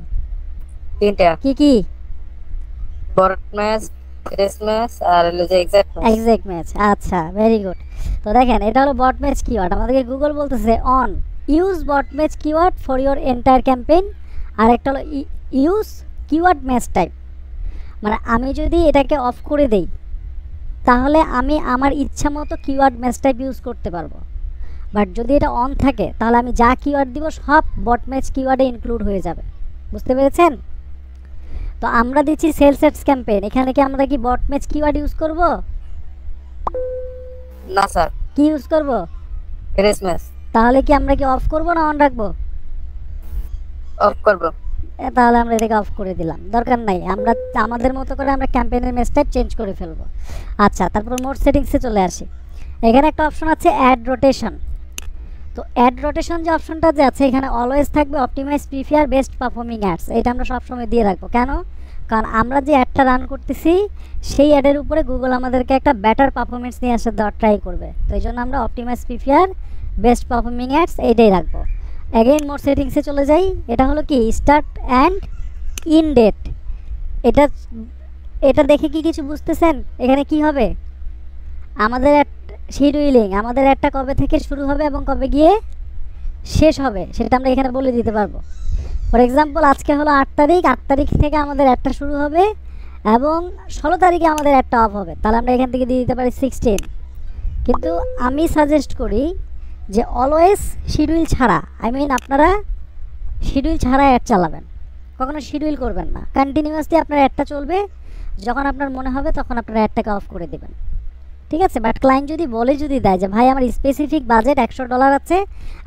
[SPEAKER 2] 3টা।
[SPEAKER 1] কি কি?
[SPEAKER 2] বট ম্যাচ, রেস ম্যাচ, আর হলো যে এক্সাক্ট ম্যাচ।
[SPEAKER 1] Exact match. আচ্ছা, ভেরি গুড। তো দেখেন, এটা হলো বট ম্যাচ কিওয়ার্ড। আমাদেরকে গুগল বলতেছে on use broad match keyword for your entire campaign. আর একটা হলো ইউজ কিওয়ার্ড ম্যাচ টাইপ, মানে আমি যদি এটাকে অফ করে দেই তাহলে আমি আমার ইচ্ছা মতো কিওয়ার্ড ম্যাচ টাইপ ইউজ করতে পারবো। বাট যদি এটা অন থাকে তাহলে আমি যা কিওয়ার্ড দিব সব বট ম্যাচ কিওয়ার্ডে ইনক্লুড হয়ে যাবে। বুঝতে পেরেছেন? তো আমরা দিচ্ছি সেলস অ্যাডস ক্যাম্পেইন, এখানে কি আমরা কি বট ম্যাচ কিওয়ার্ড ইউজ করব?
[SPEAKER 2] না স্যার।
[SPEAKER 1] কি ইউজ করব?
[SPEAKER 2] Race match.
[SPEAKER 1] তাহলে কি আমরা কি অফ করব না অন রাখবো?
[SPEAKER 2] অফ করব।
[SPEAKER 1] তাহলে আমরা এটাকে অফ করে দিলাম, দরকার নাই। আমরা আমাদের মতো করে আমরা ক্যাম্পেইনের ম্যাচ টাইপ চেঞ্জ করে ফেলবো। আচ্ছা, তারপর মোড সেটিংসে চলে আসি। এখানে একটা অপশন আছে অ্যাড রোটেশন। তো অ্যাড রোটেশন যে অপশনটা যে আছে, এখানে অলওয়েজ থাকবে optimize prefer best performing ads. এটা আমরা সবসময় দিয়ে রাখবো। কেন? কারণ আমরা যে অ্যাডটা রান করতেছি সেই অ্যাডের উপরে গুগল আমাদেরকে একটা বেটার পারফরমেন্স নিয়ে আসতে দেওয়ার ট্রাই করবে। তো এই জন্য আমরা optimize prefer best performing ads এইটাই রাখবো। অ্যাগেইন মোড সেটিংসে চলে যাই। এটা হলো কি স্টার্ট অ্যান্ড ইন ডেট। এটা এটা দেখে কি কিছু বুঝতেছেন? এখানে কি হবে, আমাদের শিডিউলিং, আমাদের একটা কবে থেকে শুরু হবে এবং কবে গিয়ে শেষ হবে সেটা আমরা এখানে বলে দিতে পারবো। ফর এক্সাম্পল, আজকে হলো 8 তারিখ, 8 তারিখ থেকে আমাদের একটা শুরু হবে এবং 16 তারিখে আমাদের একটা অফ হবে, তাহলে আমরা এখান থেকে দিয়ে দিতে পারি 16। কিন্তু আমি সাজেস্ট করি যে অলওয়েজ শিডিউল ছাড়া, আই মিন আপনারা শিডিউল ছাড়া অ্যাড চালাবেন, কখনো শিডিউল করবেন না। কন্টিনিউয়াসলি আপনার অ্যাডটা চলবে, যখন আপনার মনে হবে তখন আপনার অ্যাডটাকে অফ করে দেবেন, ঠিক আছে? বাট ক্লায়েন্ট যদি বলে, যদি দেয় যে ভাই আমার স্পেসিফিক বাজেট $100 আছে,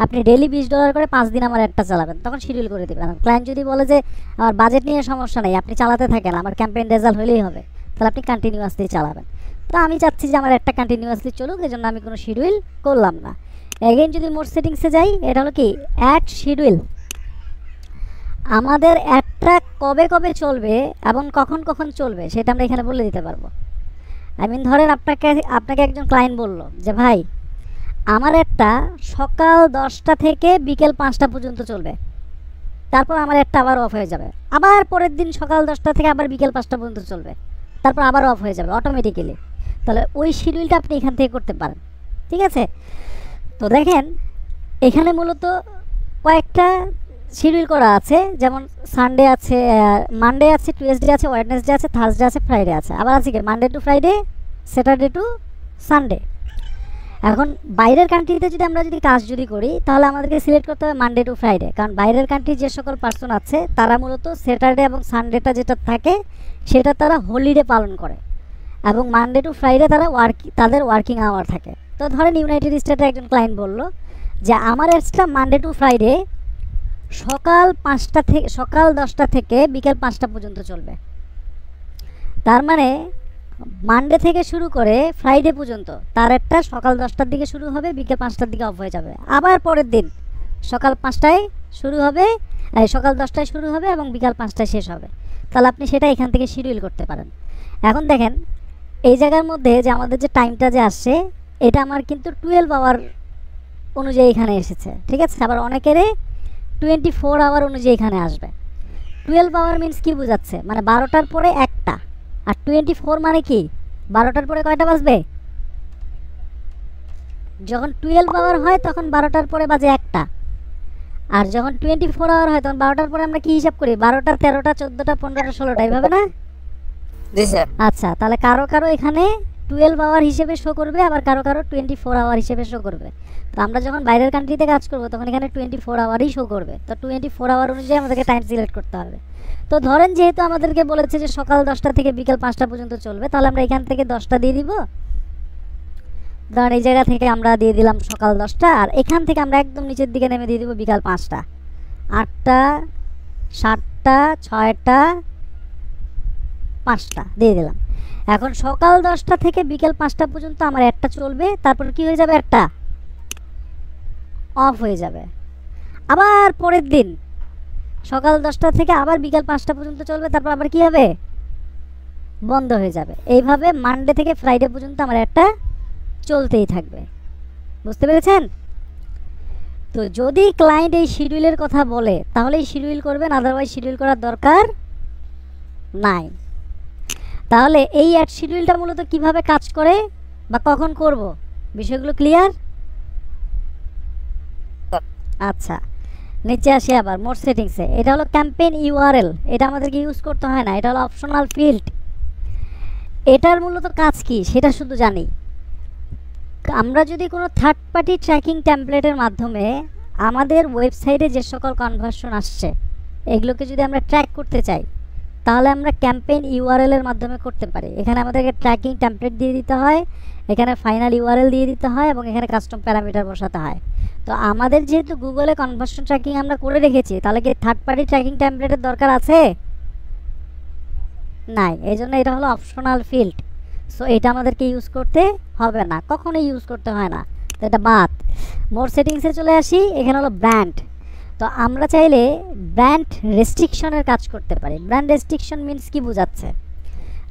[SPEAKER 1] আপনি ডেলি $20 করে 5 দিন আমার অ্যাডটা চালাবেন, তখন শিডিউল করে দেবেন। ক্লায়েন্ট যদি বলে যে আমার বাজেট নিয়ে সমস্যা নেই, আপনি চালাতে থাকেন, আমার ক্যাম্পেইন রেজাল্ট হলেই হবে, তাহলে আপনি কন্টিনিউয়াসলি চালাবেন। তো আমি চাচ্ছি যে আমার একটা কন্টিনিউয়াসলি চলুক, এই জন্য আমি কোনো শিডিউল করলাম না। এগেইন যদি মোড সেটিংসে যাই, এটা হলো কি অ্যাড শিডিউল। আমাদের অ্যাডটা কবে কবে চলবে এবং কখন কখন চলবে সেটা আমরা এখানে বলে দিতে পারবো। আই মিন ধরেন আপনাকে একজন ক্লায়েন্ট বলল যে ভাই আমার একটা সকাল 10টা থেকে বিকেল 5টা পর্যন্ত চলবে, তারপর আমার একটা আবার অফ হয়ে যাবে, আবার পরের দিন সকাল 10টা থেকে আবার বিকেল 5টা পর্যন্ত চলবে, তারপর আবার অফ হয়ে যাবে অটোমেটিক্যালি। তাহলে ওই শিডিউলটা আপনি এখান থেকে করতে পারেন, ঠিক আছে? তো দেখেন এখানে মূলত কয়েকটা শিডিউল করা আছে, যেমন সানডে আছে, মানডে আছে, টুয়েসডে আছে, ওয়েডনেসডে আছে, থার্সডে আছে, ফ্রাইডে আছে, আবার আছে কি Monday to Friday, Saturday to Sunday. এখন বাইরের কান্ট্রিতে যদি আমরা কাজ করি তাহলে আমাদেরকে সিলেক্ট করতে হবে মানডে টু ফ্রাইডে, কারণ বাইরের কান্ট্রি যে সকল পার্সন আছে তারা মূলত স্যাটারডে এবং সানডেটা যেটা থাকে সেটা তারা হলিডে পালন করে, এবং মানডে টু ফ্রাইডে তাদের ওয়ার্কিং আওয়ার থাকে। তো ধরেন ইউনাইটেড স্টেটের একজন ক্লায়েন্ট বলল যে আমার অ্যাডসটা মানডে টু ফ্রাইডে সকাল 10টা থেকে বিকেল 5টা পর্যন্ত চলবে। তার মানে মানডে থেকে শুরু করে ফ্রাইডে পর্যন্ত তার একটা সকাল 10টার দিকে শুরু হবে, বিকেল 5টার দিকে অফ হয়ে যাবে, আবার পরের দিন সকাল 5টায় শুরু হবে, সকাল 10টায় শুরু হবে এবং বিকাল 5টায় শেষ হবে। তাহলে আপনি সেটা এখান থেকে শিডিউল করতে পারেন। এখন দেখেন এই জায়গার মধ্যে যে আমাদের যে টাইমটা যে আসছে এটা আমার কিন্তু 12 আওয়ার অনুযায়ী এখানে এসেছে, ঠিক আছে? আবার অনেকেরই 24 আওয়ার অনুযায়ী এখানে আসবে। 12 আওয়ার মিন্স কি বোঝাচ্ছে, মানে 12টার পরে একটা। আর 24 মানে কি, 12টার পরে কয়টা বাজবে? যখন 12 আওয়ার হয় তখন 12টার পরে বাজে একটা। আর যখন 24 আওয়ার হয় তখন 12টার পরে আমরা কি হিসাব করি? 12টা, 13টা, 14টা, 15টা, 16টা, এইভাবে না?
[SPEAKER 2] জি স্যার।
[SPEAKER 1] আচ্ছা, তাহলে কারো কারো এখানে 12 আওয়ার হিসেবে শো করবে, আবার কারো কারো 24 আওয়ার হিসেবে শো করবে। তো আমরা যখন বাইরের কান্ট্রিতে কাজ করব তখন এখানে 24 আওয়ারই শো করবে। তো 24 আওয়ার অনুযায়ী আমাদেরকে টাইম সিলেক্ট করতে হবে। তো ধরেন যেহেতু আমাদেরকে বলেছে যে সকাল 10টা থেকে বিকেল 5টা পর্যন্ত চলবে, তাহলে আমরা এখান থেকে 10টা দিয়ে দিব। ধরেন এই জায়গা থেকে আমরা দিয়ে দিলাম সকাল 10টা, আর এখান থেকে আমরা একদম নিচের দিকে নেমে দিয়ে দিব বিকাল 5টা, 8টা, 7টা, 6টা, 5টা দিয়ে দিলাম। এখন সকাল 10টা থেকে বিকেল 5টা পর্যন্ত আমার একটা চলবে, তারপর কি হয়ে যাবে? একটা অফ হয়ে যাবে। আবার পরের দিন সকাল 10টা থেকে আবার বিকাল 5টা পর্যন্ত চলবে, তারপর আবার কি হবে? বন্ধ হয়ে যাবে। এইভাবে মানডে থেকে ফ্রাইডে পর্যন্ত আমার একটা চলতেই থাকবে। বুঝতে পেরেছেন? তো যদি ক্লায়েন্ট এই শিডিউলের কথা বলে তাহলে শিডিউল করবেন, আদারওয়াইজ শিডিউল করার দরকার নাই। তাহলে এই অ্যাড শিডিউলটা মূলত কিভাবে কাজ করে বা কখন করব, বিষয়গুলো ক্লিয়ার? আচ্ছা, নিচে আসি আবার মোড সেটিংসে। এটা হলো ক্যাম্পেইন ইউআরএল, এটা আমাদেরকে ইউজ করতে হয় না, এটা হলো অপশনাল ফিল্ড। এটার মূলত কাজ কি সেটা শুধু জানি। আমরা যদি কোনো থার্ড পার্টি ট্র্যাকিং টেমপ্লেটের মাধ্যমে আমাদের ওয়েবসাইটে যে সকল কনভার্সন আসছে এগুলোকে যদি আমরা ট্র্যাক করতে চাই, তাহলে আমরা ক্যাম্পেইন ইউআরএল এর মাধ্যমে করতে পারি। এখানে আমাদেরকে ট্র্যাকিং টেমপ্লেট দিয়ে দিতে হয়, এখানে ফাইনাল ইউআরএল দিয়ে দিতে হয়, এবং এখানে কাস্টম প্যারামিটার বসাতে হয়। তো আমাদের যেহেতু গুগলে কনভার্সন ট্র্যাকিং আমরা করে রেখেছি, তাহলে কি থার্ড পার্টি ট্র্যাকিং টেমপ্লেটের দরকার আছে? নাই। এই জন্য এটা হলো অপশনাল ফিল্ড। সো এটা আমাদেরকে ইউজ করতে হবে না, কখনোই ইউজ করতে হয় না। তো এটা বাদ। মোড সেটিংসে চলে আসি। এখানে হলো ব্র্যান্ড। তো আমরা চাইলে ব্র্যান্ড রেস্ট্রিকশনের কাজ করতে পারি। ব্র্যান্ড রেস্ট্রিকশন মিন্স কি বোঝাচ্ছে?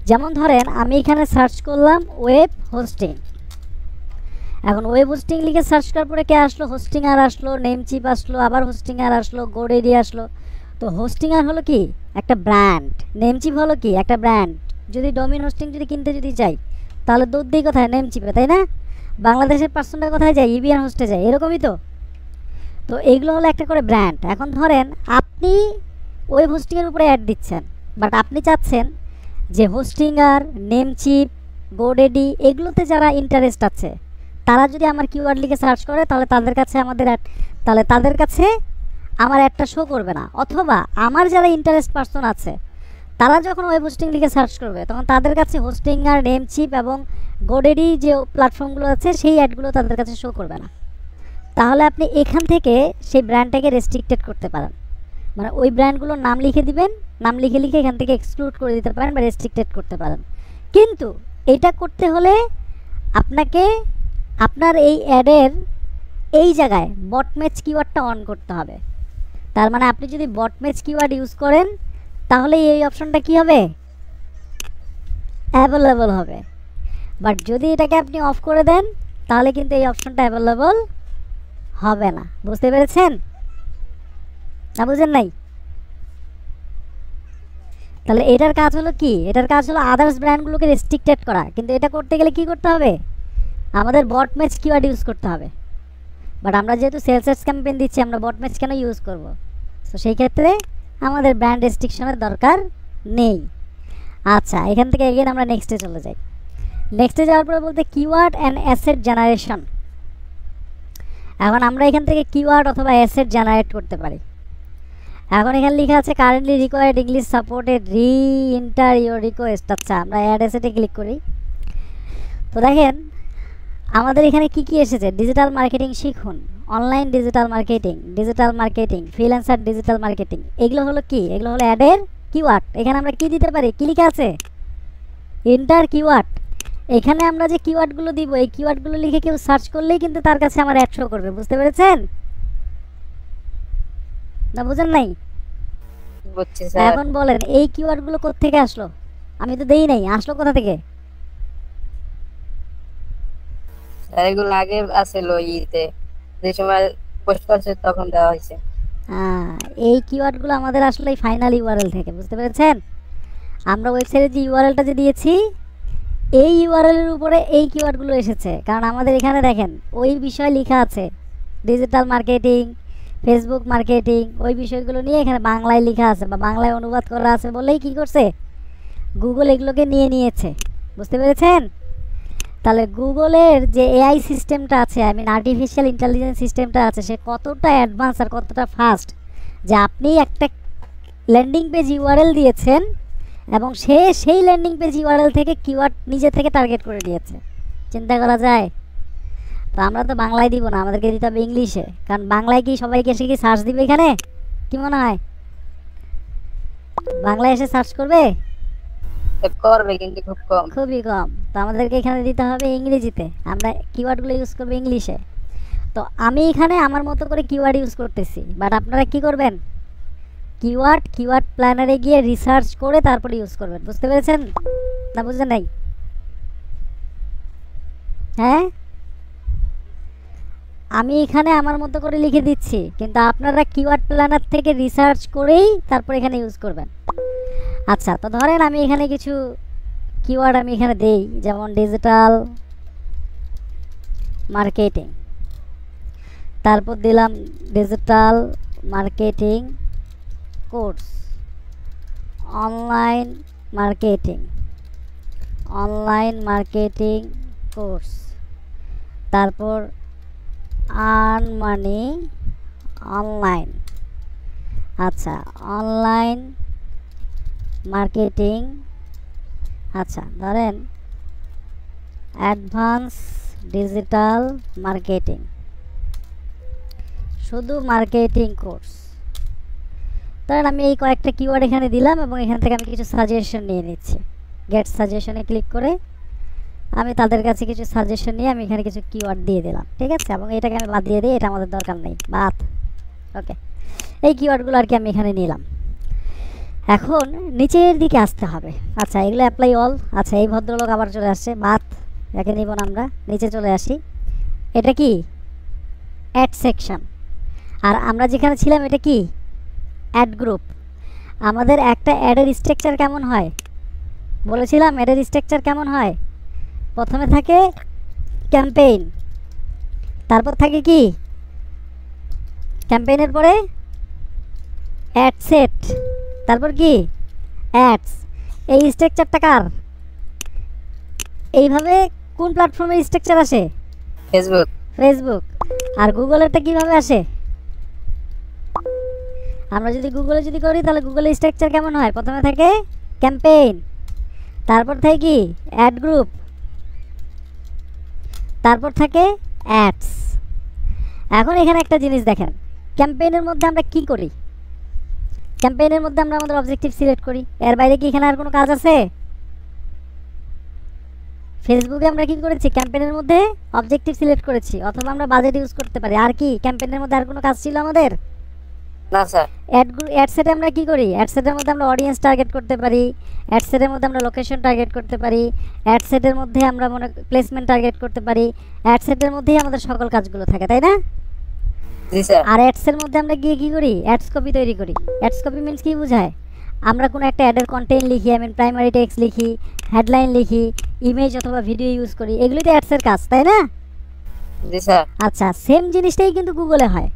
[SPEAKER 1] যেমন ধরেন আমি এখানে সার্চ করলাম ওয়েব হোস্টিং। এখন ওয়েব হোস্টিং লিখে সার্চ করার পরে কে আসলো? হোস্টিংয়ার আসলো, নেমচিপ আসলো, আবার হোস্টিংয়ার আসলো, গোডেডি আসলো। তো হোস্টিংয়ার হলো কি? একটা ব্র্যান্ড। নেমচিপ হলো কি? একটা ব্র্যান্ড। যদি ডোমেইন হোস্টিং যদি কিনতে যদি চাই তাহলে দৌড় দিই কোথায়? নেমচিপে, তাই না? বাংলাদেশের পার্সনটা কোথায় যায়? ইবিএন হোস্টে যায়, এরকমই তো। তো এইগুলো হলো একটা করে ব্র্যান্ড। এখন ধরেন আপনি ওয়েব হোস্টিংয়ের উপরে অ্যাড দিচ্ছেন, বাট আপনি চাচ্ছেন যে হোস্টিংয়ার, নেমচিপ, গোডেডি এগুলোতে যারা ইন্টারেস্ট আছে তারা যদি আমার কিওয়ার্ড লিখে সার্চ করে তাহলে তাদের কাছে আমার অ্যাডটা শো করবে না। অথবা আমার যারা ইন্টারেস্ট পার্সন আছে তারা যখন ওয়েব হোস্টিং লিখে সার্চ করবে তখন তাদের কাছে হোস্টিংয়ার, নেমচিপ এবং গোডেডি যে প্ল্যাটফর্মগুলো আছে সেই অ্যাডগুলো তাদের কাছে শো করবে না। তাহলে আপনি এখান থেকে সেই ব্র্যান্ডটাকে রেস্ট্রিক্টেড করতে পারেন। মানে ওই ব্র্যান্ডগুলোর নাম লিখে দিবেন, নাম লিখে লিখে এখান থেকে এক্সক্লুড করে দিতে পারেন বা রেস্ট্রিক্টেড করতে পারেন। কিন্তু এটা করতে হলে আপনাকে আপনার এই অ্যাডের এই জায়গায় বটম্যাচ কিওয়ার্ডটা অন করতে হবে। তার মানে আপনি যদি বটম্যাচ কিওয়ার্ড ইউজ করেন তাহলে এই অপশনটা কি হবে? অ্যাভেলেবল হবে। বাট যদি এটাকে আপনি অফ করে দেন তাহলে কিন্তু এই অপশনটা অ্যাভেলেবল হবে না। বুঝতে পেরেছেন না? বুঝেন নাই? তাহলে এটার কাজ হলো কি? এটার কাজ হলো আদার্স ব্র্যান্ডগুলোকে রেস্ট্রিক্টেড করা। কিন্তু এটা করতে গেলে কি করতে হবে? আমাদের বটম্যাচ কিওয়ার্ড ইউজ করতে হবে। বাট আমরা যেহেতু সেলস ক্যাম্পেইন দিচ্ছি, আমরা বটম্যাচ কেন ইউজ করব? তো সেই ক্ষেত্রে আমাদের ব্র্যান্ড রেস্ট্রিকশনের দরকার নেই। আচ্ছা, এখান থেকে এগেন আমরা নেক্সটে চলে যাই। নেক্সটে যাওয়ার পরে বলতে কিওয়ার্ড অ্যান্ড অ্যাসেট জেনারেশন। এখন আমরা এখান থেকে কিওয়ার্ড অথবা অ্যাসেট জেনারেট করতে পারি। এখন এখানে লেখা আছে কারেন্টলি রিকোয়ার্ড ইংলিশ সাপোর্টেড রি এন্টার ইউর রিকোয়েস্ট। আচ্ছা, আমরা অ্যাড অ্যাসেটে ক্লিক করি। তো দেখেন আমাদের এখানে কি কি এসেছে? ডিজিটাল মার্কেটিং শিখুন, online digital marketing, freelancer digital marketing. এগুলো হলো কি? এগুলো হলো অ্যাডের কিওয়ার্ড। এখানে আমরা কি দিতে পারি? কি লেখা আছে? Enter keyword. এখানে আমরা যে কিওয়ার্ডগুলো দিব এই কিওয়ার্ডগুলো লিখে কেউ সার্চ করলেই কিন্তু তার কাছে আমার অ্যাড শো করবে। বুঝতে পেরেছেন না? বুঝেন নাই?
[SPEAKER 2] বুঝছি স্যার।
[SPEAKER 1] এখন বলেন এই কিওয়ার্ডগুলো কোথা থেকে আসলো? আমি তো দেই নাই, আসলো কোথা থেকে?
[SPEAKER 2] স্যার এগুলো আগে আসলো ইতে, যে সময় পোস্ট করছে তখন দেওয়া হয়েছে।
[SPEAKER 1] আহ, এই কিওয়ার্ডগুলো আমাদের আসলে ফাইনাল ইউআরএল থেকে, বুঝতে পেরেছেন? আমরা ওয়েবসাইটে যে ইউআরএলটা যে দিয়েছি এই ইউআরএলের উপরে এই কিওয়ার্ডগুলো এসেছে, কারণ আমাদের এখানে দেখেন ওই বিষয় লেখা আছে, ডিজিটাল মার্কেটিং, ফেসবুক মার্কেটিং, ওই বিষয়গুলো নিয়ে এখানে বাংলায় লেখা আছে বা বাংলায় অনুবাদ করা আছে বলেই কি করছে, গুগল এগুলোকে নিয়ে নিয়েছে, বুঝতে পেরেছেন? তাহলে গুগলের যে এআই সিস্টেমটা আছে, আই মিন আর্টিফিশিয়াল ইন্টেলিজেন্স সিস্টেমটা আছে, সে কতটা অ্যাডভান্স আর কতটা ফাস্ট যে আপনি একটা ল্যান্ডিং পেজ ইউআরএল দিয়েছেন এবং সে সেই ল্যান্ডিং পেজ ইউআরএল থেকে কিওয়ার্ড নিজে থেকে টার্গেট করে দিয়েছে। চিন্তা করা যায়? তো আমরা তো বাংলায় দিব না, আমাদেরকে দিতে হবে ইংলিশে, কারণ বাংলায় কি সবাইকে এসে কি সার্চ দিবে এখানে? কি মনে হয় বাংলায় এসে সার্চ করবে?
[SPEAKER 2] করবে কিন্তু খুব কম।
[SPEAKER 1] খুবই কম। তো আমাদেরকে এখানে দিতে হবে ইংরেজিতে, আমরা কিওয়ার্ডগুলো ইউজ করবো ইংলিশে। তো আমি এখানে আমার মতো করে কিওয়ার্ড ইউজ করতেছি, বাট আপনারা কি করবেন, কিওয়ার্ড প্ল্যানারে গিয়ে রিসার্চ করে তারপরে ইউজ করবেন, বুঝতে পেরেছেন না? বুঝলেন নাই? হ্যাঁ, আমি এখানে আমার মতো করে লিখে দিচ্ছি, কিন্তু আপনারা কিওয়ার্ড প্ল্যানার থেকে রিসার্চ করেই তারপর এখানে ইউজ করবেন। আচ্ছা, তো ধরেন আমি এখানে কিছু কিওয়ার্ড আমি এখানে দেই, যেমন ডিজিটাল মার্কেটিং, তারপর দিলাম digital marketing course, online marketing course, তারপর আর্ন মানি অনলাইন। আচ্ছা, অনলাইন মার্কেটিং, আচ্ছা ধরেন অ্যাডভান্স ডিজিটাল মার্কেটিং, শুধু মার্কেটিং কোর্স। ধরেন আমি এই কয়েকটা কিওয়ার্ড এখানে দিলাম এবং এখান থেকে আমি কিছু সাজেশন নিয়ে নিচ্ছি। গেট সাজেশনে ক্লিক করে আমি তাদের কাছে কিছু সাজেশন নিয়ে আমি এখানে কিছু কিওয়ার্ড দিয়ে দিলাম, ঠিক আছে? এবং এটাকে আমি বাদ দিয়ে দিই, এটা আমাদের দরকার নেই, বাদ। ওকে, এই কিওয়ার্ডগুলো আর কি আমি এখানে নিলাম। এখন নিচের দিকে আসতে হবে। আচ্ছা, এগুলো অ্যাপ্লাই অল। আচ্ছা, এই ভদ্রলোক আবার চলে আসছে, বাদ, একে নিব না আমরা। নিচে চলে আসি, এটা কি অ্যাড সেকশন, আর আমরা যেখানে ছিলাম এটা কি অ্যাড গ্রুপ। আমাদের একটা অ্যাডের স্ট্রাকচার কেমন হয় বলেছিলাম? অ্যাডের স্ট্রাকচার কেমন হয়? প্রথমে থাকে ক্যাম্পেইন, তারপর থাকে কি ক্যাম্পেইনের পরে অ্যাড সেট, তারপর কি অ্যাডস। এই স্ট্রাকচারটা কার? এইভাবে কোন প্ল্যাটফর্মের স্ট্রাকচার আসে? ফেসবুক। আর গুগলেরটা কিভাবে আসে? আমরা যদি গুগলে যদি করি তাহলে গুগলের স্ট্রাকচার কেমন হয়? প্রথমে থাকে ক্যাম্পেইন, তারপর থাকে কি অ্যাড গ্রুপ, তারপর থাকে অ্যাডস। এখন এখানে একটা জিনিস দেখেন, ক্যাম্পেইনের মধ্যে আমরা কি করি? ক্যাম্পেইনের মধ্যে আমরা আমাদের অবজেক্টিভ সিলেক্ট করি, এর বাইরে কি এখানে আর কোনো কাজ আছে? ফেসবুকে আমরা কি করেছি? ক্যাম্পেইনের মধ্যে অবজেক্টিভ সিলেক্ট করেছি, অথবা আমরা বাজেট ইউজ করতে পারি। আর কি ক্যাম্পেইনের মধ্যে আর কোনো কাজ ছিল আমাদের?
[SPEAKER 2] না স্যার।
[SPEAKER 1] অ্যাড সেটে আমরা কি করি? অ্যাড সেটের মধ্যে আমরা অডিয়েন্স টার্গেট করতে পারি, অ্যাড সেটের মধ্যে আমরা লোকেশন টার্গেট করতে পারি, অ্যাড সেটের মধ্যে আমরা প্লেসমেন্ট টার্গেট করতে পারি। অ্যাড সেটের মধ্যেই আমাদের সকল কাজগুলো থাকে, তাই না?
[SPEAKER 2] জি স্যার।
[SPEAKER 1] আর অ্যাডসের মধ্যে আমরা গিয়ে কি করি? অ্যাডস কপি তৈরি করি। অ্যাডস কপি মিন্স কি বোঝায়? আমরা কোনো একটা অ্যাডের কন্টেন্ট লিখি, আই মিন প্রাইমারি টেক্সট লিখি, হেডলাইন লিখি, ইমেজ অথবা ভিডিও ইউজ করি, এগুলোই তো অ্যাডসের কাজ, তাই না?
[SPEAKER 2] জি স্যার।
[SPEAKER 1] আচ্ছা, সেম জিনিসটাই কিন্তু গুগলে হয়।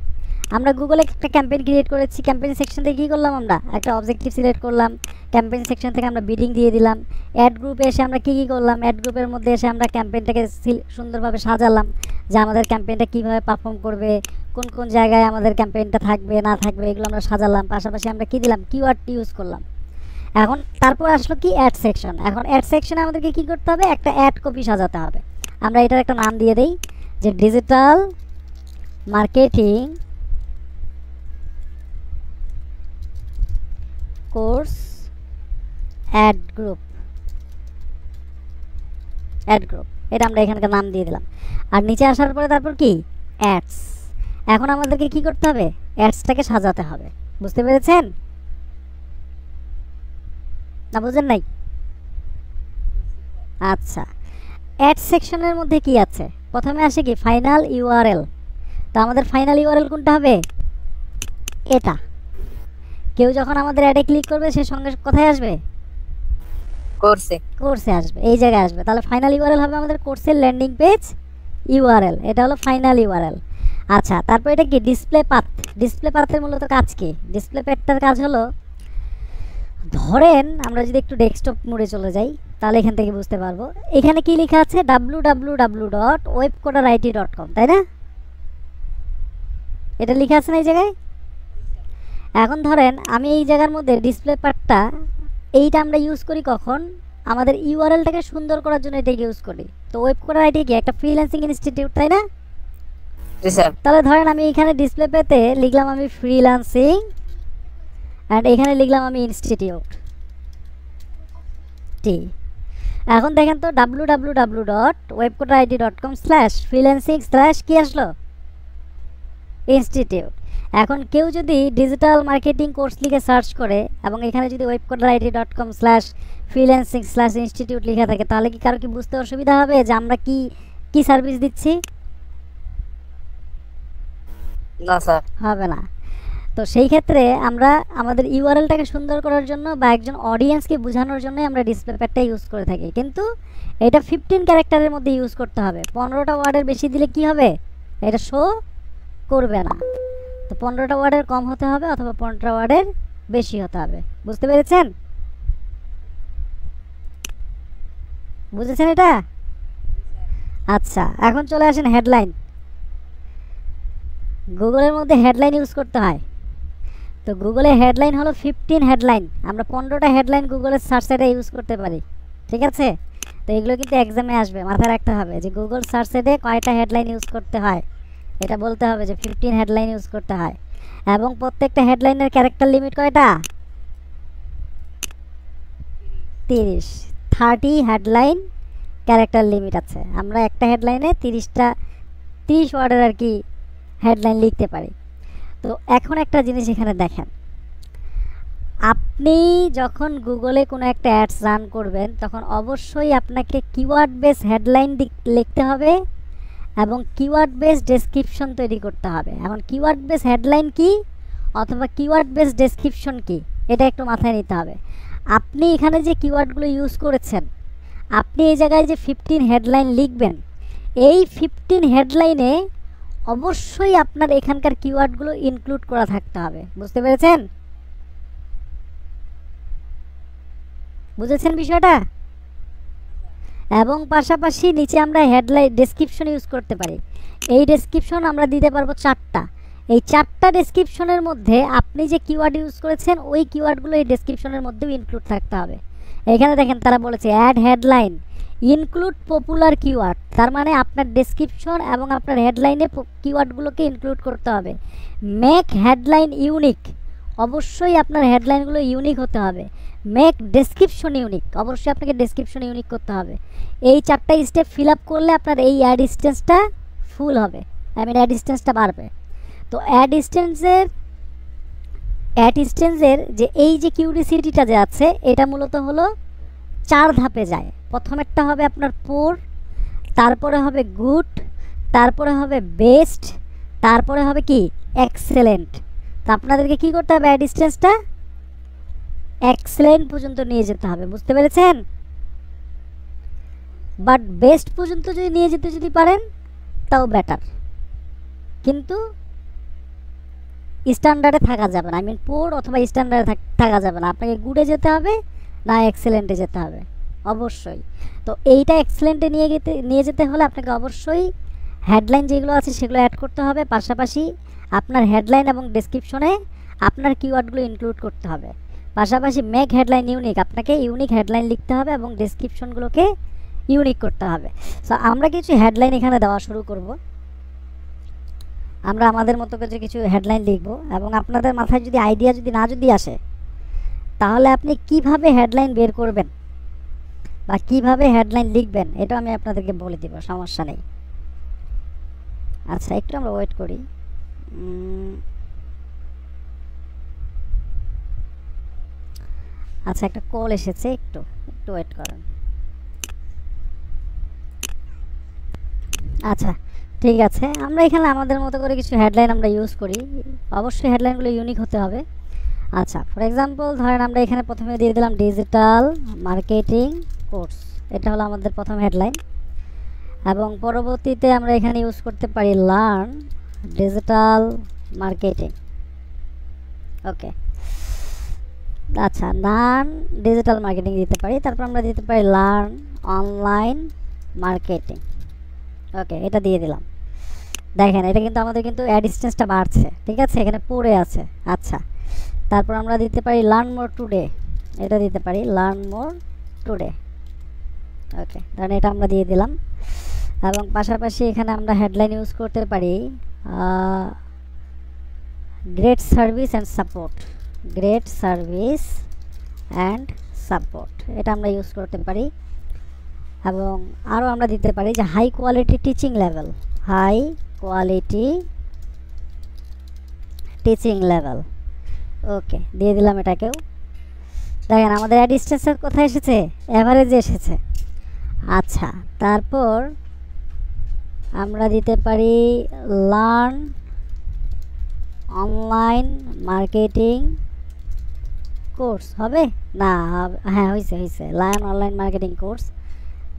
[SPEAKER 1] আমরা গুগলে একটা ক্যাম্পেইন ক্রিয়েট করেছি, ক্যাম্পেইন সেকশন থেকে কী করলাম? আমরা একটা অবজেক্টিভ সিলেক্ট করলাম, ক্যাম্পেইন সেকশন থেকে আমরা বিডিং দিয়ে দিলাম। অ্যাড গ্রুপে এসে আমরা কী করলাম? অ্যাড গ্রুপের মধ্যে এসে আমরা ক্যাম্পেইনটাকে সুন্দরভাবে সাজালাম, যে আমাদের ক্যাম্পেইনটা কীভাবে পারফর্ম করবে, কোন কোন জায়গায় আমাদের ক্যাম্পেইনটা থাকবে না থাকবে, এগুলো আমরা সাজালাম। পাশাপাশি আমরা কী দিলাম? কিওয়ার্ড ইউজ করলাম। এখন তারপর আসলো কি অ্যাড সেকশন। এখন অ্যাড সেকশনে আমাদেরকে কী করতে হবে? একটা অ্যাড কপি সাজাতে হবে। আমরা এটার একটা নাম দিয়ে দিই যে digital marketing course add group. এটা আমরা এখানকার নাম দিয়ে দিলাম। আর নিচে আসার পরে তারপর কি অ্যাডস। এখন আমাদেরকে কি করতে হবে? অ্যাডসটাকে সাজাতে হবে, বুঝতে পেরেছেন না? বুঝেন নাই? আচ্ছা, অ্যাড সেকশনের মধ্যে কি আছে? প্রথমে আসে কি ফাইনাল ইউআরএল। তো আমাদের ফাইনাল ইউআরএল কোনটা হবে? এটা কেউ যখন আমাদের অ্যাডে ক্লিক করবে সে সঙ্গে কোথায় আসবে? কোর্সে আসবে, এই জায়গায় আসবে। তাহলে ফাইনাল ইউআরএল হবে আমাদের কোর্সের ল্যান্ডিং পেজ ইউআরএল, এটা হলো ফাইনাল ইউআরএল। আচ্ছা, তারপর এটা কি ডিসপ্লে পাথ। ডিসপ্লে পাথের মূলত কাজ কি? ডিসপ্লে পাথটার কাজ হলো, ধরেন আমরা যদি একটু ডেস্কটপ মোডে চলে যাই তাহলে এখান থেকে বুঝতে পারবো। এখানে কি লেখা আছে? www.webcoderit.com, তাই না? এটা লেখা আছে না এই জায়গায়? এখন ধরেন আমি এই জায়গার মধ্যে ডিসপ্লে পার্টটা, এইটা আমরা ইউজ করি কখন? আমাদের ইউআরএলটাকে সুন্দর করার জন্য এটাকে ইউজ করি। তো ওয়েব কোডার আইডি কি একটা ফ্রিল্যান্সিং ইনস্টিটিউট, তাই না? তাহলে ধরেন আমি এখানে ডিসপ্লে পেতে লিখলাম আমি ফ্রিল্যান্সিং, অ্যান্ড এখানে লিখলাম আমি ইনস্টিটিউট টি। এখন দেখেন তো www.webcoderit.com/freelancing/ কি আসলো? ইনস্টিটিউট। এখন কেউ যদি ডিজিটাল মার্কেটিং কোর্স লিখে সার্চ করে এবং এখানে যদি webcoderit.com/freelancing/institute লেখা থাকে, তাহলে কি কারো কি বুঝতে অসুবিধা হবে যে আমরা কি কি সার্ভিস দিচ্ছি?
[SPEAKER 2] না স্যার,
[SPEAKER 1] হবে না। তো সেই ক্ষেত্রে আমরা আমাদের ইউআরএলটাকে সুন্দর করার জন্য বা একজন অডিয়েন্সকে বোঝানোর জন্য আমরা ডিসপ্লে প্যাডটা ইউজ করে থাকি, কিন্তু এটা 15 ক্যারেক্টারের মধ্যে ইউজ করতে হবে। 15টা ওয়ার্ডের বেশি দিলে কি হবে? এটা শো করবে না। তো 15টা ওয়ার্ডের কম হতে হবে অথবা 15টা ওয়ার্ডের বেশি হতে হবে। বুঝতে পেরেছেন? বুঝেছেন এটা? আচ্ছা, এখন চলে আসেন হেডলাইন। গুগলের মধ্যে হেডলাইন ইউজ করতে হয়। তো গুগলে হেডলাইন হলো 15 হেডলাইন। আমরা 15টা হেডলাইন গুগলের সার্চ সাইটে ইউজ করতে পারি, ঠিক আছে? তো এগুলো কিন্তু এক্সামে আসবে, মাথায় রাখতে হবে যে গুগল সার্চ সাইটে কয়টা হেডলাইন ইউজ করতে হয়। এটা বলতে হবে যে 15 হেডলাইন ইউজ করতে হয়। এবং প্রত্যেকটা হেডলাইনের ক্যারেক্টার লিমিট কয়টা? 30 হেডলাইন ক্যারেক্টার লিমিট আছে। আমরা একটা হেডলাইনে 30 ওয়ার্ডের আর কি হেডলাইন লিখতে পারি। তো এখন একটা জিনিস এখানে দেখেন, আপনি যখন গুগলে কোনো একটা অ্যাডস রান করবেন তখন অবশ্যই আপনাকে কিওয়ার্ড বেস হেডলাইন লিখতে হবে এবং কিওয়ার্ড বেস ডেসক্রিপশন তৈরি করতে হবে। এখন কিওয়ার্ড বেস হেডলাইন কি অথবা কিওয়ার্ড বেস ডেসক্রিপশন কি, এটা একটু মাথায় নিতে হবে। আপনি এখানে যে কিওয়ার্ডগুলো ইউজ করেছেন, আপনি এই জায়গায় যে 15 হেডলাইন লিখবেন, এই 15 হেডলাইনে অবশ্যই আপনার এখানকার কিওয়ার্ডগুলো ইনক্লুড করা থাকতে হবে। বুঝতে পেরেছেন? বুঝেছেন বিষয়টা? এবং পাশাপাশি নিচে আমরা হেডলাইন ডেসক্রিপশন ইউজ করতে পারি। এই ডেসক্রিপশন আমরা দিতে পারবো 4টা। এই 4টা ডেসক্রিপশনের মধ্যে আপনি যে কিওয়ার্ড ইউজ করেছেন ওই কিওয়ার্ডগুলো এই ডেসক্রিপশনের মধ্যেও ইনক্লুড থাকতে হবে। এখানে দেখেন তারা বলেছে ad headline include popular keyword, তার মানে আপনার ডেসক্রিপশন এবং আপনার হেডলাইনে কিওয়ার্ডগুলোকে ইনক্লুড করতে হবে। মেক হেডলাইন ইউনিক, অবশ্যই আপনার হেডলাইনগুলো ইউনিক হতে হবে। মেক ডেসক্রিপশন ইউনিক, অবশ্যই আপনাকে ডেসক্রিপশন ইউনিক করতে হবে। এই 4টা স্টেপ ফিল আপ করলে আপনার এই অ্যাড ডিস্টেন্সটা ফুল হবে, অ্যাড ডিস্টেন্সটা বাড়বে। তো অ্যাড ডিস্টেন্সের যে এই যে কিউরিসিটিটা যে আছে, এটা মূলত হলো 4 ধাপে যায়। প্রথমেরটা হবে আপনার পোর, তারপরে হবে গুড, তারপরে হবে বেস্ট, তারপরে হবে কি এক্সেলেন্ট। তো আপনাদেরকে কি করতে হবে? অ্যাড ডিস্টেন্সটা এক্সেলেন্ট পর্যন্ত নিয়ে যেতে হবে। বুঝতে পেরেছেন? বাট বেস্ট পর্যন্ত যদি নিয়ে যেতে যদি পারেন তাও বেটার, কিন্তু স্ট্যান্ডার্ডে থাকা যাবে না। পোর অথবা স্ট্যান্ডার্ডে থাকা যাবে না। আপনাকে গুডে যেতে হবে না এক্সেলেন্টে যেতে হবে অবশ্যই। তো এইটা এক্সেলেন্টে নিয়ে যেতে হলে আপনাকে অবশ্যই হেডলাইন যেগুলো আছে সেগুলো অ্যাড করতে হবে। পাশাপাশি আপনার হেডলাইন এবং ডেসক্রিপশনে আপনার কিওয়ার্ডগুলো ইনক্লুড করতে হবে। পাশাপাশি মেক হেডলাইন ইউনিক, আপনাকে ইউনিক হেডলাইন লিখতে হবে এবং ডেসক্রিপশনগুলোকে ইউনিক করতে হবে। সো আমরা কিছু হেডলাইন এখানে দেওয়া শুরু করব। আমরা আমাদের মতো করে কিছু হেডলাইন লিখব এবং আপনাদের মাথায় যদি আইডিয়া যদি আসে তাহলে আপনি কিভাবে হেডলাইন বের করবেন বা কিভাবে হেডলাইন লিখবেন এটা আমি আপনাদেরকে বলে দিব, সমস্যা নেই। আচ্ছা, একটু আমরা ওয়েট করি। আচ্ছা, একটা কল এসেছে, একটু ওয়েট করেন। আচ্ছা, ঠিক আছে, আমরা এখানে আমাদের মতো করে কিছু হেডলাইন আমরা ইউজ করি, অবশ্যই হেডলাইনগুলো ইউনিক হতে হবে। আচ্ছা, ফর এক্সাম্পল ধরেন আমরা এখানে প্রথমে দিয়ে দিলাম ডিজিটাল মার্কেটিং কোর্স, এটা হলো আমাদের প্রথম হেডলাইন। এবং পরবর্তীতে আমরা এখানে ইউজ করতে পারি লার্ন ডিজিটাল মার্কেটিং। ওকে, আচ্ছা, লার্ন ডিজিটাল মার্কেটিং দিতে পারি, তারপর আমরা দিতে পারি লার্ন অনলাইন মার্কেটিং। ওকে, এটা দিয়ে দিলাম। দেখেন এটা কিন্তু আমাদের কিন্তু অ্যাড ডিসটেন্সটা বাড়ছে, ঠিক আছে, এখানে পড়ে আছে। আচ্ছা, তারপর আমরা দিতে পারি লার্ন মোর টুডে, এটা দিতে পারি লার্ন মোর টুডে। ওকে, ধরেন এটা আমরা দিয়ে দিলাম। এবং পাশাপাশি এখানে আমরা হেডলাইন ইউজ করতে পারি great service and support, great service and support, এটা আমরা ইউজ করতে পারি। এবং আরও আমরা দিতে পারি যে high quality teaching level, high quality teaching level. Okay, দিয়ে দিলাম এটাকেও। দেখেন আমাদের অ্যাড ডিসটেন্সের কোথায় এসেছে, অ্যাভারেজে এসেছে। আচ্ছা, তারপর আমরা দিতে পারি লার্ন অনলাইন মার্কেটিং কোর্স, হবে না? হ্যাঁ, হয়েছে হয়েছে, লার্ন অনলাইন মার্কেটিং কোর্স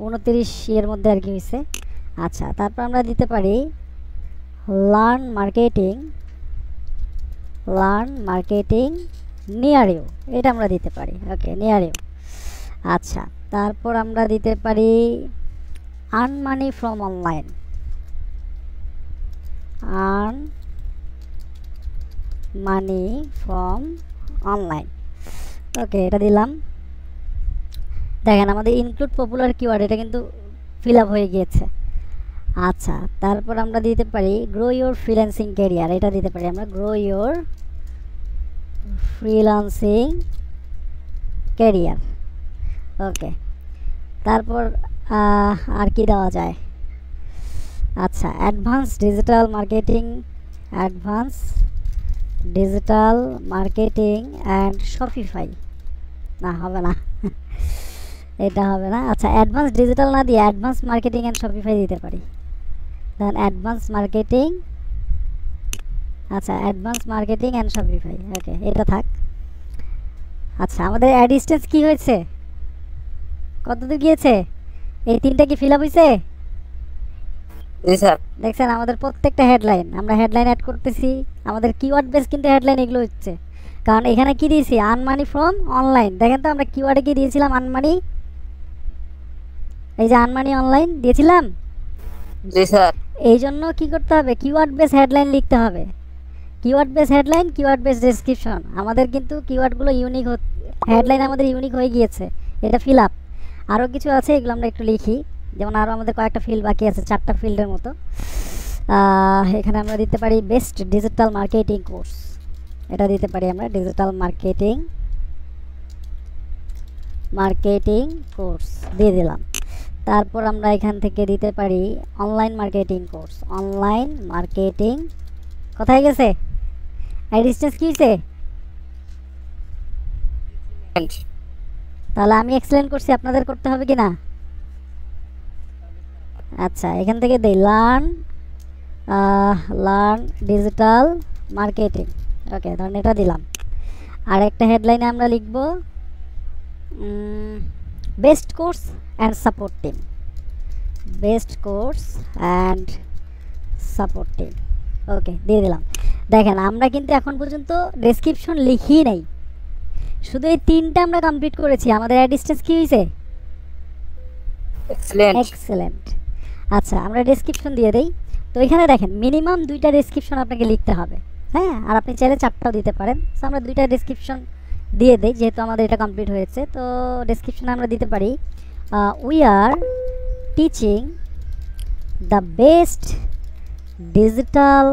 [SPEAKER 1] 29 এর মধ্যে আর কি হয়েছে। আচ্ছা, তারপর আমরা দিতে পারি লার্ন মার্কেটিং নিয়ার ইউ, এটা আমরা দিতে পারি। Okay, near you. আচ্ছা, তারপর আমরা দিতে পারি earn money from online, earn money from online. Okay, এটা দিলাম। দেখেন আমাদের ইনক্লুড পপুলার কিওয়ার্ড, এটা কিন্তু ফিল আপ হয়ে গিয়েছে। আচ্ছা, তারপর আমরা দিতে পারি গ্রো ইওর ফ্রিল্যান্সিং ক্যারিয়ার, এটা দিতে পারি আমরা গ্রো ইওর ফ্রিল্যান্সিং ক্যারিয়ার। ওকে, তারপর আর কি দেওয়া যায়? আচ্ছা, advance digital marketing and Shopify, না হবে না এটা হবে না। আচ্ছা, অ্যাডভান্স ডিজিটাল না দিয়ে অ্যাডভান্স মার্কেটিং অ্যান্ড শপিফাই দিতে পারি। দেন অ্যাডভান্স মার্কেটিং, আচ্ছা, অ্যাডভান্স মার্কেটিং অ্যান্ড শপিফাই। ওকে, এটা থাক। আচ্ছা, আমাদের অ্যাড ডিসটেন্স কী হয়েছে, কতদূর গিয়েছে? এই তিনটা কি ফিল আপ হয়েছে? দেখছেন আমাদের প্রত্যেকটা হেডলাইন, আমরা হেডলাইন অ্যাড করতেছি, আমাদের কিওয়ার্ড বেস কিন্তু হেডলাইন এগুলো হচ্ছে। কারণ এখানে কি দিয়েছি, আর্ন মানি ফ্রম অনলাইন। দেখেন তো আমরা কিওয়ার্ডে কি দিয়েছিলাম, আর্ন মানি, এই যে আর্ন মানি অনলাইন দিয়েছিলাম।
[SPEAKER 2] জি স্যার।
[SPEAKER 1] এই জন্য কি করতে হবে, কিওয়ার্ড বেস হেডলাইন লিখতে হবে, keyword base headline, keyword base description. আমাদের কিন্তু কিওয়ার্ডগুলো ইউনিক, হেডলাইন আমাদের ইউনিক হয়ে গিয়েছে, এটা ফিল আপ। আরও কিছু আছে, এগুলো আমরা একটু লিখি। যেমন আরও আমাদের কয়েকটা ফিল্ড বাকি আছে, 4টা ফিল্ডের মতো। এখানে আমরা দিতে পারি বেস্ট ডিজিটাল মার্কেটিং কোর্স, এটা দিতে পারি আমরা ডিজিটাল মার্কেটিং কোর্স দিয়ে দিলাম। তারপর আমরা এখান থেকে দিতে পারি online marketing course, online marketing. কোথায় গেছে ডিসটেন্স কী হয়েছে? তাহলে আমি এক্সপ্লেন করছি, আপনাদের করতে হবে কি না? আচ্ছা, এখান থেকে দেই লার্ন ডিজিটাল মার্কেটিং। ওকে, ধরুন এটা দিলাম। আর একটা হেডলাইনে আমরা লিখব best course and support team, best course and support team. Okay, দিয়ে দিলাম। দেখেন আমরা কিন্তু এখন পর্যন্ত ডেসক্রিপশন লিখি নাই, শুধু এই 3টা আমরা কমপ্লিট করেছি। আমাদের অ্যাড ডিসটেন্স কী হয়েছে? এক্সেলেন্ট। আচ্ছা, আমরা ডেসক্রিপশন দিয়ে দেই। তো এখানে দেখেন মিনিমাম 2টা ডেসক্রিপশন আপনাকে লিখতে হবে, হ্যাঁ, আর আপনি চাইলে 4টাও দিতে পারেন। তো আমরা 2টা ডেসক্রিপশন দিয়ে দেই, যেহেতু আমাদের এটা কমপ্লিট হয়েছে। তো ডেসক্রিপশনে আমরা দিতে পারি we are teaching the best digital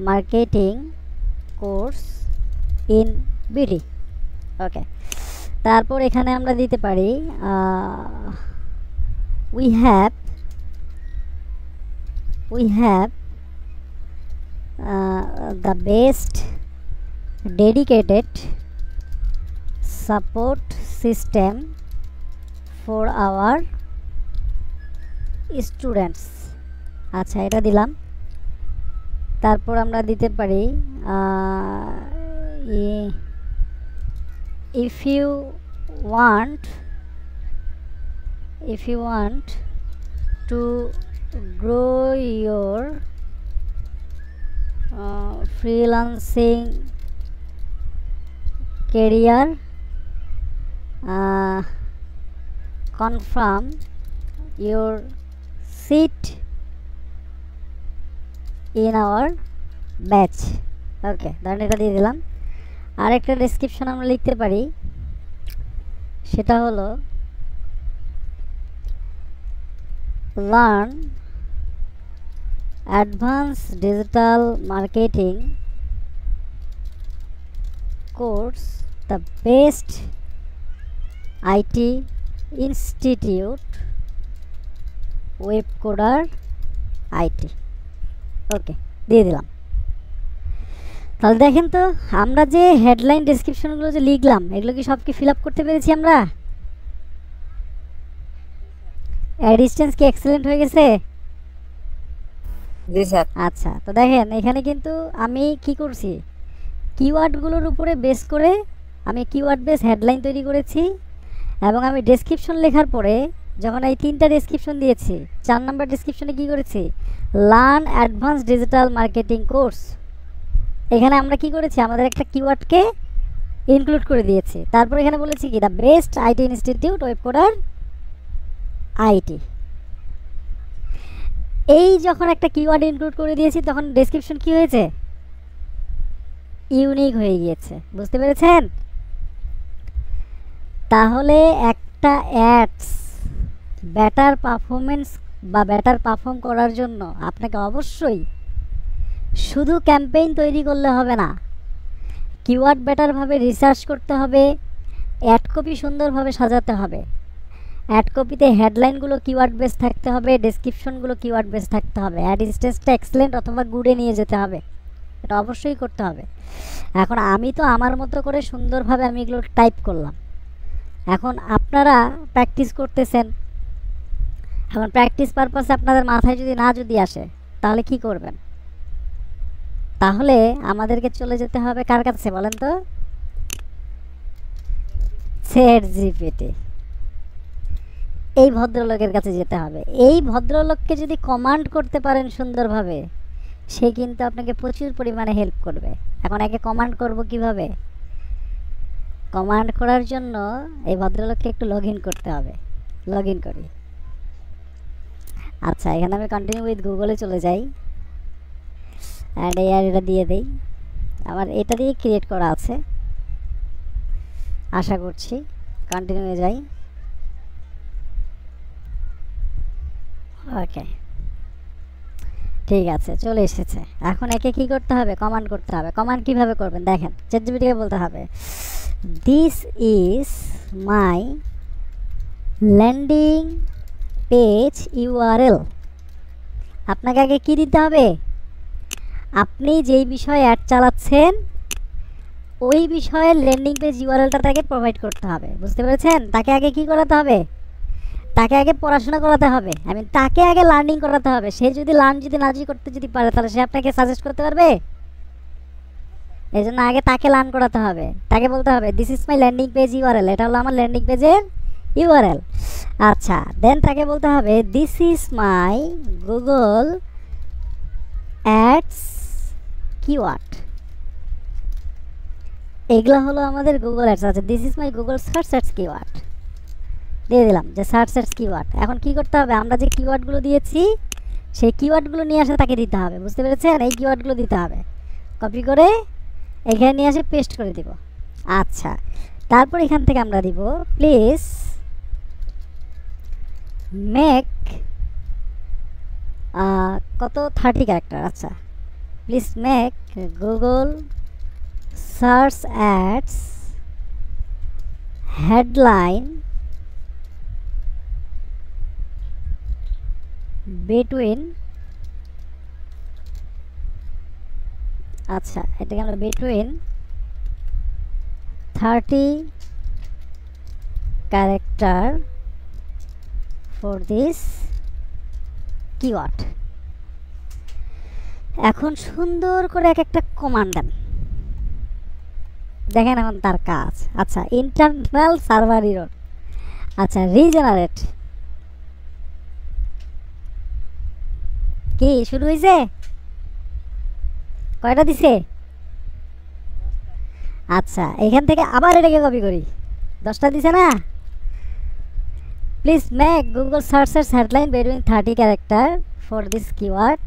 [SPEAKER 1] marketing course in BD. Okay, তারপর এখানে আমরা দিতে পারি we have the best dedicated support system for our students. আচ্ছা, এটা দিলাম। তারপর আমরা দিতে পারি if you want to grow your freelancing career, confirm your seat in our batch. Okay, ধরেন এটা দিয়ে দিলাম। আরেকটা ডেসক্রিপশন আমরা লিখতে পারি, সেটা হলো learn advance digital marketing course, the best IT institute, web coder IT. Okay, দিয়ে দিলাম। তাহলে দেখেন তো, আমরা যে হেডলাইন ডেসক্রিপশনগুলো যে লিখলাম, এগুলো কি সব কি ফিল আপ করতে পেরেছি আমরা? ডিসটেন্স কি এক্সেলেন্ট হয়ে গেছে?
[SPEAKER 2] জি স্যার।
[SPEAKER 1] আচ্ছা, তো দেখেন এখানে কিন্তু আমি কি করছি, কিওয়ার্ডগুলোর উপরে বেস করে আমি কিওয়ার্ড বেস হেডলাইন তৈরি করেছি, এবং আমি ডেসক্রিপশন লেখার পরে যখন এই 3টা ডেসক্রিপশন দিয়েছি, 4 নম্বর ডেসক্রিপশনে কি করেছি, learn advance digital marketing course. এখানে আমরা কি করেছি, আমাদের একটা কিওয়ার্ডকে ইনক্লুড করে দিয়েছি। তারপর এখানে বলেছি কি, the best IT institute, web coder IT. এই যখন একটা কিওয়ার্ড ইনক্লুড করে দিয়েছি, তখন ডেসক্রিপশন কি হয়েছে, ইউনিক হয়ে গিয়েছে। বুঝতে পেরেছেন? তাহলে একটা অ্যাডস বেটার পারফরমেন্স বা বেটার পারফর্ম করার জন্য আপনাকে অবশ্যই শুধু ক্যাম্পেইন তৈরি করলে হবে না, কিওয়ার্ড বেটারভাবে রিসার্চ করতে হবে, অ্যাড কপি সুন্দরভাবে সাজাতে হবে। অ্যাড কপিতে হেডলাইনগুলো কিওয়ার্ড বেস থাকতে হবে, ডেসক্রিপশনগুলো কিওয়ার্ড বেস থাকতে হবে, অ্যাড স্টেজটা এক্সেলেন্ট অথবা গুডে নিয়ে যেতে হবে। এটা অবশ্যই করতে হবে। এখন আমি তো আমার মতো করে সুন্দরভাবে আমি এগুলো টাইপ করলাম। এখন আপনারা প্র্যাকটিস করতেছেন। এখন প্র্যাকটিস পারপাসে আপনাদের মাথায় যদি আসে, তাহলে কি করবেন? তাহলে আমাদেরকে চলে যেতে হবে কার কাছে বলেন তো? চ্যাটজিপিটি। এই ভদ্রলোকের কাছে যেতে হবে। এই ভদ্রলোককে যদি কমান্ড করতে পারেন সুন্দরভাবে, সে কিন্তু আপনাকে প্রচুর পরিমাণে হেল্প করবে। এখন একে কমান্ড করব কিভাবে? কমান্ড করার জন্য এই ভদ্রলোককে একটু লগ ইন করতে হবে। লগ ইন করি। আচ্ছা, এখানে আমি কন্টিনিউ উইথ গুগলে চলে যাই, অ্যান্ড এটা দিয়ে দেই। আমার এটা দিয়ে ক্রিয়েট করা আছে, আশা করছি। কন্টিনিউ যাই। ওকে, ঠিক আছে, চলে এসেছে। এখন একে কি করতে হবে? কমান্ড করতে হবে। কমান্ড কিভাবে করবেন দেখেন, চ্যাটজিপিটিকে বলতে হবে, this is my landing page URL. আপনাকে আগে কি দিতে হবে? আপনি যেই বিষয়ে অ্যাড চালাচ্ছেন ওই বিষয়ের ল্যান্ডিং পেজ ইউআরএলটা তাকে প্রোভাইড করতে হবে। বুঝতে পেরেছেন? তাকে আগে কি করাতে হবে? তাকে আগে পড়াশোনা করাতে হবে। তাকে আগে লার্নিং করাতে হবে। সে যদি না করতে পারে, তাহলে সে আপনাকে সাজেস্ট করতে পারবে? এই জন্য আগে তাকে লার্ন করাতে হবে। তাকে বলতে হবে, this is my landing page URL. এটা হলো আমার ল্যান্ডিং পেজের ইউআরএল। আচ্ছা, দেন তাকে বলতে হবে, this is my Google ads keyword. এগুলো হলো আমাদের গুগল অ্যাডস। আচ্ছা, this is my Google search ads keyword দিয়ে দিলাম, যে সার্চ অ্যাডস কিওয়ার্ড। এখন কি করতে হবে? আমরা যে কিওয়ার্ডগুলো দিয়েছি সেই কিওয়ার্ডগুলো নিয়ে আসে তাকে দিতে হবে। বুঝতে পেরেছেন? এই কিওয়ার্ডগুলো দিতে হবে, কপি করে এখানে নিয়ে আসে পেস্ট করে দিব। আচ্ছা, তারপর এখান থেকে আমরা দিব, প্লিজ মেক কত 30 ক্যারেক্টার। আচ্ছা, please make Google search ads headline between, আচ্ছা এটাকে আমরা between 30 character for this keyword. এখন সুন্দর করে এক একটা কমান্ড দেন, দেখেন এখন তার কাজ। আচ্ছা, ইন্টারনাল সার্ভার এরর। আচ্ছা, রিজেনারেট কি শুরু হয়েছে? কয়টা দিছে? আচ্ছা, এখান থেকে আবার এটাকে কপি করি, 10টা দিছে না? প্লিজ মেক গুগল সার্চের headline between 30 character for this keyword.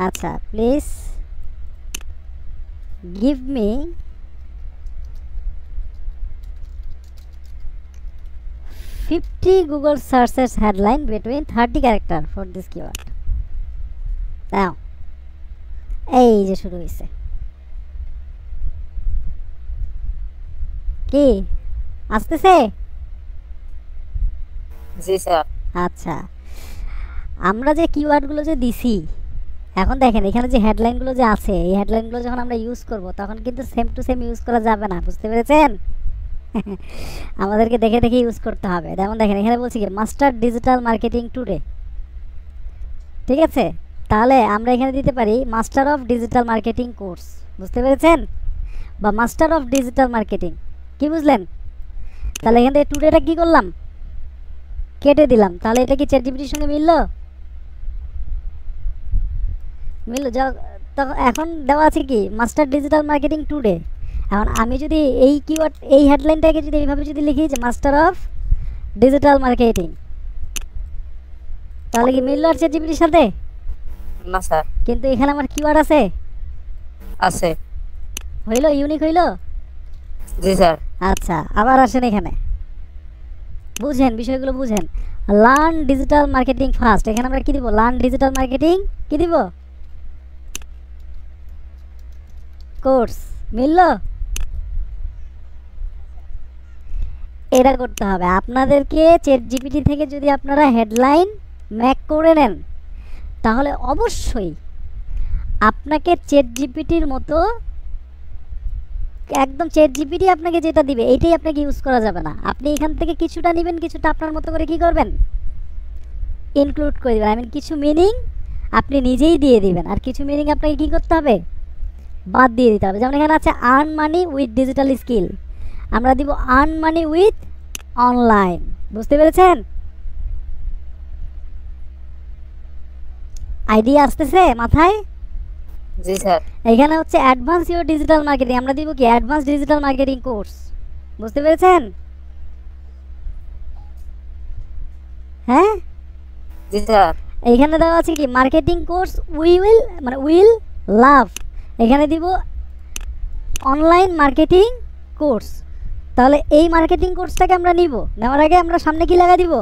[SPEAKER 1] আচ্ছা, please give me 50 Google searches headline between 30 character for this keyword. Now, এই যে শুরু হয়েছে। কি আসতেছে?
[SPEAKER 2] জি স্যার।
[SPEAKER 1] আচ্ছা, আমরা যে কিওয়ার্ডগুলো যে দিছি, এখন দেখেন এখানে যে হেডলাইনগুলো যে আছে, এই হেডলাইনগুলো যখন আমরা ইউজ করব তখন কিন্তু সেম টু সেম ইউজ করা যাবে না, বুঝতে পেরেছেন? আমাদেরকে দেখে দেখে ইউজ করতে হবে। যেমন দেখেন এখানে বলছি কি মাস্টার ডিজিটাল মার্কেটিং টুডে, ঠিক আছে? তাহলে আমরা এখানে দিতে পারি master of digital marketing course, বুঝতে পেরেছেন? বা মাস্টার অফ ডিজিটাল মার্কেটিং, কি বুঝলেন? তাহলে এখান থেকে টুডেটা কী করলাম, কেটে দিলাম। তাহলে এটা কি চ্যাটজিপিটির সঙ্গে মিললো? মিললো। তখন এখন দেওয়া আছে কি মাস্টার ডিজিটাল মার্কেটিং টুডে। এখন আমি যদি এই কিওয়ার্ড এই হেডলাইনটাকে যদি এইভাবে যদি লিখি যে মাস্টার অফ ডিজিটাল মার্কেটিং, তাহলে কি মিললো আর চ্যাটজিপিটির সাথে?
[SPEAKER 2] না স্যার।
[SPEAKER 1] কিন্তু এখানে আমার কিওয়ার্ড আছে,
[SPEAKER 2] আছে।
[SPEAKER 1] হইলো, ইউনিক হইলো।
[SPEAKER 2] জি স্যার।
[SPEAKER 1] আচ্ছা, আবার আসেন এখানে, বুঝেন বিষয়গুলো বুঝেন। লার্ন ডিজিটাল মার্কেটিং ফার্স্ট, এখানে আমরা কি দিব? লার্ন ডিজিটাল মার্কেটিং কি দিব? কোর্স। মিললো? এটা করতে হবে আপনাদেরকে। চ্যাটজিপিটি থেকে যদি আপনারা হেডলাইন ম্যাক করে নেন তাহলে অবশ্যই আপনাকে চ্যাটজিপিটির মতো একদম চ্যাটজিপিটি আপনাকে যেটা দিবে এইটাই আপনাকে ইউজ করা যাবে না। আপনি এখান থেকে কিছুটা নেবেন, কিছুটা আপনার মতো করে কি করবেন, ইনক্লুড করে দেবেন। আই মিন কিছু মিনিং আপনি নিজেই দিয়ে দিবেন, আর কিছু মিনিং আপনাকে কি করতে হবে, বাদ দিয়ে দিতে হবে। যেমন এখানে আছে earn money with digital skill, আমরা দিব আর্ন মানি উইথ অনলাইন, বুঝতে পেরেছেন? আইডিয়া আসতেছে মাথায়?
[SPEAKER 2] জি স্যার।
[SPEAKER 1] এখানে হচ্ছে অ্যাডভান্স ইউর ডিজিটাল মার্কেটিং, আমরা দিব কি অ্যাডভান্স ডিজিটাল মার্কেটিং কোর্স, বুঝতে পেরেছেন? হ্যাঁ
[SPEAKER 2] জি স্যার।
[SPEAKER 1] এইখানে দেওয়া আছে কি মার্কেটিং কোর্স উইল লাভ, এখানে দিব অনলাইন মার্কেটিং কোর্স। তাহলে এই মার্কেটিং কোর্সটাকে আমরা নিব, নেওয়ার আগে আমরা সামনে কি লাগা দিব,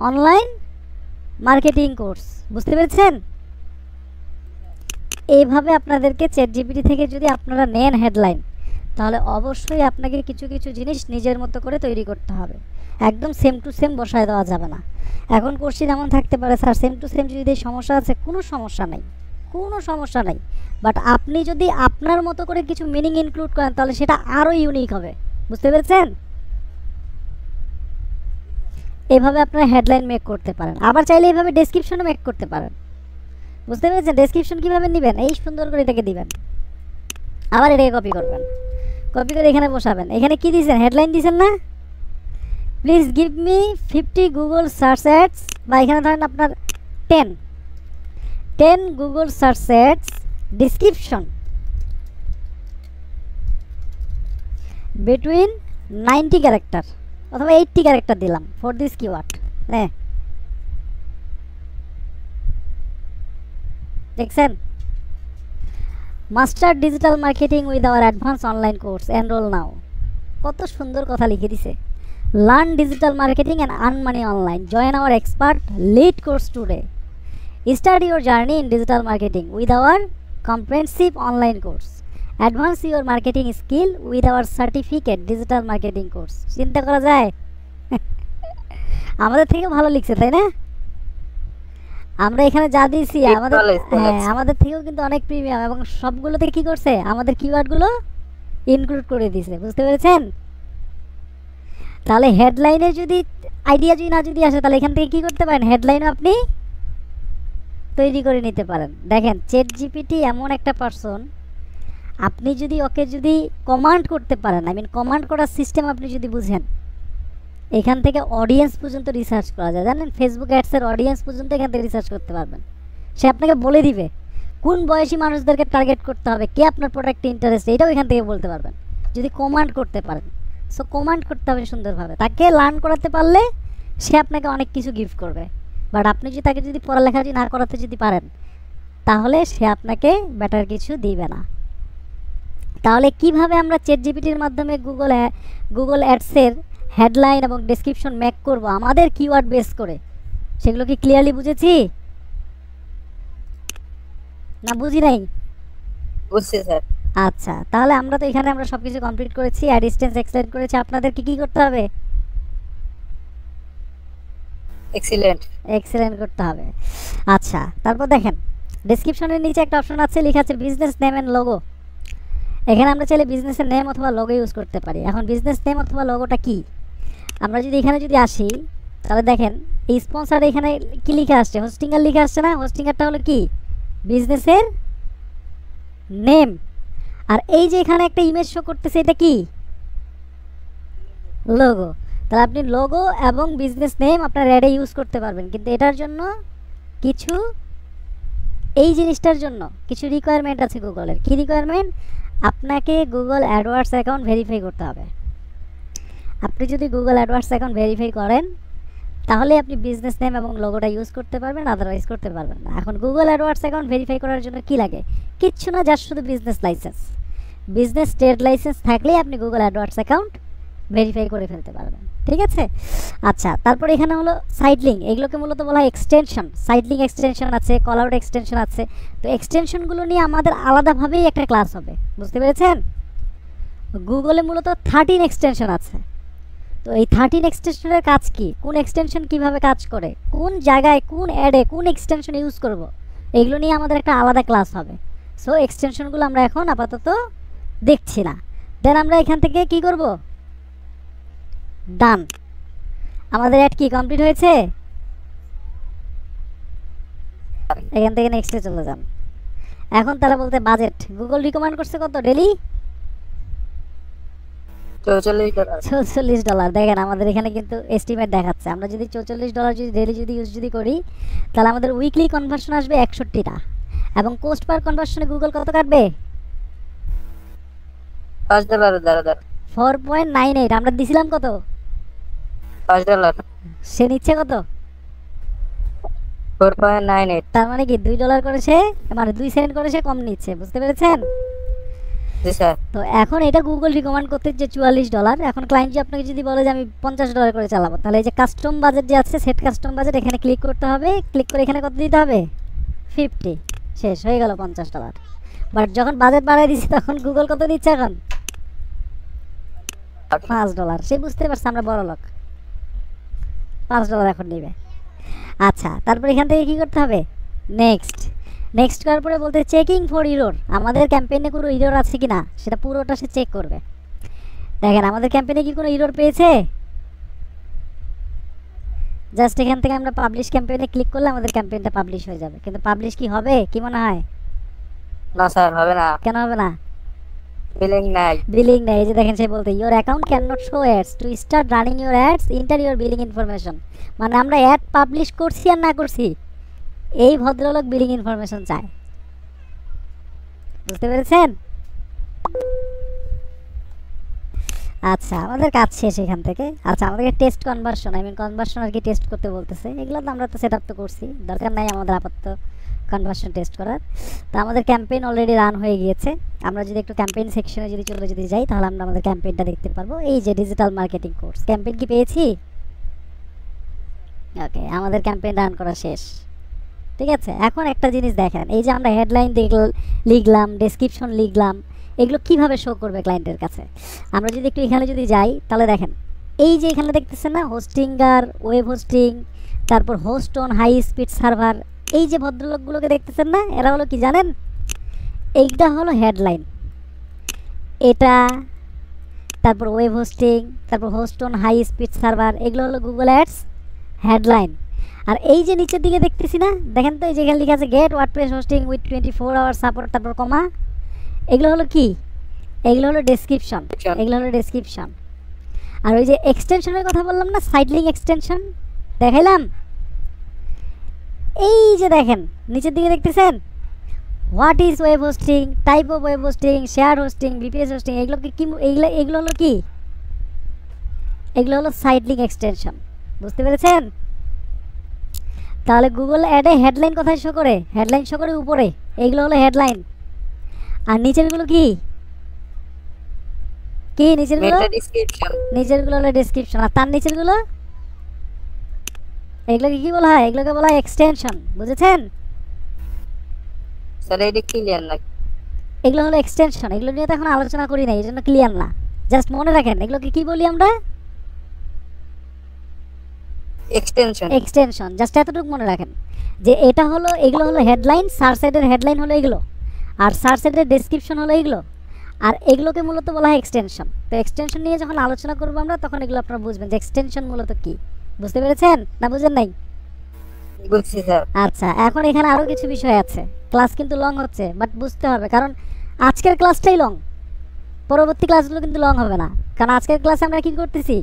[SPEAKER 1] অনলাইন মার্কেটিং কোর্স, বুঝতে পেরেছেন? এইভাবে আপনাদেরকে চ্যাটজিপিটি থেকে যদি আপনারা নেন হেডলাইন, তাহলে অবশ্যই আপনাকে কিছু কিছু জিনিস নিজের মতো করে তৈরি করতে হবে, একদম সেম টু সেম বসায় দেওয়া যাবে না। এখন কোশ্চেন এমন থাকতে পারে স্যার সেম টু সেম যদি সমস্যা আছে, কোনো সমস্যা নেই, কোনো সমস্যা নেই। বাট আপনি যদি আপনার মতো করে কিছু মিনিং ইনক্লুড করেন তাহলে সেটা আরও ইউনিক হবে, বুঝতে পেরেছেন? এভাবে আপনারা হেডলাইন মেক করতে পারেন। আবার চাইলে এইভাবে ডেসক্রিপশনও মেক করতে পারেন, বুঝতে পেরেছেন? ডেসক্রিপশন কীভাবে নেবেন, এই সুন্দর করে এটাকে দিবেন, আবার এটাকে কপি করবেন, কপি করে এখানে বসাবেন। এখানে কি দিয়েছেন, হেডলাইন দিয়েছেন না? Please give me 50 Google search ads, বা এখানে ধরেন আপনার 10 Google search ads description between 90 character অথবা 80 ক্যারেক্টার দিলাম ফর দিস কিওয়ার্ড। হ্যাঁ, দেখছেন? Master digital marketing with our advance online course, enrol now. কত সুন্দর কথা লিখে দিছে। Learn digital marketing and earn money online, join our expert led course today, start your journey in digital marketing with our comprehensive online course, advance your marketing skill with our certificate digital marketing course. চিন্তা করা যায়? আমাদের থেকে ভালো লিখছে, তাই না? আমরা এখানে যা দিয়েছি আমাদের, হ্যাঁ, আমাদের থেকেও কিন্তু অনেক প্রিমিয়াম, এবং সবগুলোতে কি করছে, আমাদের কিওয়ার্ডগুলো ইনক্লুড করে দিয়েছে, বুঝতে পেরেছেন? তাহলে হেডলাইনে যদি আইডিয়া যদি আসে, তাহলে এখান থেকে কী করতে পারেন, হেডলাইনও আপনি তৈরি করে নিতে পারেন। দেখেন চ্যাট জিপিটি এমন একটা পারসন, আপনি যদি ওকে কমান্ড করতে পারেন, কমান্ড করার সিস্টেম আপনি যদি বুঝেন, এখান থেকে অডিয়েন্স পর্যন্ত রিসার্চ করা যায়। জানেন ফেসবুক অ্যাডসের অডিয়েন্স পর্যন্ত এখান থেকে রিসার্চ করতে পারবেন। সে আপনাকে বলে দিবে কোন বয়সী মানুষদেরকে টার্গেট করতে হবে, কে আপনার প্রোডাক্টে ইন্টারেস্ট, এটাও এখান থেকে বলতে পারবেন যদি কমান্ড করতে পারেন। সো কমান্ড করতে হবে সুন্দরভাবে, তাকে লার্ন করাতে পারলে সে আপনাকে অনেক কিছু গিফট করবে। বাট আপনি তাকে পড়ালেখা না করাতে পারেন, তাহলে সে আপনাকে বেটার কিছু দিবে না। তাহলে কিভাবে আমরা চ্যাট জিপিটির মাধ্যমে গুগল অ্যাডসের হেডলাইন এবং ডেসক্রিপশন মেক করব আমাদের কিওয়ার্ড বেস করে, সেগুলো কি ক্লিয়ারলি বুঝেছি না বুঝি নাই?
[SPEAKER 2] বুঝছি স্যার।
[SPEAKER 1] আচ্ছা, তাহলে আমরা তো এখানে আমরা সব কিছু কমপ্লিট করেছি, আর ডিসটেন্স এক্সটেন্ড করেছি। আপনাদের কি করতে হবে? এক্সিলেন্ট করতে হবে। আচ্ছা, তারপর দেখেন ডেসক্রিপশনের নিচে একটা অপশন আছে, লেখা আছে বিজনেস নেম এন্ড লোগো। এখানে আমরা চাইলে বিজনেসের নেম অথবা লোগো ইউজ করতে পারি। এখন বিজনেস নেম অথবা লোগোটা কি, আমরা এখানে আসি, তাহলে দেখেন এই স্পন্সর এখানে কি লেখা আসছে, হোস্টিংয়ার লেখা আসছে না? হোস্টিংয়ারটা হলো কি, বিজনেসের নেম। আর এই যে এখানে একটা ইমেজ শো করতেছে, এটা কি, লোগো। তাহলে আপনি লোগো এবং বিজনেস নেম আপনার অ্যাডে ইউজ করতে পারবেন, কিন্তু এটার জন্য কিছু, এই জিনিসটার জন্য কিছু রিকোয়ারমেন্ট আছে গুগলের। কি রিকোয়ারমেন্ট? আপনাকে গুগল অ্যাডওয়ার্ডস অ্যাকাউন্ট ভেরিফাই করতে হবে। আপনি যদি গুগল অ্যাডওয়ার্ডস অ্যাকাউন্ট ভেরিফাই করেন, তাহলে আপনি বিজনেস নেম এবং লোগোটা ইউজ করতে পারবেন, আদারওয়াইজ করতে পারবেন না। এখন গুগল অ্যাডওয়ার্ডস অ্যাকাউন্ট ভেরিফাই করার জন্য কি লাগে? কিচ্ছু না, জাস্ট শুধু business licence, business trade licence থাকলেই আপনি গুগল অ্যাডওয়ার্ডস অ্যাকাউন্ট ভেরিফাই করে ফেলতে পারবেন। ঠিক আছে? আচ্ছা, তারপর এখানে হলো সাইড লিঙ্ক। এগুলোকে মূলত বলা হয় এক্সটেনশন। সাইড লিঙ্ক এক্সটেনশন আছে, কল আউট এক্সটেনশন আছে। তো এক্সটেনশনগুলো নিয়ে আমাদের আলাদাভাবেই একটা ক্লাস হবে, বুঝতে পেরেছেন? গুগলে মূলত 13 এক্সটেনশন আছে। তো এই 13 এক্সটেনশনের কাজ কি, কোন এক্সটেনশন কিভাবে কাজ করে, কোন জায়গায় কোন অ্যাডে কোন এক্সটেনশন ইউজ করব, এগুলো নিয়ে আমাদের একটা আলাদা ক্লাস হবে। সো এক্সটেনশনগুলো আমরা এখন আপাতত দেখছি না। দেন আমরা এখান থেকে কি করব, ডান। আমাদের অ্যাড কি কমপ্লিট হয়েছে? এখান থেকে নেক্সটে চলে যান। এখন তারা বলতে বাজেট গুগল রিকমেন্ড করছে কত ডেলি? $44। দেখেন আমাদের এখানে কিন্তু এস্টিমেট দেখাচ্ছে, আমরা যদি $44 ডেলি ইউজ করি, তাহলে আমাদের উইকলি কনভার্সন আসবে 61টা, এবং কোস্ট পার কনভার্সনে গুগল কত কাটবে? $4.98। আমরা দিছিলাম কত? $5। সে নিচ্ছে কত?
[SPEAKER 2] 4.98।
[SPEAKER 1] তার মানে কি $2 করেছে, মানে 2 সেন্ট করেছে কম নিচ্ছে, বুঝতে পেরেছেন? তো এখন এটা গুগল রিকমেন্ড করতে যে $44, এখন ক্লায়েন্ট যে আপনাকে যদি বলে যে আমি $50 করে চালাবো, তাহলে এই যে কাস্টম বাজেট যে আছে, সেট কাস্টম বাজেট, এখানে ক্লিক করতে হবে। ক্লিক করে এখানে কত দিতে হবে? 50। শেষ হয়ে গেল $50। বাট যখন বাজেট বাড়াই দিচ্ছি, তখন গুগল কত দিচ্ছে এখন? $5। সে বুঝতে পারছে আমরা বড় লোক, $5 এখন নেবে। আচ্ছা, তারপর এখান থেকে কি করতে হবে? নেক্সট করার পরে বলতে চেকিং ফর ইরর। আমাদের ক্যাম্পেইনে কোনো ইরর আছে কি না সেটা পুরোটা সে চেক করবে। দেখেন আমাদের ক্যাম্পেইনে কি কোনো ইরর পেয়েছে? জাস্ট এখান থেকে আমরা পাবলিশ ক্যাম্পেইনে ক্লিক করলে আমাদের ক্যাম্পেইনটা পাবলিশ হয়ে যাবে, কিন্তু পাবলিশ কি হবে কি মনে হয়?
[SPEAKER 2] না স্যার, হবে না।
[SPEAKER 1] কেন হবে না?
[SPEAKER 2] বিলিং নাই।
[SPEAKER 1] এই যে দেখেন সে বলতে your account can not show ads to start running your ads, enter your billing information. মানে আমরা অ্যাড পাবলিশ করছি আর না করছি, এই ভদ্রলোক বিলিং ইনফরমেশন চায়, বুঝতে পেরেছেন? আচ্ছা, আমাদের কাজ শেষ এখান থেকে। আচ্ছা, আমাদেরকে টেস্ট কনভার্সন, কনভার্সন আর কি টেস্ট করতে বলতেছে। এগুলো তো আমরা তো সেট আপ তো করছি, দরকার নাই আমাদের আপাতত কনভার্সন টেস্ট করার। তো আমাদের ক্যাম্পেইন অলরেডি রান হয়ে গিয়েছে। আমরা যদি একটু ক্যাম্পেইন সেকশনে চলে যাই, তাহলে আমরা আমাদের ক্যাম্পেইনটা দেখতে পারবো। এই যে ডিজিটাল মার্কেটিং কোর্স ক্যাম্পেইন কি পেয়েছি? ওকে, আমাদের ক্যাম্পেইন রান করা শেষ। ঠিক আছে, এখন একটা জিনিস দেখেন, এই যে আমরা হেডলাইন লিখলাম, ডেসক্রিপশন লিখলাম, এগুলো কিভাবে শো করবে ক্লায়েন্টের কাছে? আমরা যদি একটু এখানে যাই, তাহলে দেখেন এই যে এখানে দেখতেছেন না, হোস্টিংগার, ওয়েব হোস্টিং, তারপর host on high speed server, এই যে ভদ্রলোকগুলোকে দেখতেছেন না, এরা হলো কি জানেন? এইটা হলো হেডলাইন, এটা তারপর ওয়েব হোস্টিং, তারপর host on high speed server, এগুলো হলো গুগল অ্যাডস হেডলাইন। আর এই যে নিচের দিকে দেখতেছি না, দেখেন তো এই যেখানে লেখা আছে get WordPress hosting with 24 hour support, তারপর কমা, এগুলো হলো কি, এগুলো হলো ডেসক্রিপশন, এগুলো হলো ডেসক্রিপশন। আর ওই যে এক্সটেনশনের কথা বললাম না, সাইড লিঙ্ক এক্সটেনশন দেখাইলাম, এই যে দেখেন নিচের দিকে দেখতেছেন, what is web hosting, type of web hosting, share hosting, VPS hosting, এগুলো কি, এগুলো হলো কি, এগুলো হলো সাইড লিঙ্ক এক্সটেনশন। বুঝতে পেরেছেন? তাহলে গুগল অ্যাডে হেডলাইন কোথায় শো করে? হেডলাইন শো করে উপরে, এইগুলো হলো হেডলাইন। আর নিচেরগুলো কি, কি নিচেরগুলো? নিচেরগুলো হলো ডেসক্রিপশন। আর তার নিচেরগুলো, এগুলোকে কি বলা হয়? এগুলোকে বলা হয় এক্সটেনশন। বুঝেছেন?
[SPEAKER 2] স্যার এটা ক্লিয়ার না?
[SPEAKER 1] এগুলো হলো এক্সটেনশন, এগুলো নিয়ে তো এখন আলোচনা করি না, এই জন্য ক্লিয়ার না। জাস্ট মনে রাখেন এগুলোকে কি বলি আমরা?
[SPEAKER 2] এক্সটেনশন।
[SPEAKER 1] এক্সটেনশন, জাস্ট এতটুকু মনে রাখেন যে এটা হলো, এগুলো হলো হেডলাইন, সার্চ সাইডের হেডলাইন হলো এগুলো, আর সার্চ সাইডের ডেসক্রিপশন হলো এগুলো, আর এগুলোকে মূলত বলা হয় এক্সটেনশন। তো এক্সটেনশন নিয়ে যখন আলোচনা করবো আমরা, তখন এগুলো আপনারা বুঝবেন যে এক্সটেনশন মূলত কি। বুঝতে পেরেছেন না বুঝেন নাই?
[SPEAKER 2] বুঝছি স্যার।
[SPEAKER 1] আচ্ছা, এখন এখানে আরও কিছু বিষয় আছে। ক্লাস কিন্তু লং হচ্ছে, বাট বুঝতে হবে, কারণ আজকের ক্লাসটাই লং, পরবর্তী ক্লাসগুলো কিন্তু লং হবে না। কারণ আজকের ক্লাসে আমরা কি করতেছি,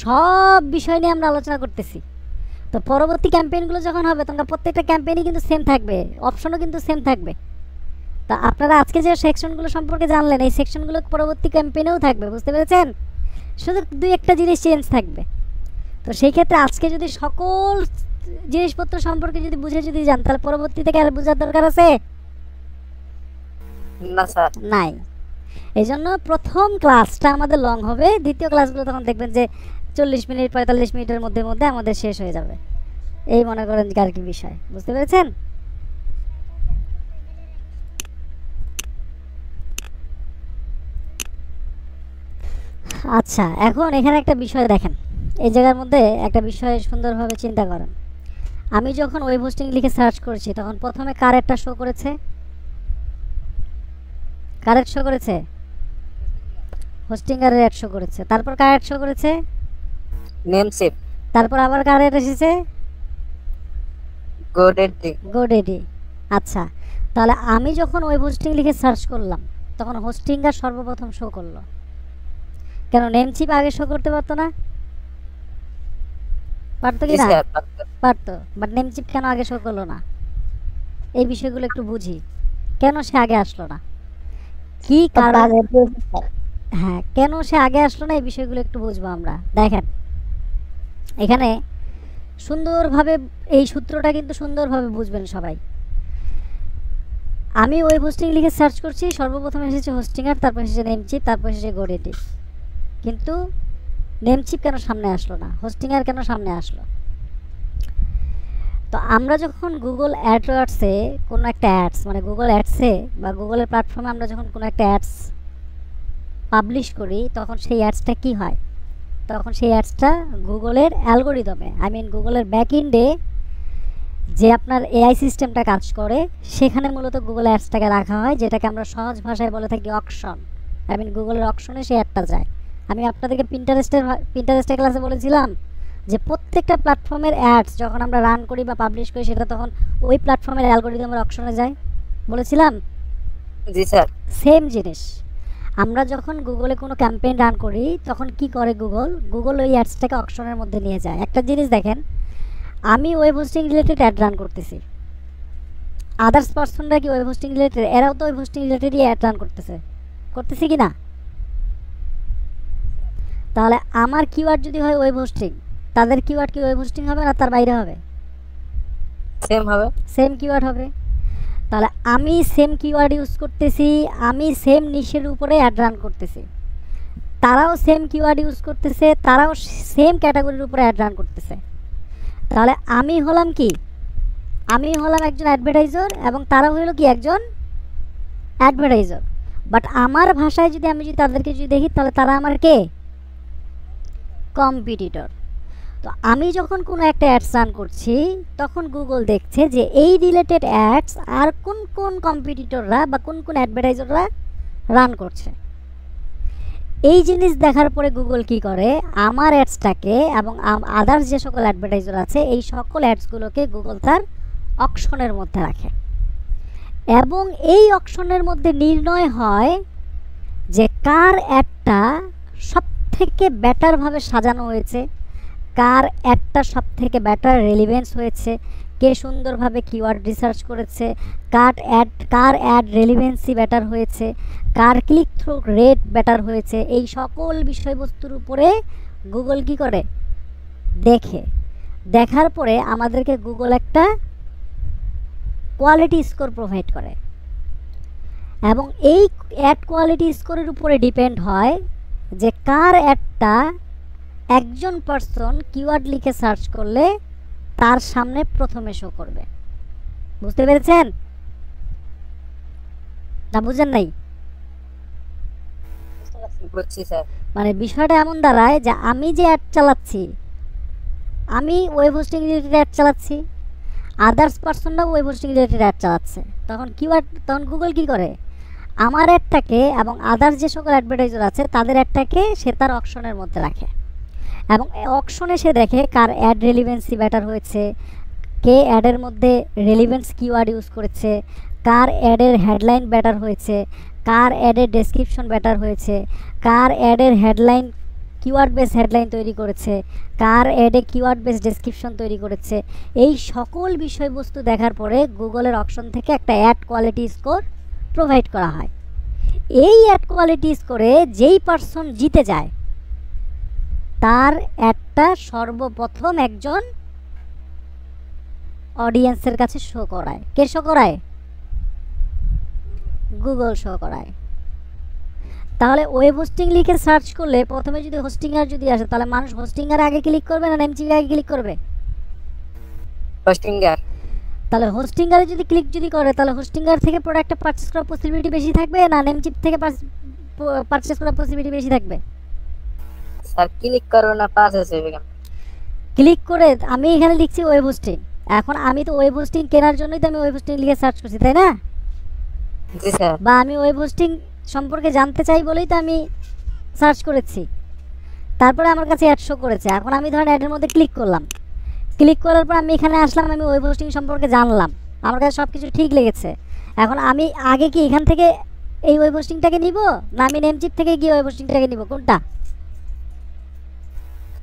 [SPEAKER 1] সব বিষয় নিয়ে আমরা আলোচনা করতেছি। তো পরবর্তী ক্যাম্পেইনগুলো যখন হবে, তখন প্রত্যেকটা ক্যাম্পেইনই কিন্তু সেম থাকবে, অপশনও কিন্তু সেম থাকবে। তা আপনারা আজকে যে সেকশনগুলো সম্পর্কে জানলেন, এই সেকশনগুলো পরবর্তী ক্যাম্পেইনেও থাকবে। বুঝতে পেরেছেন? শুধু দুই একটা জিনিস চেঞ্জ থাকবে। তো সেই ক্ষেত্রে আজকে যদি সকল জিনিসপত্র সম্পর্কে যদি বুঝে যদি যান, তাহলে পরবর্তীতে আর বোঝার দরকার আছে
[SPEAKER 2] না স্যার? নাই।
[SPEAKER 1] এই জন্য প্রথম ক্লাসটা আমাদের লং হবে, দ্বিতীয় ক্লাসগুলো তখন দেখবেন যে 40 মিনিট 45 মিনিটের মধ্যে মধ্যে আমাদের শেষ হয়ে যাবে। এই মনে করেন আর কি বিষয়। বুঝতে পেরেছেন? আচ্ছা, এখন এখানে একটা বিষয় দেখেন, এই জায়গার মধ্যে একটা বিষয় সুন্দরভাবে চিন্তা করেন। আমি যখন ওয়েব হোস্টিং লিখে সার্চ করেছি, তখন প্রথমে কার একটা শো করেছে? কারেক্ট শো করেছে? হোস্টিংয়ারের অ্যাড শো করেছে। তারপর কার অ্যাড শো করেছে?
[SPEAKER 2] নেমসেপ।
[SPEAKER 1] তারপর আবার কার অ্যাড এসেছে?
[SPEAKER 2] গোডেডি।
[SPEAKER 1] গোডেডি। আচ্ছা, তাহলে আমি যখন ওয়েব হোস্টিং লিখে সার্চ করলাম, তখন হোস্টিংয়ার সর্বপ্রথম শো করলো। কেন নেমচিপ আগে শো করতে পারতো না? পারতো কি না? পারতো, বাট নেমচিপ কেন আগে শো করলো না? এই বিষয়গুলো একটু বুঝি, কেন সে আগে আসলো না, কি কারণ? হ্যাঁ, কেন সে আগে আসলো না, এই বিষয়গুলো একটু বুঝবো আমরা। দেখেন এখানে সুন্দরভাবে এই সূত্রটা কিন্তু সুন্দরভাবে বুঝবেন সবাই। আমি ওয়েব হোস্টিং লিখে সার্চ করছি, সর্বপ্রথম এসেছে হোস্টিংয়ার, তারপর এসেছে নেমচিপ, তারপর এসেছে গোডেডি। কিন্তু নেমচিপ কেন সামনে আসলো না, হোস্টিংয়ার কেন সামনে আসলো? তো আমরা যখন গুগল অ্যাডওয়ার্ডসে কোনো একটা অ্যাডস, মানে গুগল অ্যাডসে বা গুগলের প্ল্যাটফর্মে আমরা যখন কোনো একটা অ্যাডস পাবলিশ করি, তখন সেই অ্যাডসটা কি হয়? তখন সেই অ্যাডসটা গুগলের অ্যালগোরিদমে, আই মিন গুগলের ব্যাক এন্ডে যে আপনার এআই সিস্টেমটা কাজ করে, সেখানে মূলত গুগল অ্যাডসটাকে রাখা হয়, যেটাকে আমরা সহজ ভাষায় বলে থাকি অকশন। আই মিন গুগলের অকশনে সেই অ্যাডটা যায়। আমি আপনাদেরকে পিন্টারেস্টের ক্লাসে বলেছিলাম যে প্রত্যেকটা প্ল্যাটফর্মের অ্যাডস যখন আমরা রান করি বা পাবলিশ করি, সেটা তখন ওই প্ল্যাটফর্মের অ্যালগোরিদমের অকশনে যায়, বলেছিলাম?
[SPEAKER 2] জি স্যার।
[SPEAKER 1] সেম জিনিস আমরা যখন গুগলে কোনো ক্যাম্পেইন রান করি, তখন কি করে গুগল ওই অ্যাডসটাকে অকশনের মধ্যে নিয়ে যায়। একটা জিনিস দেখেন, আমি web hosting related add run করতেছি, আদার্স পার্সনরা কি ওয়েব হোস্টিং রিলেটেড? এরাও তো ওয়েব হোস্টিং রিলেটেডই অ্যাড রান করতেছে কি না? তাহলে আমার কিওয়ার্ড যদি হয় ওয়েব হোস্টিং, তাদের কিওয়ার্ড কি ওয়েব হোস্টিং হবে না তার বাইরে হবে?
[SPEAKER 2] সেম হবে। সেম
[SPEAKER 1] কিওয়ার্ড হবে। তাহলে আমি সেম কিওয়ার্ড ইউজ করতেছি, আমি সেম নিশের উপরে অ্যাড রান করতেছি, তারাও সেম কিওয়ার্ড ইউজ করতেছে, তারাও সেম ক্যাটাগরির উপরে অ্যাড রান করতেছে। তাহলে আমি হলাম কি? আমি হলাম একজন অ্যাডভার্টাইজার, এবং তারা হলো কি? একজন অ্যাডভার্টাইজার। বাট আমার ভাষায় যদি আমি তাদেরকে দেখি, তাহলে তারা আমার কে? কম্পিটিটর। তো আমি যখন কোনো একটা অ্যাডস রান করছি, তখন গুগল দেখছে যে এই রিলেটেড অ্যাডস আর কোন কোন কম্পিটিটররা বা কোন কোন অ্যাডভার্টাইজাররা রান করছে। এই জিনিস দেখার পরে গুগল কি করে, আমার অ্যাডসটাকে এবং আদার্স যে সকল অ্যাডভার্টাইজার আছে এই সকল অ্যাডসগুলোকে গুগল তার অকশনের মধ্যে রাখে, এবং এই অকশনের মধ্যে নির্ণয় হয় যে কার অ্যাডটা সব থেকে বেটারভাবে সাজানো হয়েছে, কার অ্যাডটা সব থেকে বেটার রেলিভেন্স হয়েছে, কে সুন্দরভাবে কিওয়ার্ড রিসার্চ করেছে, কার অ্যাড রেলিভেন্সি বেটার হয়েছে, কার ক্লিক থ্রু রেট বেটার হয়েছে, এই সকল বিষয়বস্তুর উপরে গুগল কি করে দেখে। দেখার পরে আমাদেরকে গুগল একটা কোয়ালিটি স্কোর প্রোভাইড করে, এবং এই অ্যাড কোয়ালিটি স্কোরের উপরে ডিপেন্ড হয় যে কার অ্যাডটা একজন পার্সন কিওয়ার্ড লিখে সার্চ করলে তার সামনে প্রথমে শো করবে। বুঝতে পেরেছেন না বুঝেন নাই?
[SPEAKER 2] বুঝছি স্যার।
[SPEAKER 1] মানে বিষয়টা এমন দাঁড়ায় যে আমি যে অ্যাড চালাচ্ছি, আমি ওয়েব হোস্টিং রিলেটেড অ্যাড চালাচ্ছি, আদার্স পার্সনরাও ওয়েব হোস্টিং রিলেটেড অ্যাড চালাচ্ছে, তখন গুগল কি করে, আমার অ্যাডটাকে এবং আদার্স যে সকল অ্যাডভার্টাইজার আছে তাদের অ্যাডটাকে সে তার অকশনের মধ্যে রাখে, এবং অকশনে সে দেখে কার অ্যাড রেলিভেন্সি বেটার হয়েছে, কে অ্যাডের মধ্যে রেলিভেন্স কিওয়ার্ড ইউজ করেছে, কার অ্যাডের হেডলাইন বেটার হয়েছে, কার অ্যাডের ডেসক্রিপশন বেটার হয়েছে, কার অ্যাডের হেডলাইন কিওয়ার্ড বেস হেডলাইন তৈরি করেছে, কার অ্যাডে কিওয়ার্ড বেস ডেসক্রিপশন তৈরি করেছে। এই সকল বিষয়বস্তু দেখার পরে গুগলের অপশন থেকে একটা অ্যাড কোয়ালিটি স্কোর প্রোভাইড করা হয়। এই অ্যাড কোয়ালিটি স্কোরে যেই পার্সন জিতে যায় তার অ্যাডটা সর্বপ্রথম একজন অডিয়েন্সের কাছে শো করায়। কে শো করায়? গুগল শো করায়। তাহলে ওয়েব হোস্টিং লিখে সার্চ করলে প্রথমে যদি হোস্টিংয়ার যদি আসে তাহলে মানুষ হোস্টিংয়ার আগে ক্লিক করবে না নেমচিপে আগে ক্লিক করবে?
[SPEAKER 2] হোস্টিংয়ার।
[SPEAKER 1] তাহলে হোস্টিংয়ারে যদি ক্লিক যদি করে তাহলে হোস্টিংয়ার থেকে প্রোডাক্টটা পারচেজ করার পসিবিলিটি বেশি থাকবে না নেমচিপ থেকে পারচেজ করার পসিবিলিটি বেশি থাকবে?
[SPEAKER 2] স্যার ক্লিক করো না পারচেজ হবে কেন?
[SPEAKER 1] ক্লিক করে আমি এখানে লিখছি ওয়েব হোস্টিং, এখন আমি তো ওয়েব হোস্টিং কেনার জন্যই তো আমি ওয়েব হোস্টিং লিখে সার্চ করছি, তাই না?
[SPEAKER 2] জি স্যার।
[SPEAKER 1] বা আমি ওয়েব হোস্টিং সম্পর্কে জানতে চাই বলেই তো আমি সার্চ করেছি, তারপরে আমার কাছে অ্যাড শো করেছে। এখন আমি ধরেন অ্যাডের মধ্যে ক্লিক করলাম, ক্লিক করার পর আমি এখানে আসলাম, আমি ওয়েব হোস্টিং সম্পর্কে জানলাম, আমার কাছে সব কিছু ঠিক লেগেছে। এখন আমি আগে কি এখান থেকে এই ওয়েব হোস্টিংটাকে নিব না আমি নেমচিপ থেকে গিয়ে ওয়েব হোস্টিংটাকে নিব, কোনটা?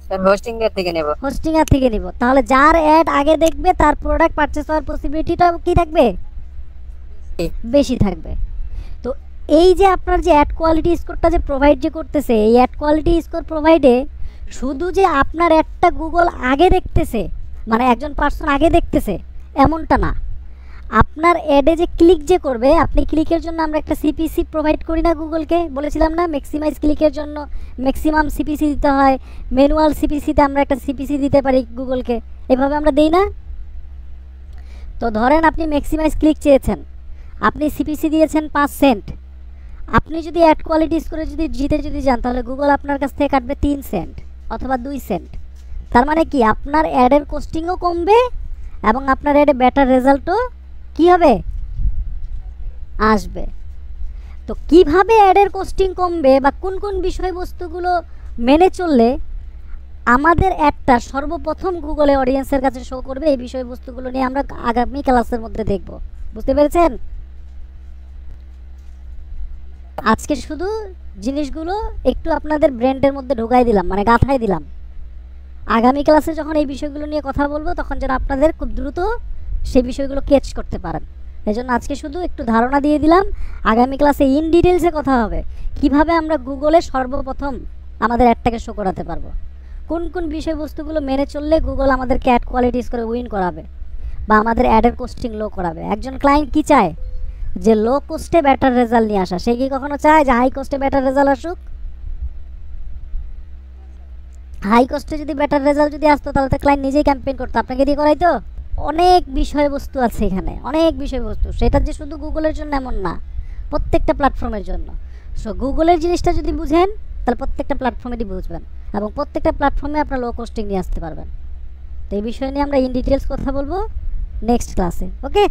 [SPEAKER 2] স্যার হোস্টিংয়ার থেকে নেব।
[SPEAKER 1] হোস্টিংয়ার থেকে নিব। তাহলে যার অ্যাড আগে দেখবে তার প্রোডাক্ট পারচেজ হওয়ার পসিবিলিটিটা কি থাকবে? বেশি থাকবে। তো এই যে আপনার যে অ্যাড কোয়ালিটি স্কোরটা যে প্রোভাইড যে করতেছে, এই অ্যাড কোয়ালিটি স্কোর প্রোভাইডে শুধু যে আপনার অ্যাডটা গুগল আগে দেখতেছে, মানে একজন পার্সন আগে দেখতেছে এমনটা না, আপনার অ্যাডে যে ক্লিক যে করবে, আপনি ক্লিকের জন্য আমরা একটা সিপিসি প্রোভাইড করি না গুগলকে, বলেছিলাম না ম্যাক্সিমাইজ ক্লিকের জন্য ম্যাক্সিমাম সিপিসি দিতে হয়, ম্যানুয়াল সিপিসিতে আমরা একটা সিপিসি দিতে পারি গুগলকে, এভাবে আমরা দেই না? তো ধরেন আপনি ম্যাক্সিমাইজ ক্লিক চেয়েছেন, আপনি সিপিসি দিয়েছেন 5 সেন্ট, আপনি যদি অ্যাড কোয়ালিটি স্কোরে যদি জিতে যদি যান তাহলে গুগল আপনার কাছ থেকে কাটবে 3 সেন্ট অথবা 2 সেন্ট। তার মানে কি আপনার অ্যাডের কস্টিংও কমবে এবং আপনার অ্যাডে বেটার রেজাল্টও কি হবে? আসবে। তো কিভাবে অ্যাডের কস্টিং কমবে বা কোন কোন বিষয়বস্তুগুলো মেনে চললে আমাদের অ্যাডটা সর্বপ্রথম গুগলে অডিয়েন্সের কাছে শো করবে, এই বিষয়বস্তুগুলো নিয়ে আমরা আগামী ক্লাসের মধ্যে দেখব। বুঝতে পেরেছেন? আজকে শুধু জিনিসগুলো একটু আপনাদের ব্রেনের মধ্যে ঢোকাই দিলাম, মানে গাঁথাই দিলাম। আগামী ক্লাসে যখন এই বিষয়গুলো নিয়ে কথা বলবো তখন যেন আপনাদের খুব দ্রুত সেই বিষয়গুলো ক্যাচ করতে পারেন। এই জন্য আজকে শুধু একটু ধারণা দিয়ে দিলাম, আগামী ক্লাসে ইন ডিটেলসে কথা হবে কিভাবে আমরা গুগলে সর্বপ্রথম আমাদের অ্যাডটাকে শো করাতে পারবো, কোন কোন বিষয়বস্তুগুলো মেনে চললে গুগল আমাদেরকে অ্যাড কোয়ালিটি স্কোরে উইন করাবে বা আমাদের অ্যাডের কোস্টিং লো করাবে। একজন ক্লায়েন্ট কি চায়? যে লো কোস্টে বেটার রেজাল্ট নিয়ে আসা। সে কি কখনো চায় যে হাই কোস্টে বেটার রেজাল্ট আসুক? হাই কস্টে যদি বেটার রেজাল্ট যদি আসতো তাহলে তো ক্লায়েন্ট নিজেই ক্যাম্পেইন করতো, আপনাকে দিয়ে করাইতো। অনেক বিষয়বস্তু আছে এখানে, অনেক বিষয়বস্তু, সেটা যে শুধু গুগলের জন্য এমন না, প্রত্যেকটা প্ল্যাটফর্মের জন্য। সো গুগলের জিনিসটা যদি বুঝেন তাহলে প্রত্যেকটা প্ল্যাটফর্মেরই বুঝবেন এবং প্রত্যেকটা প্ল্যাটফর্মে আপনার লো কোস্টিং নিয়ে আসতে পারবেন। তো এই বিষয় নিয়ে আমরা ইন ডিটেলস কথা বলবো নেক্সট ক্লাসে। ওকে,